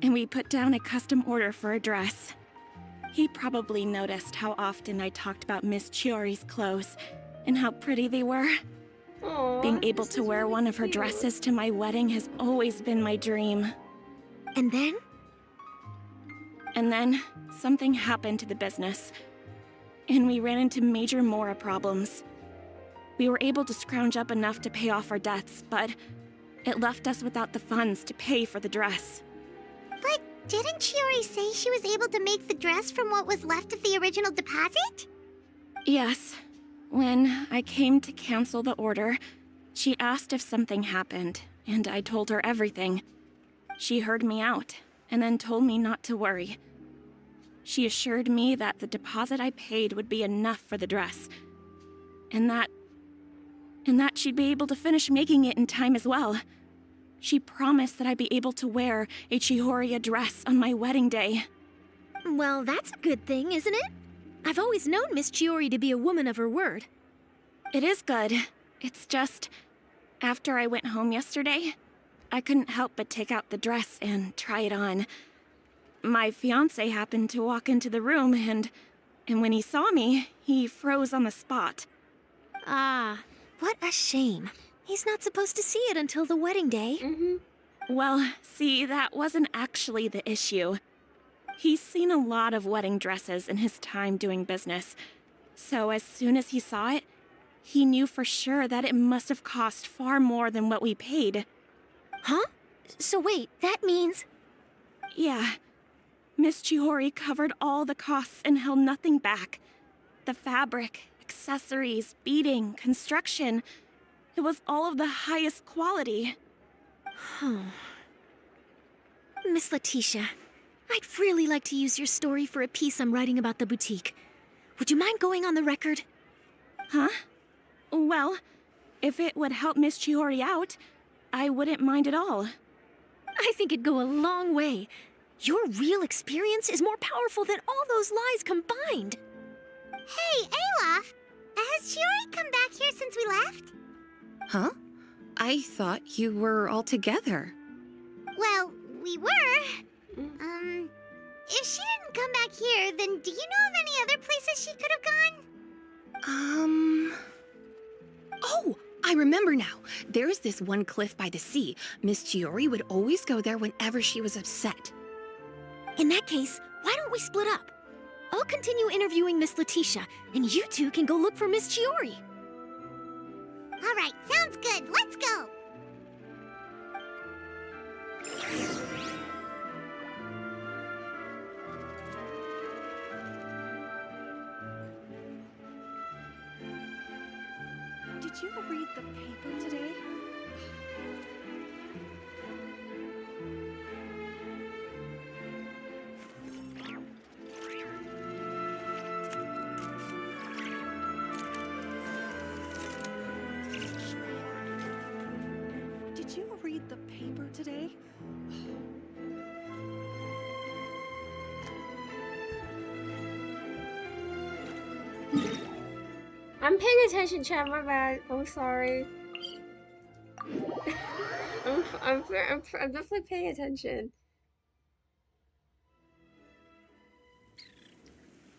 and we put down a custom order for a dress. He probably noticed how often I talked about Miss Chiori's clothes and how pretty they were. Aww, being able to wear one of her dresses to my wedding has always been my dream. And then? And then, something happened to the business, and we ran into major mora problems. We were able to scrounge up enough to pay off our debts, but it left us without the funds to pay for the dress. But didn't Chiori say she was able to make the dress from what was left of the original deposit? Yes. When I came to cancel the order, she asked if something happened, and I told her everything. She heard me out, and then told me not to worry. She assured me that the deposit I paid would be enough for the dress, and that she'd be able to finish making it in time as well. She promised that I'd be able to wear a Chiori dress on my wedding day. Well, that's a good thing, isn't it? I've always known Miss Chiori to be a woman of her word. It is good. It's just, after I went home yesterday, I couldn't help but take out the dress and try it on. My fiancé happened to walk into the room, and when he saw me, he froze on the spot. Ah, what a shame. He's not supposed to see it until the wedding day. Well, see, that wasn't actually the issue. He's seen a lot of wedding dresses in his time doing business, so as soon as he saw it, he knew for sure that it must have cost far more than what we paid. Huh? So wait, that means... Yeah. Miss Chiori covered all the costs and held nothing back. The fabric, accessories, beading, construction. It was all of the highest quality. Miss Letitia, I'd really like to use your story for a piece I'm writing about the boutique. Would you mind going on the record? Huh? Well, if it would help Miss Chiori out, I wouldn't mind at all. I think it'd go a long way. Your real experience is more powerful than all those lies combined. Hey, Olaf! Has Chiori come back here since we left? Huh? I thought you were all together. Well, we were. If she didn't come back here, then do you know of any other places she could have gone? Oh, I remember now. There's this one cliff by the sea. Miss Chiori would always go there whenever she was upset. In that case, why don't we split up? I'll continue interviewing Miss Letitia, and you two can go look for Miss Chiori. All right, sounds good. Let's go. Did you read the paper today? Did you read the paper today? I'm paying attention, chat. My bad. I'm sorry. I'm definitely paying attention.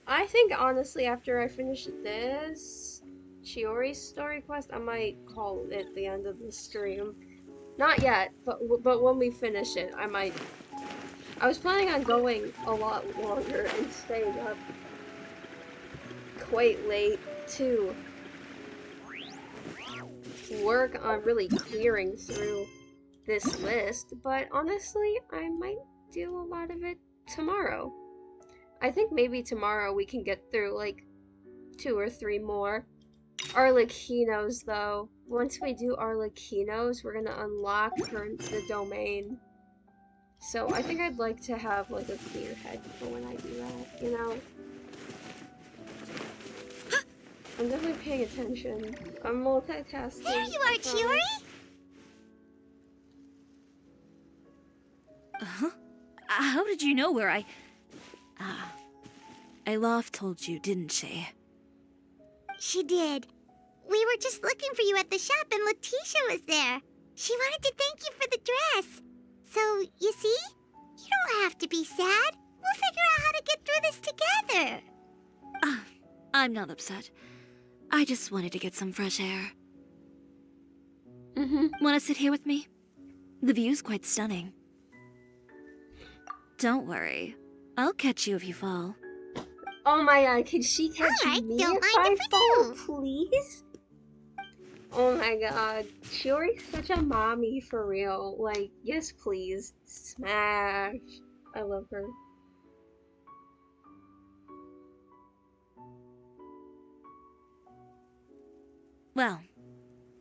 I think honestly, after I finish this Chiori's story quest, I might call it the end of the stream. Not yet, but when we finish it, I might. I was planning on going a lot longer and staying up quite late to work on really clearing through this list, but honestly, I might do a lot of it tomorrow. I think maybe tomorrow we can get through like 2 or 3 more Arlecchinos though. Once we do Arlecchinos, we're gonna unlock the domain. So I think I'd like to have like a clear head for when I do that, you know? I'm definitely paying attention. I'm multitasking. There you are, Chiori! Huh? How did you know where I... Alof told you, didn't she? She did. We were just looking for you at the shop and Letitia was there. She wanted to thank you for the dress. So, you see? You don't have to be sad. We'll figure out how to get through this together. I'm not upset. I just wanted to get some fresh air. Want to sit here with me? The view's quite stunning. Don't worry. I'll catch you if you fall. Oh my god, can she catch me if I fall, please? Oh my god, Chiori's such a mommy for real. Like, yes please. Smash. I love her. Well,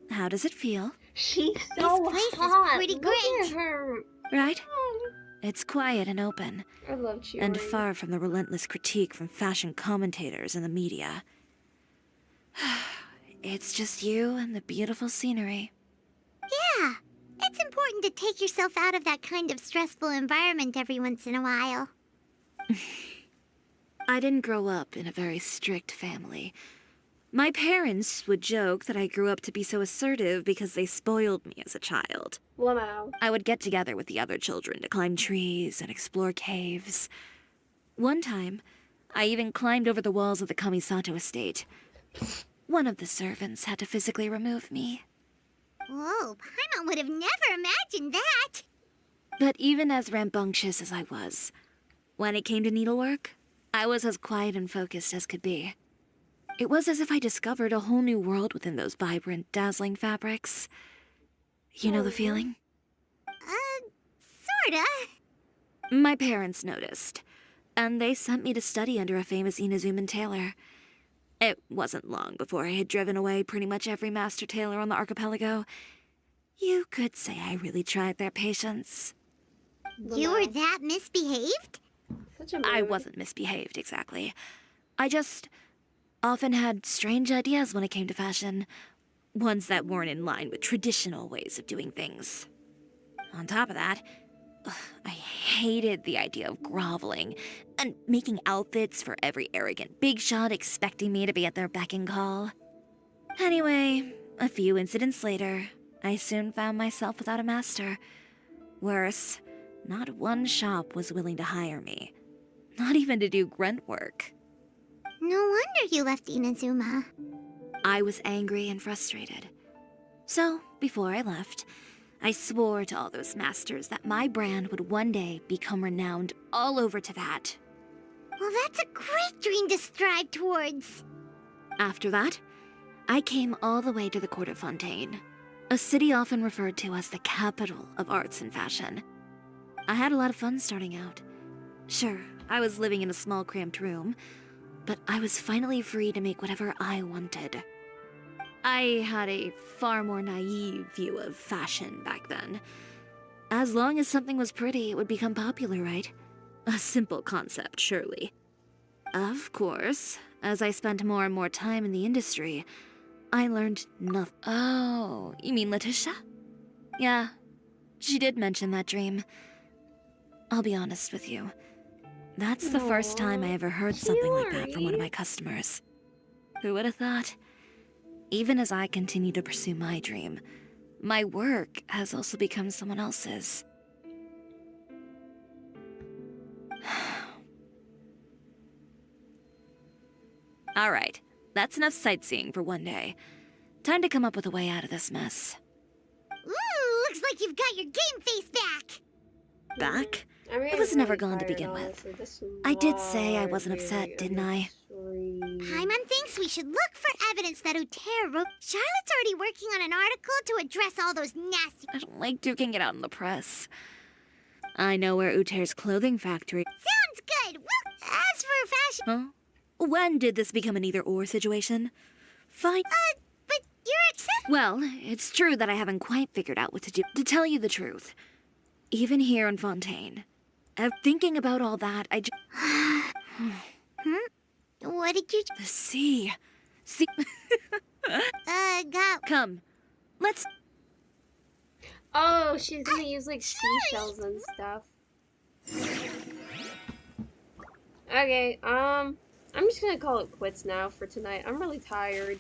how does it feel? She's so this place hot. is pretty Look great. at her. Right? It's quiet and open. I love Chiori. And far from the relentless critique from fashion commentators and the media. It's just you and the beautiful scenery. Yeah. It's important to take yourself out of that kind of stressful environment every once in a while. I didn't grow up in a very strict family. My parents would joke that I grew up to be so assertive because they spoiled me as a child. Wow. I would get together with the other children to climb trees and explore caves. One time, I even climbed over the walls of the Kamisato estate. One of the servants had to physically remove me. Whoa, Paimon would have never imagined that. But even as rambunctious as I was, when it came to needlework, I was as quiet and focused as could be. It was as if I discovered a whole new world within those vibrant, dazzling fabrics. You know the feeling? Sorta. My parents noticed, and they sent me to study under a famous Inazuman tailor. It wasn't long before I had driven away pretty much every master tailor on the archipelago. You could say I really tried their patience. You were that misbehaved? I wasn't misbehaved, exactly. I just often had strange ideas when it came to fashion. Ones that weren't in line with traditional ways of doing things. On top of that, I hated the idea of groveling and making outfits for every arrogant big shot expecting me to be at their beck and call. Anyway, a few incidents later, I soon found myself without a master. Worse, not one shop was willing to hire me. Not even to do grunt work. No wonder you left Inazuma. I was angry and frustrated. So, before I left, I swore to all those masters that my brand would one day become renowned all over Teyvat. Well, that's a great dream to strive towards. After that, I came all the way to the court of Fontaine, a city often referred to as the capital of arts and fashion. I had a lot of fun starting out. Sure, I was living in a small cramped room, but I was finally free to make whatever I wanted. I had a far more naive view of fashion back then. As long as something was pretty, it would become popular, right? A simple concept, surely. Of course, as I spent more and more time in the industry, I learned nothing. Oh, you mean Letitia? Yeah, she did mention that dream. I'll be honest with you. That's the first time I ever heard something like that from one of my customers. Who would have thought? Even as I continue to pursue my dream, my work has also become someone else's. Alright, that's enough sightseeing for one day. Time to come up with a way out of this mess. Ooh, looks like you've got your game face back! Back? I mean, It was never gone to begin with. I did say I wasn't upset, didn't I? Paimon thinks we should look for evidence that Uter wrote. Charlotte's already working on an article to address all those nasty... I don't like duking it out in the press. I know where Uter's clothing factory... Sounds good! Well, as for fashion... Huh? When did this become an either-or situation? Fine. But you're Well, it's true that I haven't quite figured out what to do. To tell you the truth, even here in Fontaine, thinking about all that, I just... What did you... The sea. See... go... Come, let's... Oh, she's gonna use, like, seashells and stuff. Okay, I'm just gonna call it quits now for tonight. I'm really tired.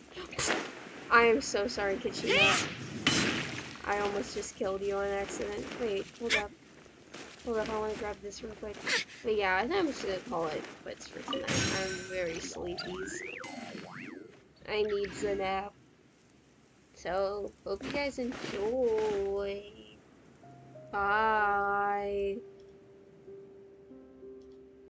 I am so sorry, Kachina. I almost just killed you on accident. Wait, hold up. Hold up, I wanna grab this real quick. But yeah, I think I'm just gonna call it quits for tonight. I'm very sleepy. I need a nap. So, hope you guys enjoy. Bye.